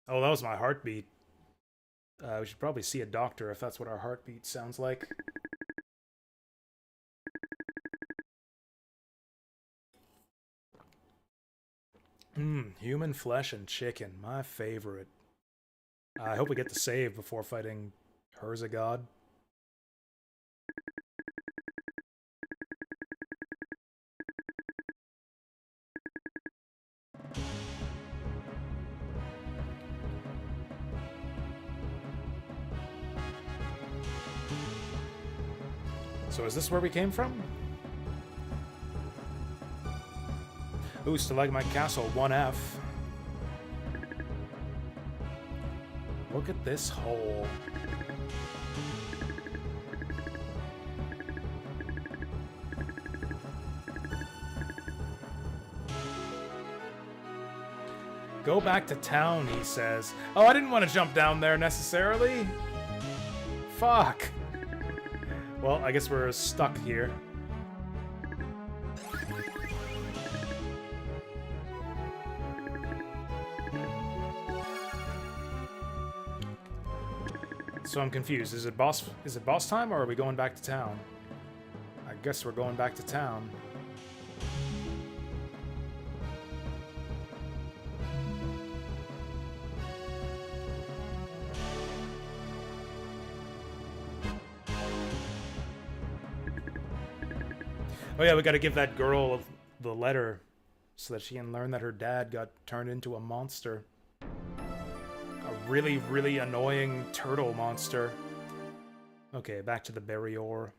Oh, that was my heartbeat. We should probably see a doctor if that's what our heartbeat sounds like. Human flesh and chicken, my favorite. I hope we get to save before fighting Herzagod. So is this where we came from? Ooh, Stalagmite Castle 1F. Look at this hole. Go back to town, he says. Oh, I didn't want to jump down there necessarily. Fuck. Well, I guess we're stuck here. So I'm confused. Is it boss time, or are we going back to town? I guess we're going back to town. Oh yeah, we gotta give that girl the letter so that she can learn that her dad got turned into a monster. A really, really annoying turtle monster. Okay, back to the barrier.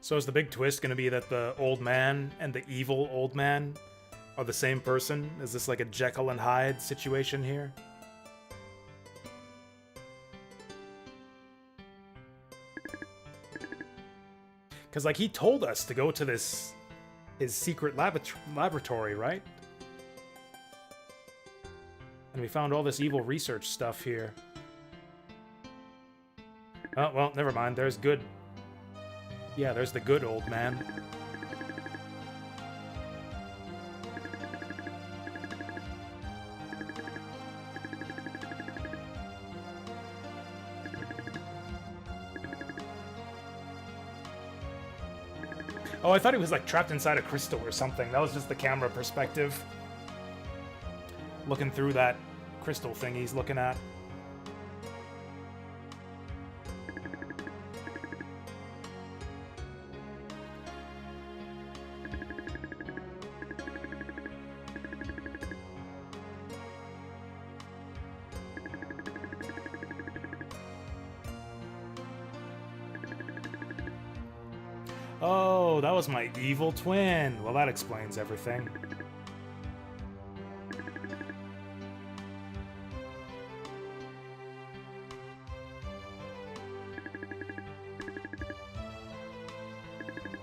So is the big twist gonna be that the old man and the evil old man are the same person? Is this like a Jekyll and Hyde situation here? Because, like, he told us to go to his secret laboratory, right? And we found all this evil research stuff here. Oh, well, never mind. There's good. Yeah, there's the good old man. Oh, I thought he was, like, trapped inside a crystal or something. That was just the camera perspective. Looking through that crystal thing he's looking at. Oh, that was my evil twin. Well, that explains everything.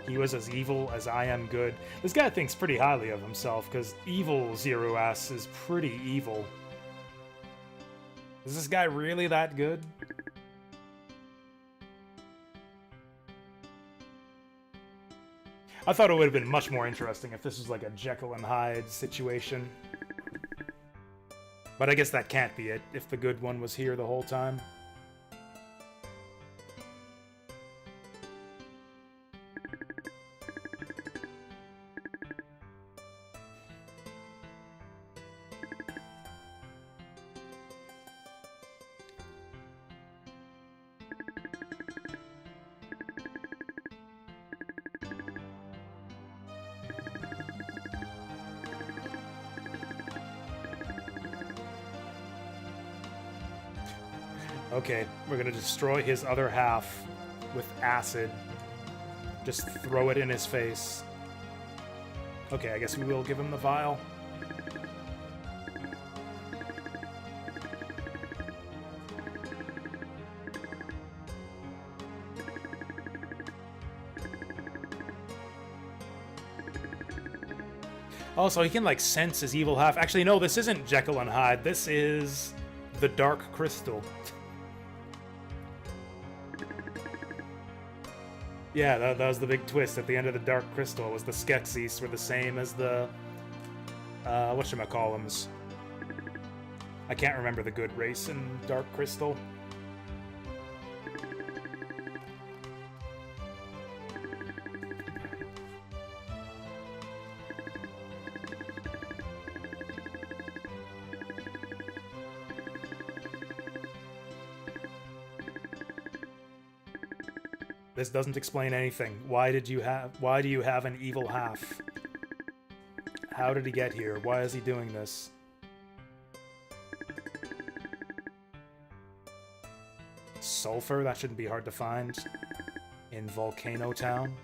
He was as evil as I am good. This guy thinks pretty highly of himself, because evil Zero Ass is pretty evil. Is this guy really that good? I thought it would have been much more interesting if this was like a Jekyll and Hyde situation. But I guess that can't be it, if the good one was here the whole time. Okay, we're gonna destroy his other half with acid. Just throw it in his face. Okay, I guess we will give him the vial. Also, he can, like, sense his evil half. Actually, no, this isn't Jekyll and Hyde. This is the Dark Crystal. Yeah, that was the big twist at the end of the Dark Crystal, was the Skeksis were the same as the, whatchamacallums. I can't remember the good race in Dark Crystal. This doesn't explain anything. Why do you have an evil half? How did he get here? Why is he doing this? Sulfur? That shouldn't be hard to find. In Volcano Town.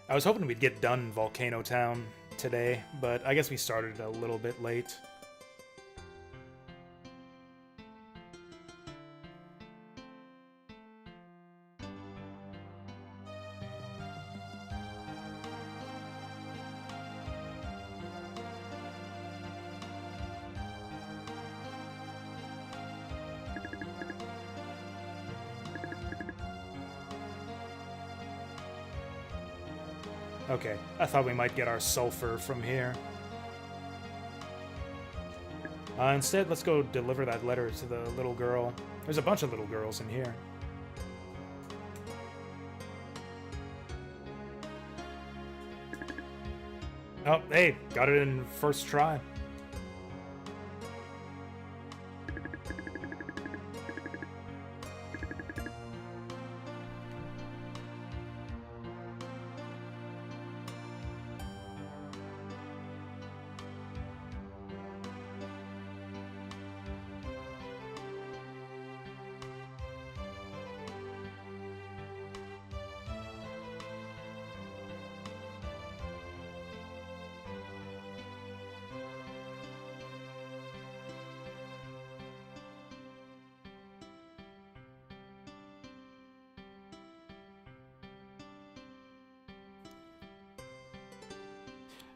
I was hoping we'd get done Volcano Town today, but I guess we started a little bit late. Okay, I thought we might get our sulfur from here. Instead, let's go deliver that letter to the little girl. There's a bunch of little girls in here. Oh, hey, got it in first try.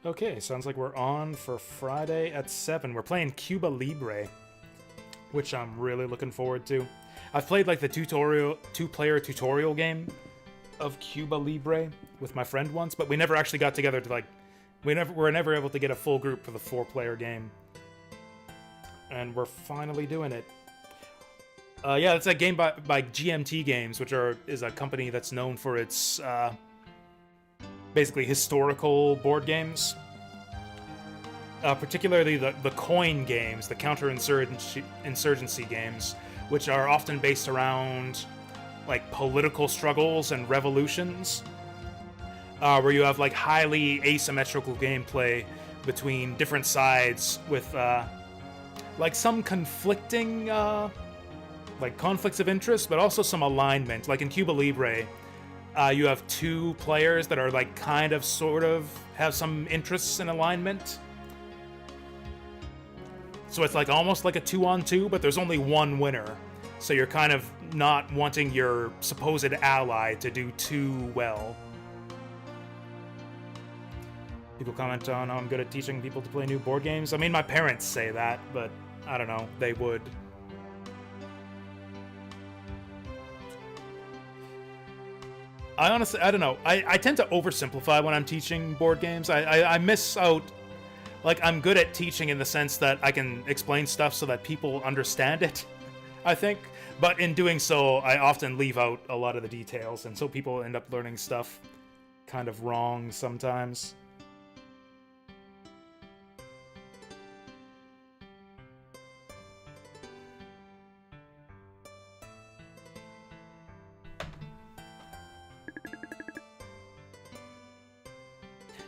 Okay, sounds like we're on for Friday at 7. We're playing Cuba Libre, which I'm really looking forward to. I've played like the two-player tutorial game of Cuba Libre with my friend once, but we never actually got together to like we were never able to get a full group for the 4-player game. And we're finally doing it. Yeah, it's a game by GMT Games, which is a company that's known for its basically historical board games. Particularly the coin games, the counter-insurgency games, which are often based around like political struggles and revolutions, where you have like highly asymmetrical gameplay between different sides with like some conflicting like conflicts of interest, but also some alignment. Like in Cuba Libre, you have 2 players that are like kind of sort of have some interests in alignment. So it's like almost like a 2-on-2, but there's only one winner. So you're kind of not wanting your supposed ally to do too well. People comment on how I'm good at teaching people to play new board games. I mean, my parents say that, but I don't know, they would. I don't know. I tend to oversimplify when I'm teaching board games. I miss out. Like, I'm good at teaching in the sense that I can explain stuff so that people understand it, I think. But in doing so, I often leave out a lot of the details, and so people end up learning stuff kind of wrong sometimes.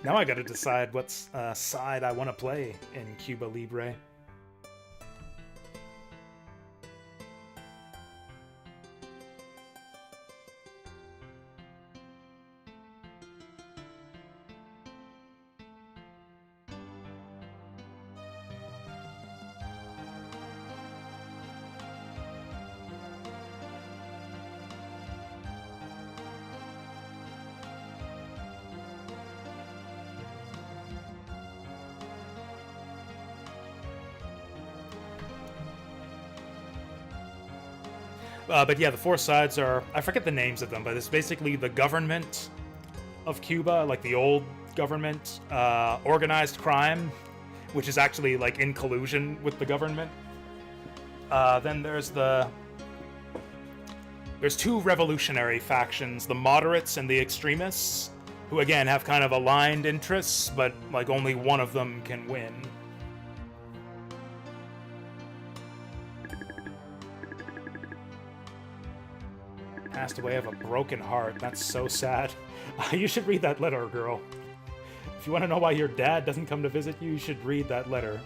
Now I gotta decide what side I want to play in Cuba Libre. But yeah, the four sides are, I forget the names of them, but it's basically the government of Cuba, like the old government, organized crime, which is actually like in collusion with the government. Then there's two revolutionary factions, the moderates and the extremists, who again have kind of aligned interests, but like only one of them can win. Passed away of a broken heart. That's so sad. You should read that letter, girl. If you want to know why your dad doesn't come to visit you, you should read that letter.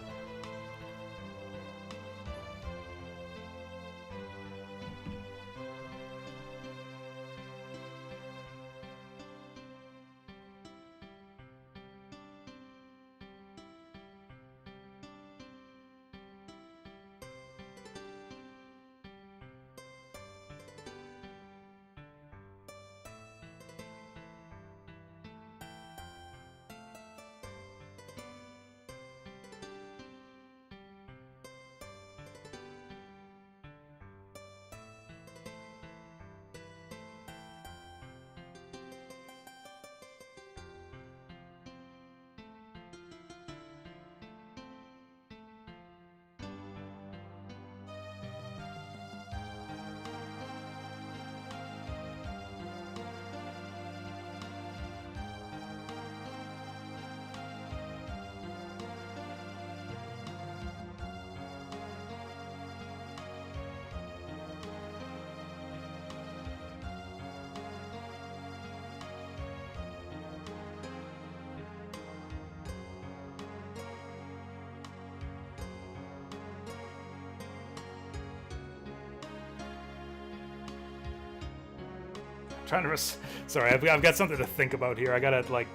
Trying to sorry, I've got something to think about here. I gotta like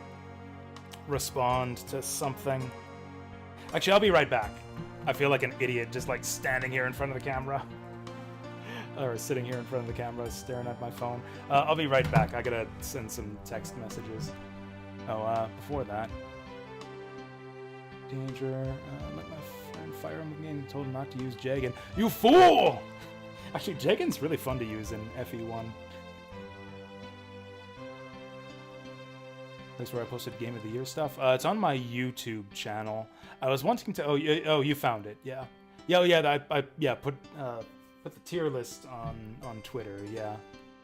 respond to something. Actually, I'll be right back. I feel like an idiot just like standing here in front of the camera. Or sitting here in front of the camera staring at my phone. I'll be right back. I gotta send some text messages. Oh, before that. Danger. Let my friend fire him again and told him not to use Jagan. You fool! Actually, Jagan's really fun to use in FE1. That's where I posted Game of the Year stuff. It's on my YouTube channel. I was wanting to. Oh, you found it. Yeah. Yeah. Oh, yeah. I put the tier list on Twitter. Yeah.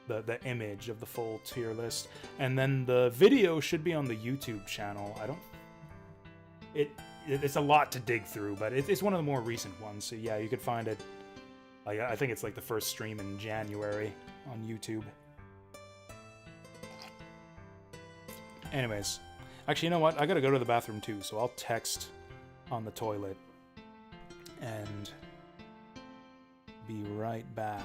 The image of the full tier list, and then the video should be on the YouTube channel. I don't. It's a lot to dig through, but it's one of the more recent ones. So yeah, you could find it. Like I think it's like the first stream in January on YouTube. Anyways, actually, you know what? I gotta go to the bathroom too, so I'll text on the toilet and be right back.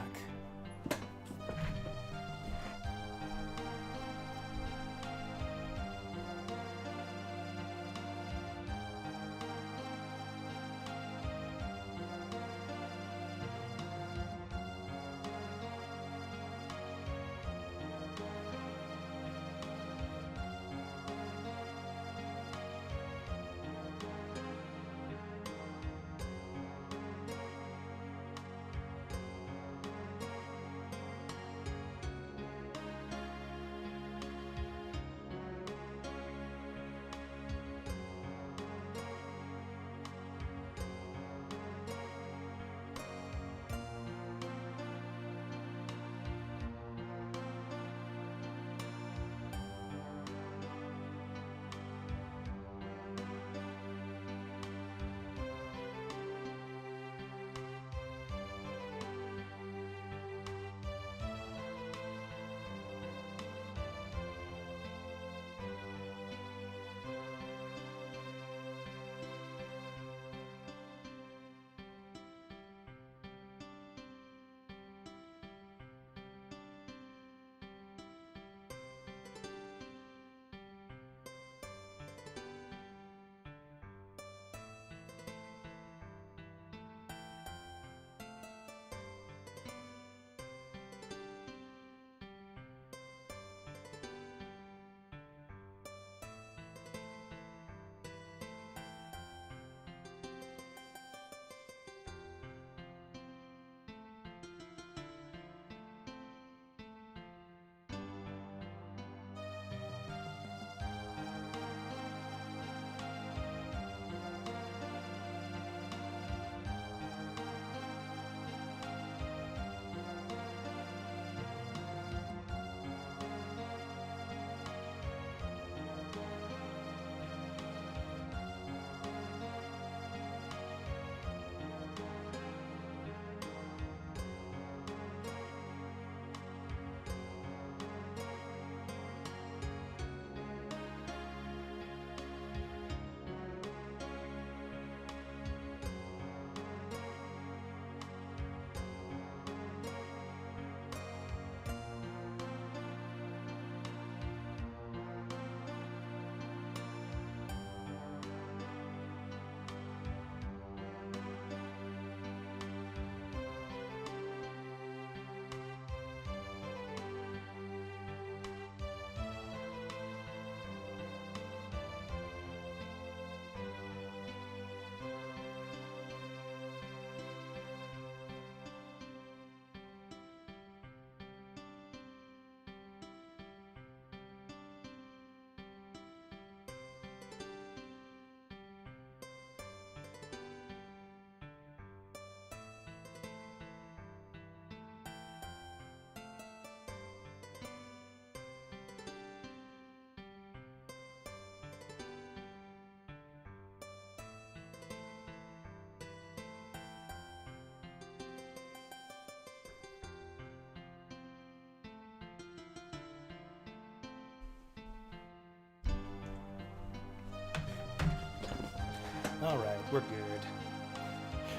All right, we're good.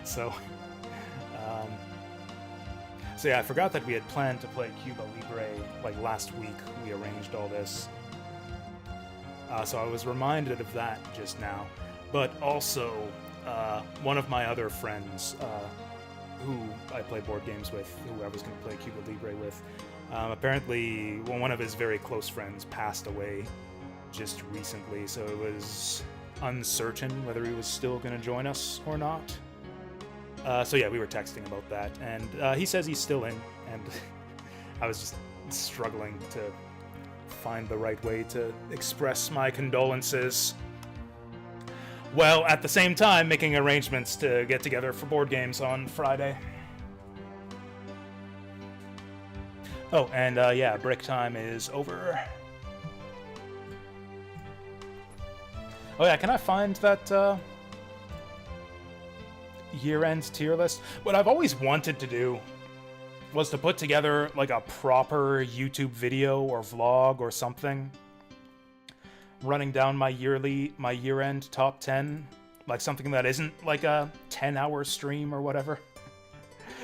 So, so yeah, I forgot that we had planned to play Cuba Libre like last week. We arranged all this. So I was reminded of that just now. But also, one of my other friends, who I play board games with, who I was going to play Cuba Libre with, apparently one of his very close friends passed away just recently, so it was uncertain whether he was still going to join us or not. So yeah, we were texting about that, and he says he's still in, and I was just struggling to find the right way to express my condolences. Well, at the same time, making arrangements to get together for board games on Friday. Oh, and yeah, break time is over. Oh yeah, can I find that year-end tier list? What I've always wanted to do was to put together like a proper YouTube video or vlog or something, running down my year-end top 10, like something that isn't like a 10-hour stream or whatever.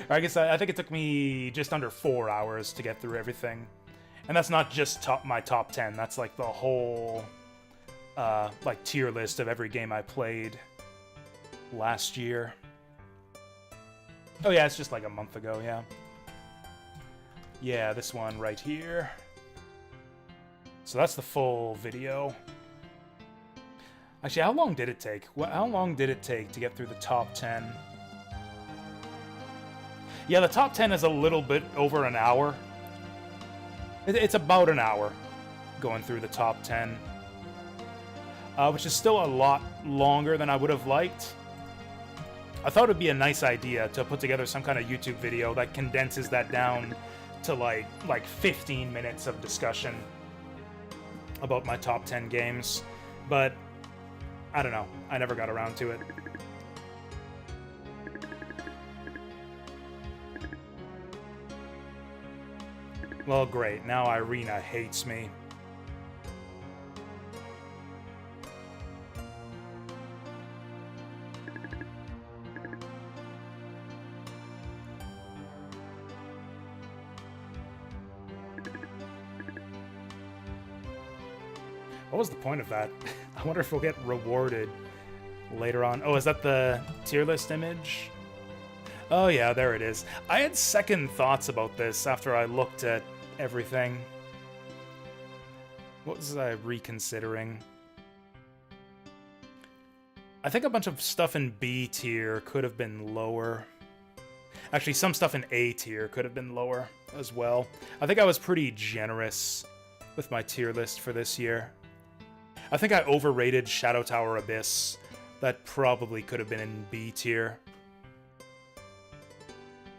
I guess I think it took me just under 4 hours to get through everything, and that's not just my top 10. That's like the whole like tier list of every game I played last year. Oh yeah, it's just like a month ago. Yeah, this one right here. So that's the full video. Actually, how long did it take? How long did it take to get through the top 10? Yeah, the top 10 is a little bit over an hour. It's about an hour going through the top 10. Which is still a lot longer than I would have liked. I thought it would be a nice idea to put together some kind of YouTube video that condenses that down to like 15 minutes of discussion about my top 10 games, but I don't know. I never got around to it. Well, great. Now Irina hates me. What was the point of that? I wonder if we'll get rewarded later on. Oh, is that the tier list image? Oh yeah, there it is. I had second thoughts about this after I looked at everything. What was I reconsidering? I think a bunch of stuff in B tier could have been lower. Actually, some stuff in A tier could have been lower as well. I think I was pretty generous with my tier list for this year. I think I overrated Shadow Tower Abyss. That probably could have been in B tier.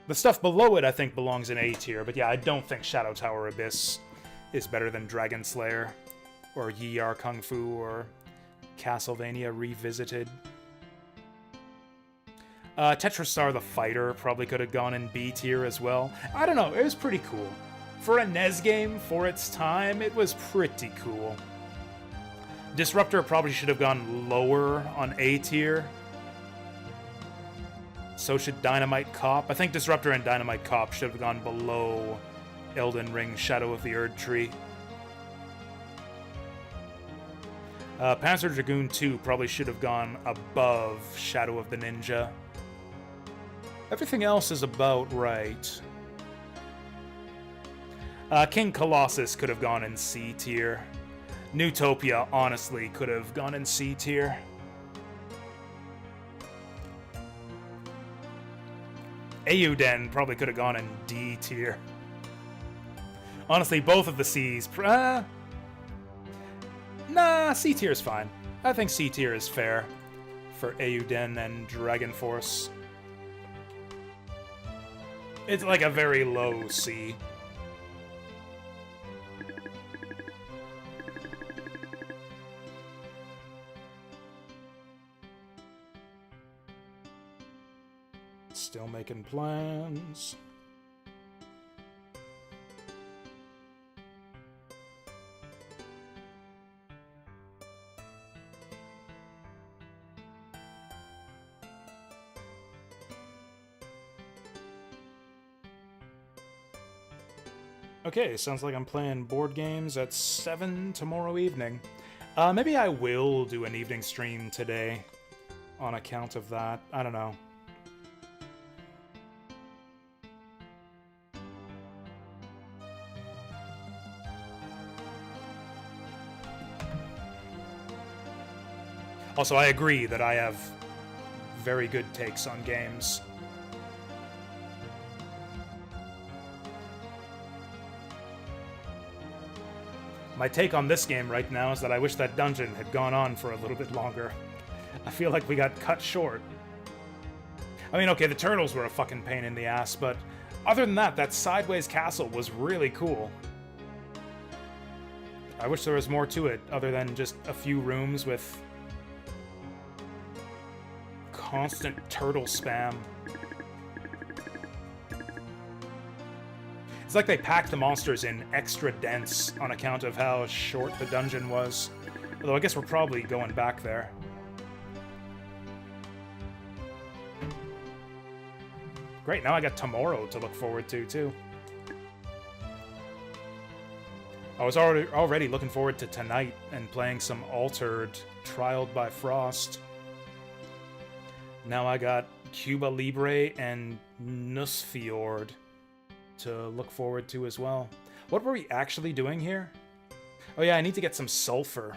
The stuff below it, I think, belongs in A tier, but yeah, I don't think Shadow Tower Abyss is better than Dragon Slayer, or Yi Are Kung Fu, or Castlevania Revisited. Tetris Star the Fighter probably could have gone in B tier as well. I don't know, it was pretty cool. For a NES game, for its time, it was pretty cool. Disruptor probably should have gone lower on A tier. So should Dynamite Cop. I think Disruptor and Dynamite Cop should have gone below Elden Ring Shadow of the Erd Tree. Panzer Dragoon 2 probably should have gone above Shadow of the Ninja. Everything else is about right. King Colossus could have gone in C tier. Newtopia, honestly, could have gone in C tier. Eiyuden probably could have gone in D tier. Honestly, both of the C's. Nah, C tier is fine. I think C tier is fair for Eiyuden and Dragon Force. It's like a very low C. Still making plans. Okay, sounds like I'm playing board games at 7 tomorrow evening. Maybe I will do an evening stream today on account of that. I don't know. Also, I agree that I have very good takes on games. My take on this game right now is that I wish that dungeon had gone on for a little bit longer. I feel like we got cut short. I mean, okay, the turtles were a fucking pain in the ass, but other than that, that sideways castle was really cool. I wish there was more to it other than just a few rooms with constant turtle spam. It's like they packed the monsters in extra dense on account of how short the dungeon was. Although I guess we're probably going back there. Great, now I got tomorrow to look forward to, too. I was already looking forward to tonight and playing some Altered Trialed by Frost. Now I got Cuba Libre and Nussfjord to look forward to as well. What were we actually doing here? Oh yeah, I need to get some sulfur.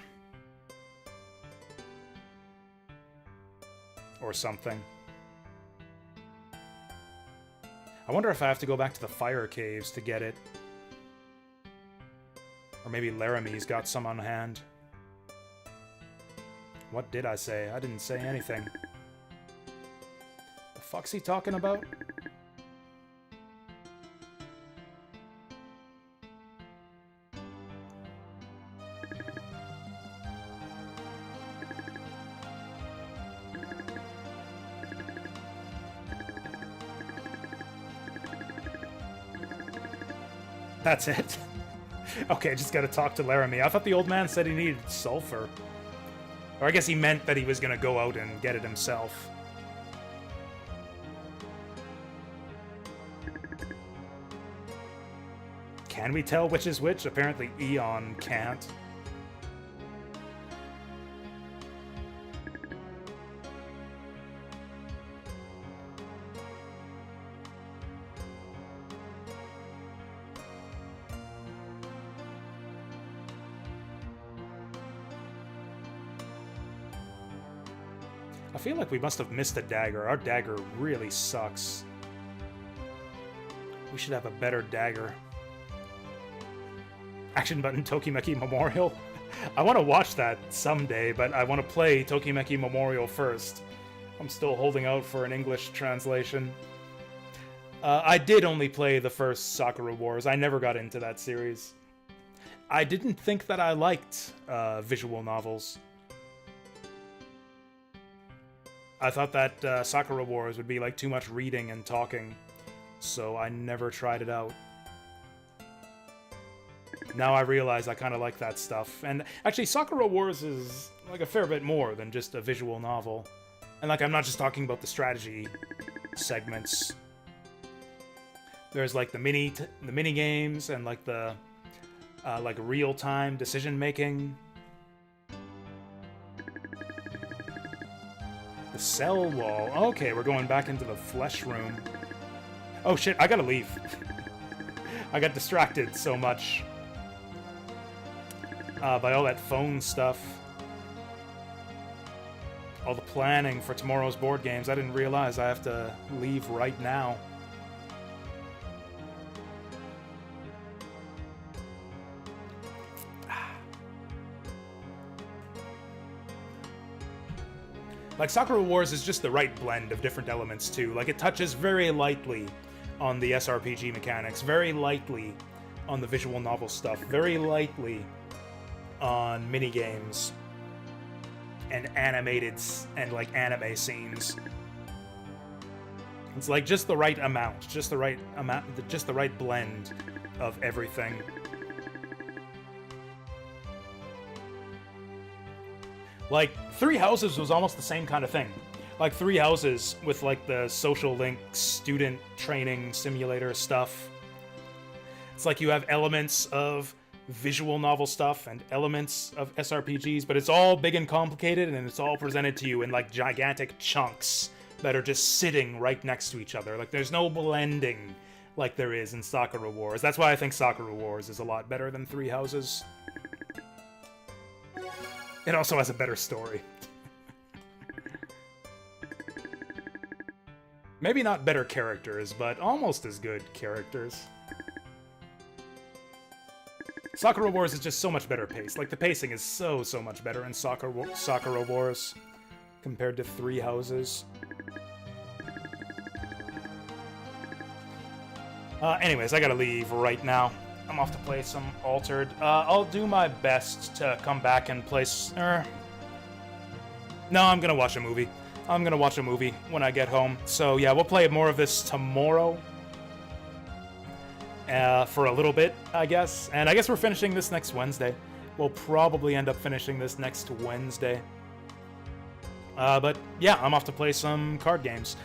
Or something. I wonder if I have to go back to the fire caves to get it. Or maybe Laramie's got some on hand. What did I say? I didn't say anything. The fuck's he talking about? That's it? Okay, just gotta talk to Laramie. I thought the old man said he needed sulfur. Or I guess he meant that he was gonna go out and get it himself. Can we tell which is which? Apparently Eon can't. I feel like we must have missed a dagger. Our dagger really sucks. We should have a better dagger. Action button Tokimeki Memorial. I want to watch that someday, but I want to play Tokimeki Memorial first. I'm still holding out for an English translation. I did only play the first Sakura Wars. I never got into that series. I didn't think that I liked visual novels. I thought that Sakura Wars would be like too much reading and talking, so I never tried it out. Now I realize I kind of like that stuff. And actually, Sakura Wars is like a fair bit more than just a visual novel. And like, I'm not just talking about the strategy segments. There's like the mini games and like the like real-time decision making. The cell wall. Okay, we're going back into the flesh room. Oh shit, I gotta leave. I got distracted so much by all that phone stuff. All the planning for tomorrow's board games. I didn't realize I have to leave right now. Like, Sakura Wars is just the right blend of different elements, too. Like, it touches very lightly on the SRPG mechanics, very lightly on the visual novel stuff, very lightly on minigames and animated and, like, anime scenes. It's, like, just the right amount, just the right blend of everything. Like, Three Houses was almost the same kind of thing. Like, Three Houses with, like, the social link student training simulator stuff. It's like you have elements of visual novel stuff and elements of SRPGs, but it's all big and complicated, and it's all presented to you in like gigantic chunks that are just sitting right next to each other. Like there's no blending like there is in Sakura Wars. That's why I think Sakura Wars is a lot better than Three Houses. It also has a better story. Maybe not better characters, but almost as good characters. Sakura Wars is just so much better paced. Like, the pacing is so much better in Sakura Wars compared to Three Houses. Anyways, I gotta leave right now. I'm off to play some Altered. I'll do my best to come back and play... No, I'm gonna watch a movie. I'm gonna watch a movie when I get home. So yeah, we'll play more of this tomorrow. For a little bit, I guess. And I guess we're finishing this next Wednesday. We'll probably end up finishing this next Wednesday. But yeah, I'm off to play some card games.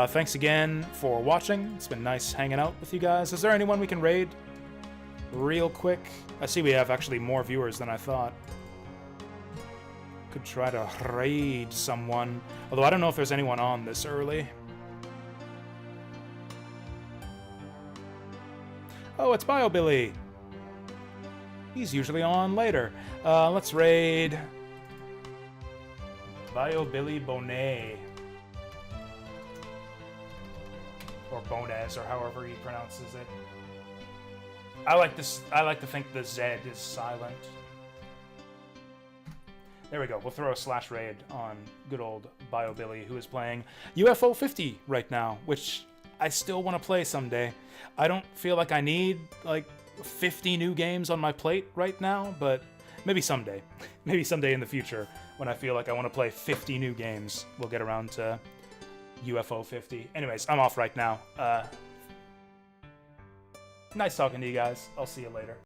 Thanks again for watching. It's been nice hanging out with you guys. Is there anyone we can raid? Real quick. I see we have actually more viewers than I thought. Could try to raid someone. Although I don't know if there's anyone on this early. Oh, it's BioBilly. He's usually on later. Let's raid BioBilly Bonet. Or Bonez, or however he pronounces it. I like to think the Z is silent. There we go. We'll throw a slash raid on good old BioBilly, who is playing UFO 50 right now, which I still want to play someday. I don't feel like I need like 50 new games on my plate right now, but maybe someday. Maybe someday in the future, when I feel like I want to play 50 new games, we'll get around to UFO 50. Anyways, I'm off right now. Nice talking to you guys. I'll see you later.